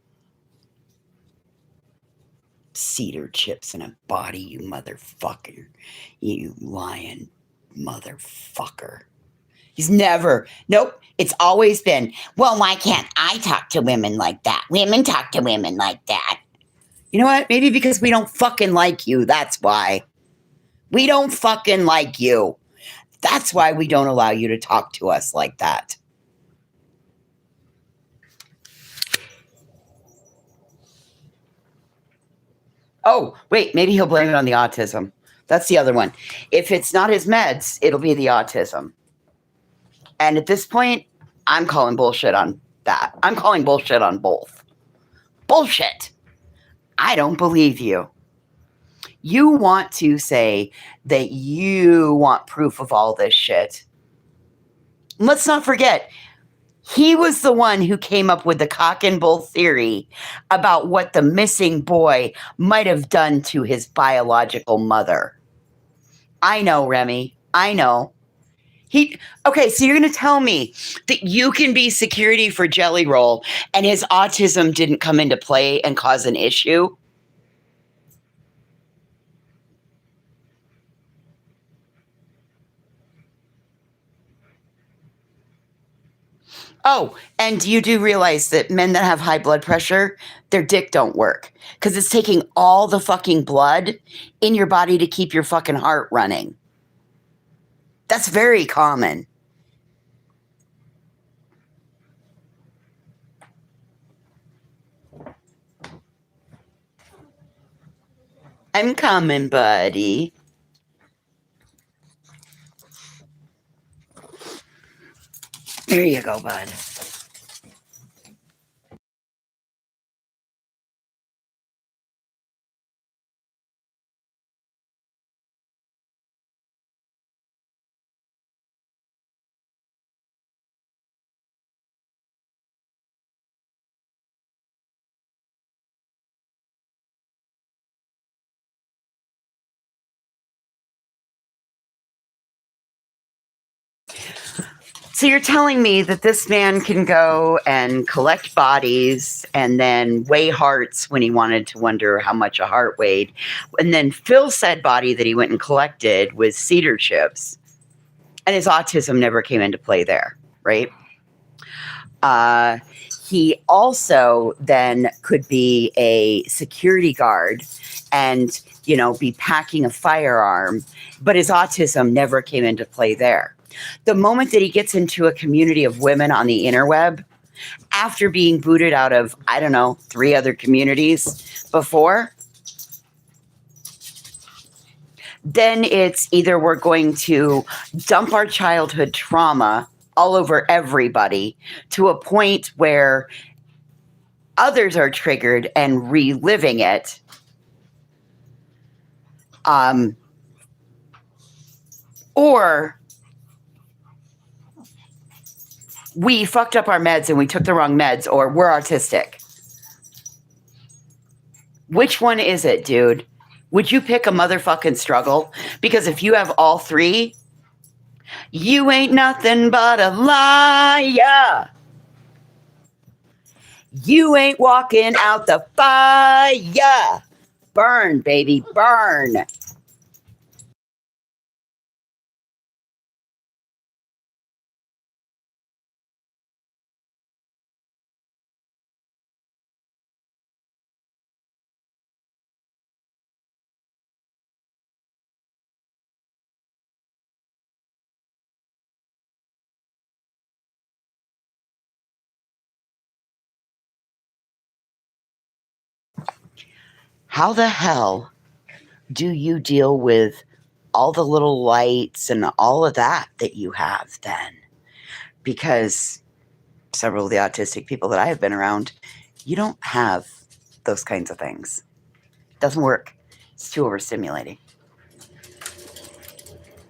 Cedar chips in a body, you motherfucker. You lying motherfucker. He's never, nope, it's always been, well, why can't I talk to women like that? Women talk to women like that. You know what? Maybe because we don't fucking like you. That's why. We don't fucking like you. That's why we don't allow you to talk to us like that. Oh, wait, maybe he'll blame it on the autism. That's the other one. If it's not his meds, it'll be the autism. And at this point, I'm calling bullshit on that. I'm calling bullshit on both. Bullshit. I don't believe you. You want to say that you want proof of all this shit. Let's not forget, he was the one who came up with the cock and bull theory about what the missing boy might have done to his biological mother. I know, Remy. I know. Okay, so you're going to tell me that you can be security for Jelly Roll and his autism didn't come into play and cause an issue? Oh, and you do realize that men that have high blood pressure, their dick don't work because it's taking all the fucking blood in your body to keep your fucking heart running. That's very common. I'm coming, buddy. There you go, bud. So you're telling me that this man can go and collect bodies and then weigh hearts when he wanted to wonder how much a heart weighed, and then fill said body that he went and collected with cedar chips, and his autism never came into play there, right? Uh, he also then could be a security guard and, be packing a firearm, but his autism never came into play there. The moment that he gets into a community of women on the interweb, after being booted out of, I don't know, 3 other communities before, then it's either we're going to dump our childhood trauma all over everybody to a point where others are triggered and reliving it. Um, or we fucked up our meds and we took the wrong meds, or we're autistic. Which one is it, dude? Would you pick a motherfucking struggle? Because if you have all 3, you ain't nothing but a liar. You ain't walking out the fire. Burn, baby, burn. How the hell do you deal with all the little lights and all of that you have then? Because several of the autistic people that I have been around, you don't have those kinds of things. It doesn't work. It's too overstimulating.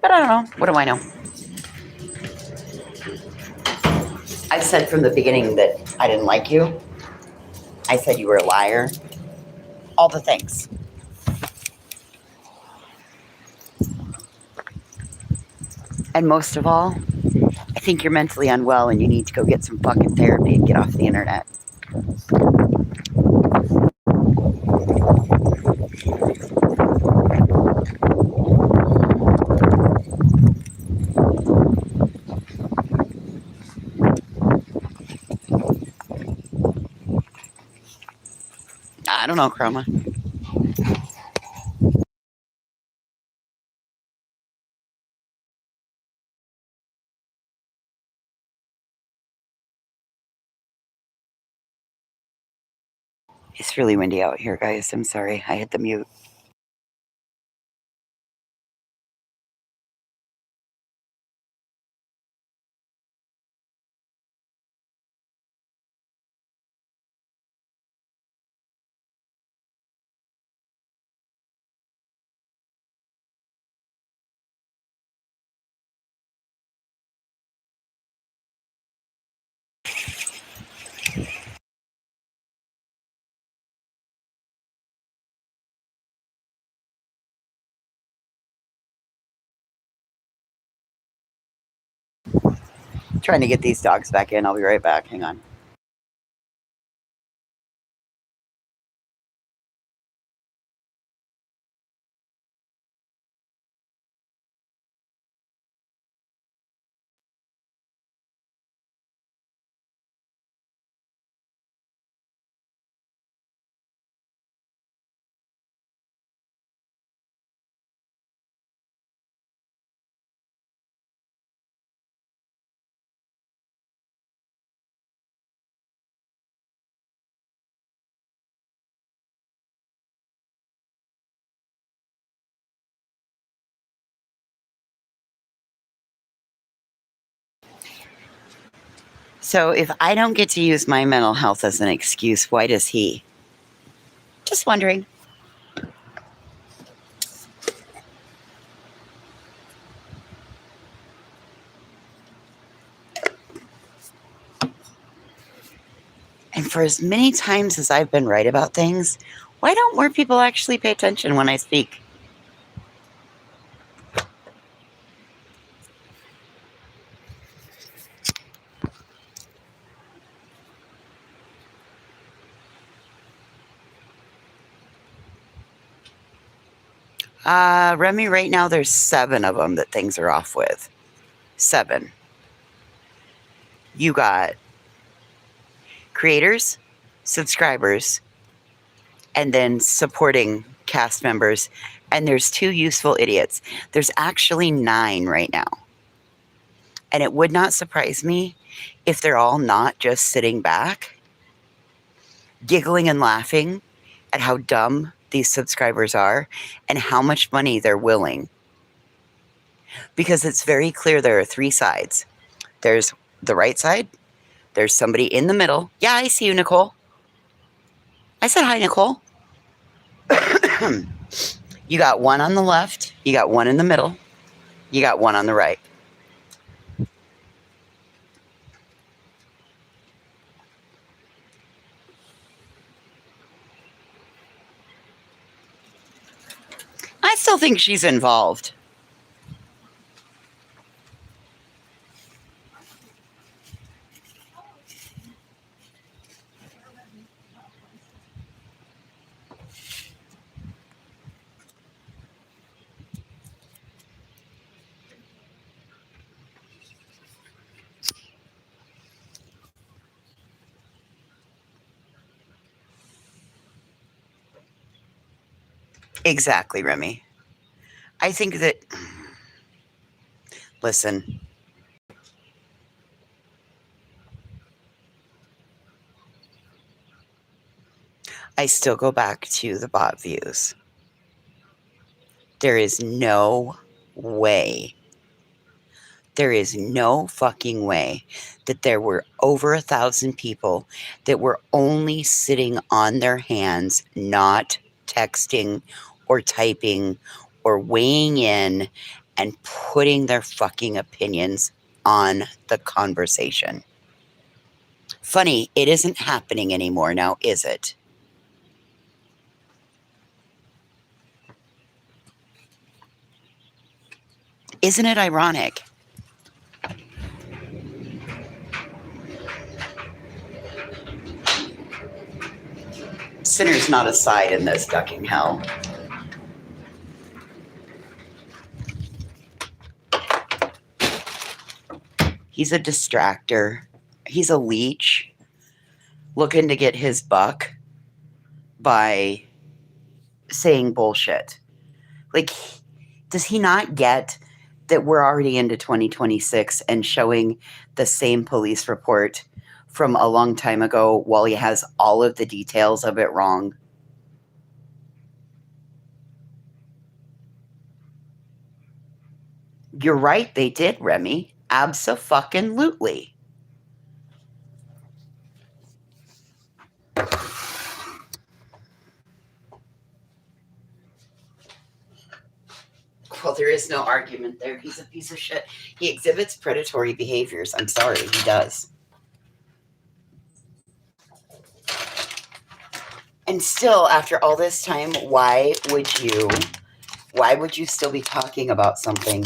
But I don't know. What do I know? I said from the beginning that I didn't like you. I said you were a liar. All the things. And most of all, I think you're mentally unwell and you need to go get some fucking therapy and get off the internet. I don't know, Chroma. It's really windy out here, guys. I'm sorry. I hit the mute. Trying to get these dogs back in. I'll be right back. Hang on. So if I don't get to use my mental health as an excuse, why does he? Just wondering. And for as many times as I've been right about things, why don't more people actually pay attention when I speak? Remy, right now there's 7 of them that things are off with. 7. You got creators, subscribers, and then supporting cast members. And there's 2 useful idiots. There's actually 9 right now. And it would not surprise me if they're all not just sitting back, giggling and laughing at how dumb these subscribers are and how much money they're willing. Because it's very clear there are 3 sides. There's the right side. There's somebody in the middle. Yeah, I see you, Nicole. I said hi, Nicole. You got one on the left. You got one in the middle. You got one on the right. I still think she's involved. Exactly, Remy. I think that, listen, I still go back to the bot views. There is no way, there is no fucking way that there were over 1,000 people that were only sitting on their hands, not texting or typing or weighing in and putting their fucking opinions on the conversation. Funny, it isn't happening anymore now, is it? Isn't it ironic? Sinner's not a side in this ducking hell. He's a distractor. He's a leech looking to get his buck by saying bullshit. Like, does he not get that we're already into 2026 and showing the same police report from a long time ago while he has all of the details of it wrong? You're right, they did, Remy. Abso-fucking-lutely. Well, there is no argument there. He's a piece of shit. He exhibits predatory behaviors. I'm sorry, he does. And still, after all this time, why would you still be talking about something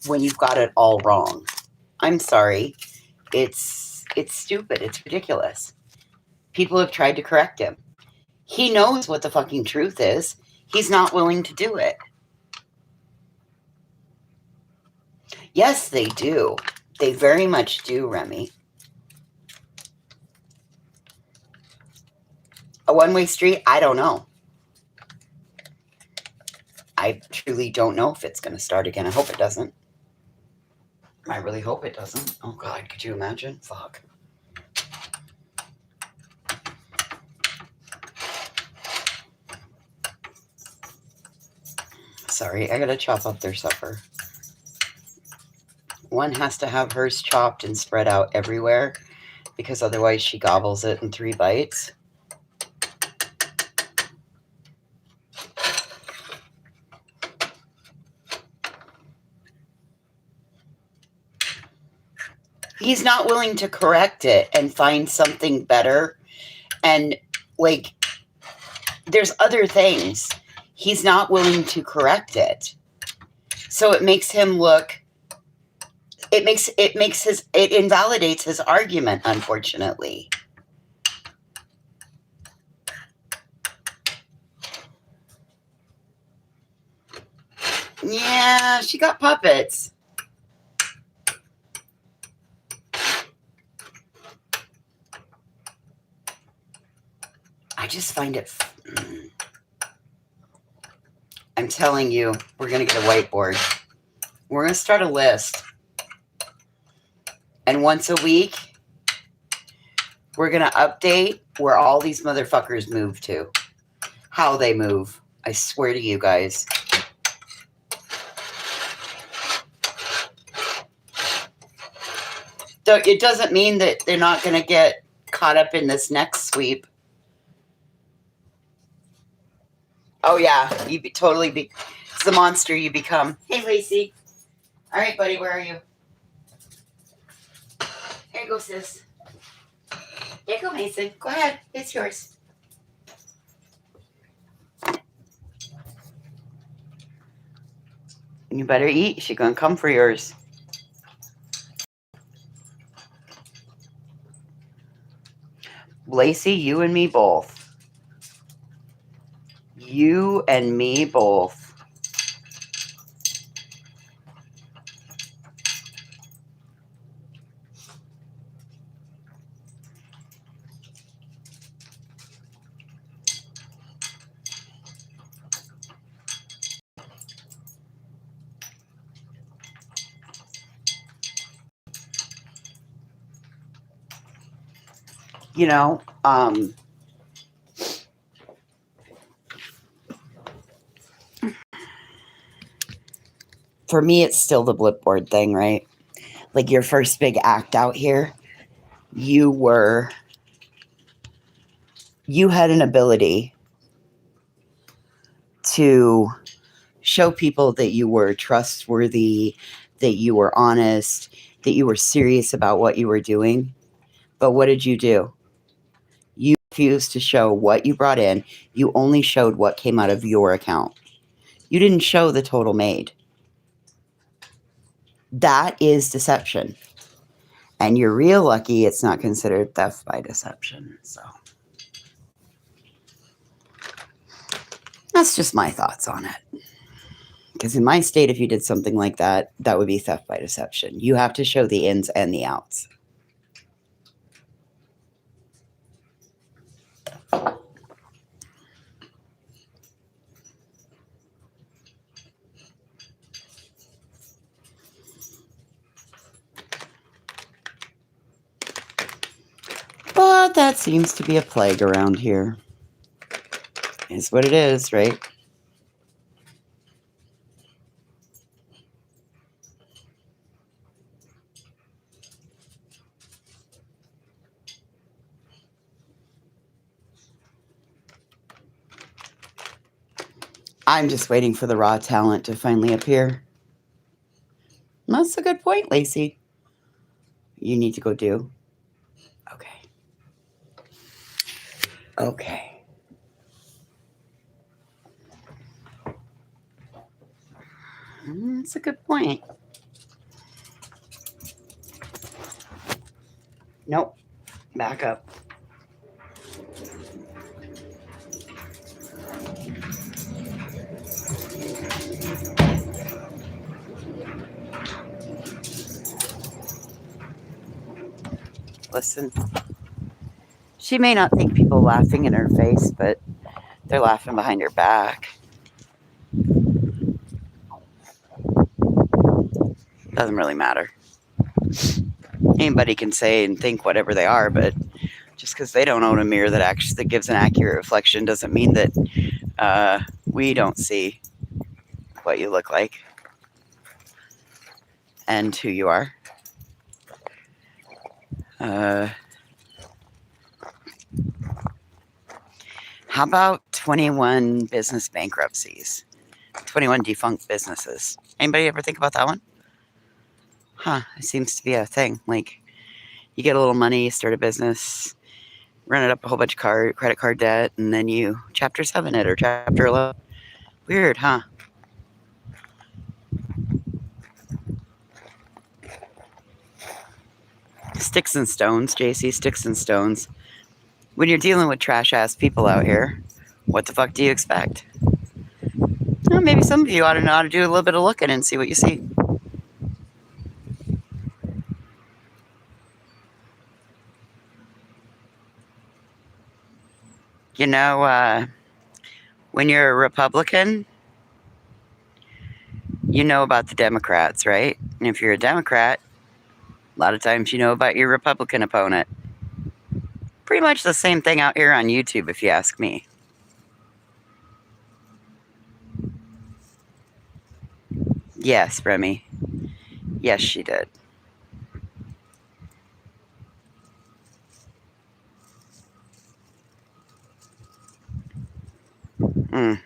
when you've got it all wrong? I'm sorry. It's stupid. It's ridiculous. People have tried to correct him. He knows what the fucking truth is. He's not willing to do it. Yes, they do. They very much do, Remy. A one-way street? I don't know. I truly don't know if it's going to start again. I hope it doesn't. I really hope it doesn't. Oh, God, could you imagine? Fuck. Sorry, I gotta chop up their supper. One has to have hers chopped and spread out everywhere because otherwise she gobbles it in 3 bites. He's not willing to correct it and find something better. And, like, there's other things. He's not willing to correct it. So it makes him look, it invalidates his argument, unfortunately. Yeah, she got puppets. I just find it... I'm telling you, we're going to get a whiteboard. We're going to start a list. And once a week, we're going to update where all these motherfuckers move to. How they move. I swear to you guys. So it doesn't mean that they're not going to get caught up in this next sweep. Oh, yeah. It's the monster you become. Hey, Lacey. All right, buddy, where are you? Here you go, sis. Here you go, Mason. Go ahead. It's yours. You better eat. She's going to come for yours. Lacey, you and me both. You and me both. You know, for me, it's still the Blipboard thing, right? Like your first big act out here, you had an ability to show people that you were trustworthy, that you were honest, that you were serious about what you were doing. But what did you do? You refused to show what you brought in. You only showed what came out of your account. You didn't show the total made. That is deception. And you're real lucky it's not considered theft by deception. So that's just my thoughts on it. Because in my state, if you did something like that, that would be theft by deception. You have to show the ins and the outs. But that seems to be a plague around here. It's what it is, right? I'm just waiting for the raw talent to finally appear. That's a good point, Lacey. You need to go do. Okay. Okay. That's a good point. Nope. Back up. Listen. She may not think people laughing in her face, but they're laughing behind her back. Doesn't really matter. Anybody can say and think whatever they are, but just because they don't own a mirror that gives an accurate reflection doesn't mean that we don't see what you look like and who you are. How about 21 business bankruptcies? 21 defunct businesses. Anybody ever think about that one? Huh, it seems to be a thing. Like, you get a little money, you start a business, run it up a whole bunch of credit card debt, and then you chapter 7 it or chapter 11. Weird, huh? Sticks and stones, JC, sticks and stones. When you're dealing with trash ass people out here, what the fuck do you expect? Well, maybe some of you ought to know how to do a little bit of looking and see what you see. You know, when you're a Republican, you know about the Democrats, right? And if you're a Democrat, a lot of times you know about your Republican opponent. Pretty much the same thing out here on YouTube, if you ask me. Yes, Remy. Yes, she did. Mm.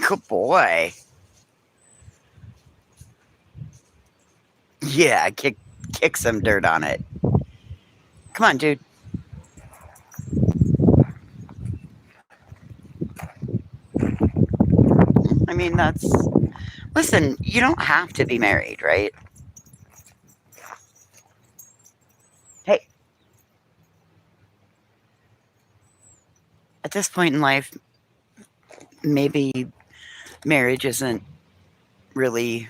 Good boy. Yeah, kick some dirt on it. Come on, dude. I mean, listen, you don't have to be married, right? Hey, at this point in life, maybe marriage isn't really,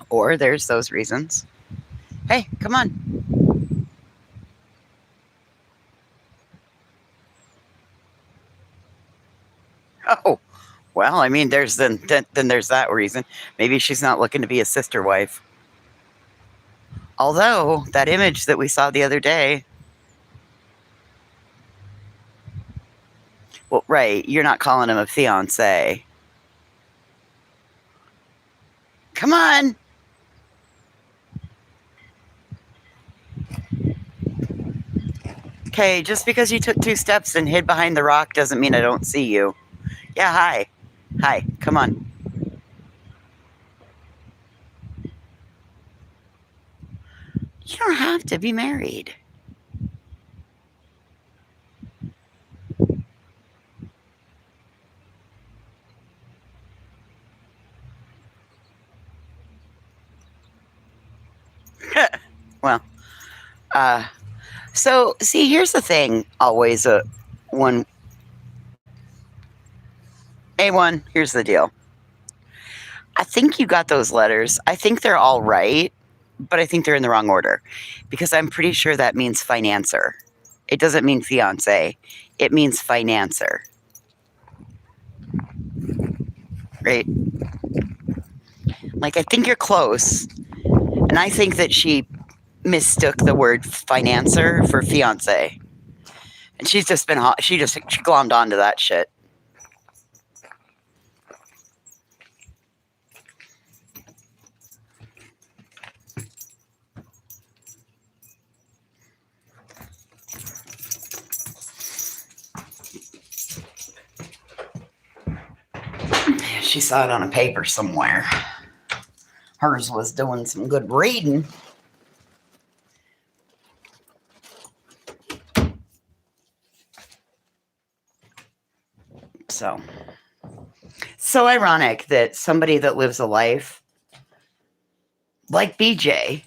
or there's those reasons. Hey, come on. Oh, well, I mean, then there's that reason. Maybe she's not looking to be a sister wife. Although that image that we saw the other day, well, right, you're not calling him a fiance. Come on. Okay, just because you took 2 steps and hid behind the rock doesn't mean I don't see you. Yeah, hi. Hi, come on. You don't have to be married. Well, so see, here's the thing. Always one. A1, here's the deal. I think you got those letters. I think they're all right, but I think they're in the wrong order because I'm pretty sure that means financer. It doesn't mean fiance. It means financer. Right? Like, I think you're close. And I think that she mistook the word financer for fiance. And she's just been hot. She glommed onto that shit. She saw it on a paper somewhere. Hers was doing some good reading. So ironic that somebody that lives a life like BJ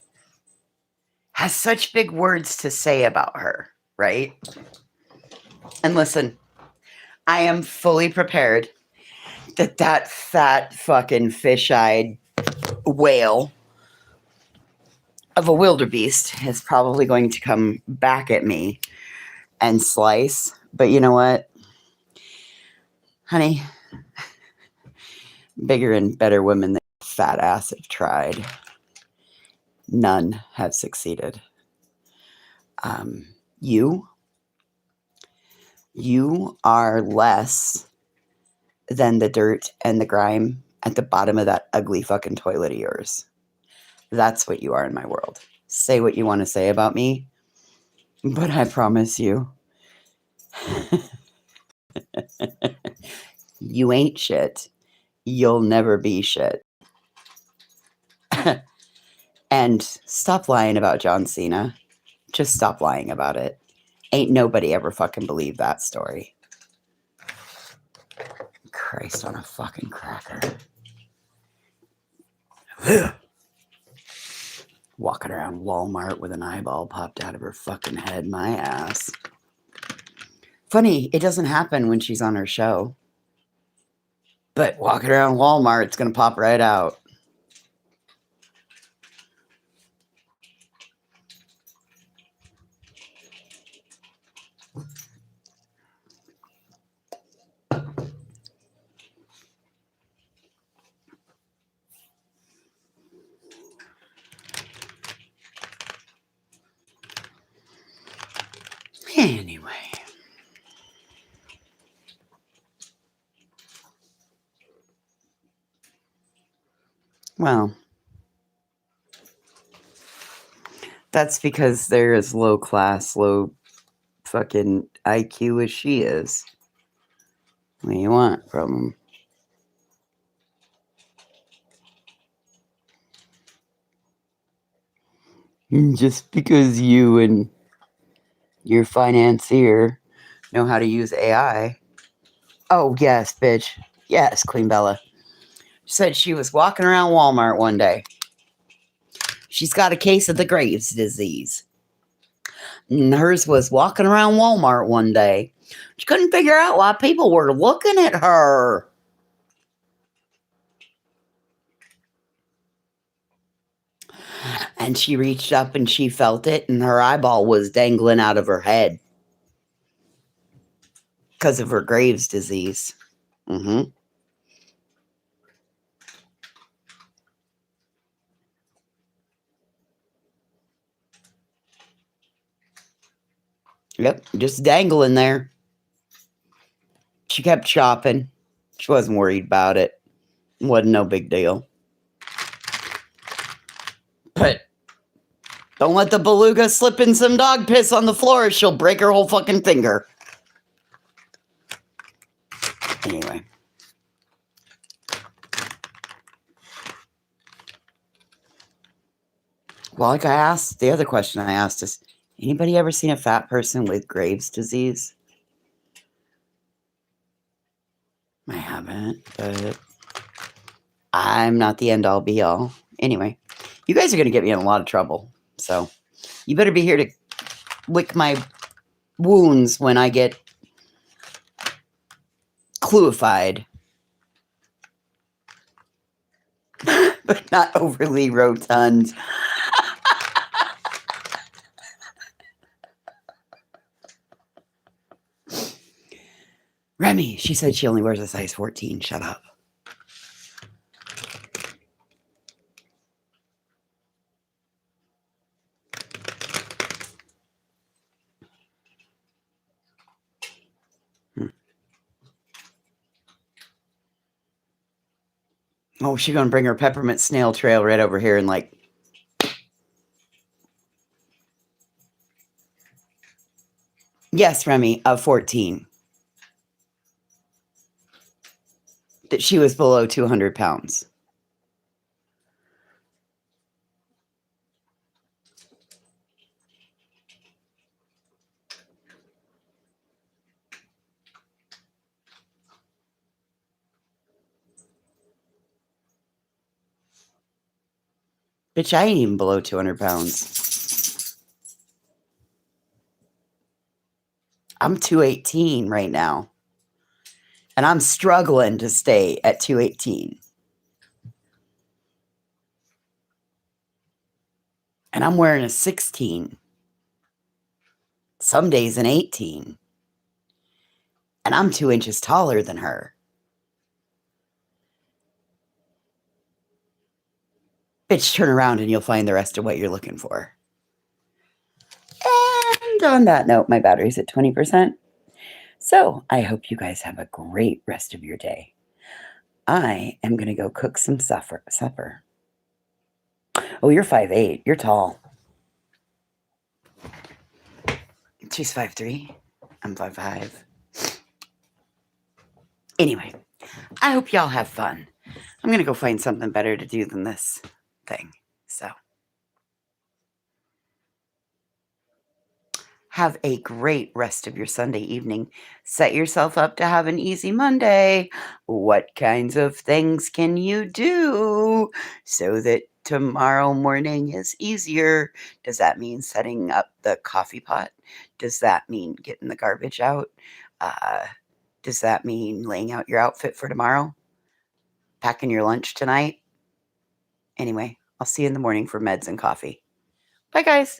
has such big words to say about her, right? And listen, I am fully prepared that fat fucking fish-eyed whale of a wildebeest is probably going to come back at me and slice. But you know what, honey? Bigger and better women than fat ass have tried. None have succeeded. You are less than the dirt and the grime at the bottom of that ugly fucking toilet of yours. That's what you are in my world. Say what you want to say about me, but I promise you, you ain't shit. You'll never be shit. And stop lying about John Cena. Just stop lying about it. Ain't nobody ever fucking believed that story. Christ on a fucking cracker. Walking around Walmart with an eyeball popped out of her fucking head. My ass. Funny, it doesn't happen when she's on her show. But walking around Walmart, it's going to pop right out. Anyway. Well, that's because they're as low class, low fucking IQ as she is. What do you want from them? Just because you and your financier know how to use AI. Oh, yes, bitch. Yes, Queen Bella. She said she was walking around Walmart one day. She's got a case of the Graves' disease. And hers was walking around Walmart one day. She couldn't figure out why people were looking at her. And she reached up and she felt it, and her eyeball was dangling out of her head because of her Graves' disease. Mm-hmm. Yep, just dangling there. She kept chopping. She wasn't worried about it. Wasn't no big deal. But don't let the beluga slip in some dog piss on the floor. She'll break her whole fucking finger. Anyway. Well, like I asked, the other question I asked is, anybody ever seen a fat person with Graves' disease? I haven't, but I'm not the end all be all. Anyway, you guys are going to get me in a lot of trouble. So you better be here to lick my wounds when I get cluified. But not overly rotund. Remy, she said she only wears a size 14. Shut up. Oh, she's going to bring her peppermint snail trail right over here and like... Yes, Remy, of 14. That she was below 200 pounds. Bitch, I ain't even below 200 pounds. I'm 218 right now. And I'm struggling to stay at 218. And I'm wearing a 16. Some days an 18. And I'm 2 inches taller than her. Bitch, turn around and you'll find the rest of what you're looking for. And on that note, my battery's at 20%. So I hope you guys have a great rest of your day. I am going to go cook some supper. Oh, you're 5'8". You're tall. She's 5'3". I'm 5'5". Anyway, I hope y'all have fun. I'm going to go find something better to do than this thing. So have a great rest of your Sunday evening. Set yourself up to have an easy Monday. What kinds of things can you do so that tomorrow morning is easier? Does that mean setting up the coffee pot? Does that mean getting the garbage out? Does that mean laying out your outfit for tomorrow? Packing your lunch tonight? Anyway, I'll see you in the morning for meds and coffee. Bye, guys.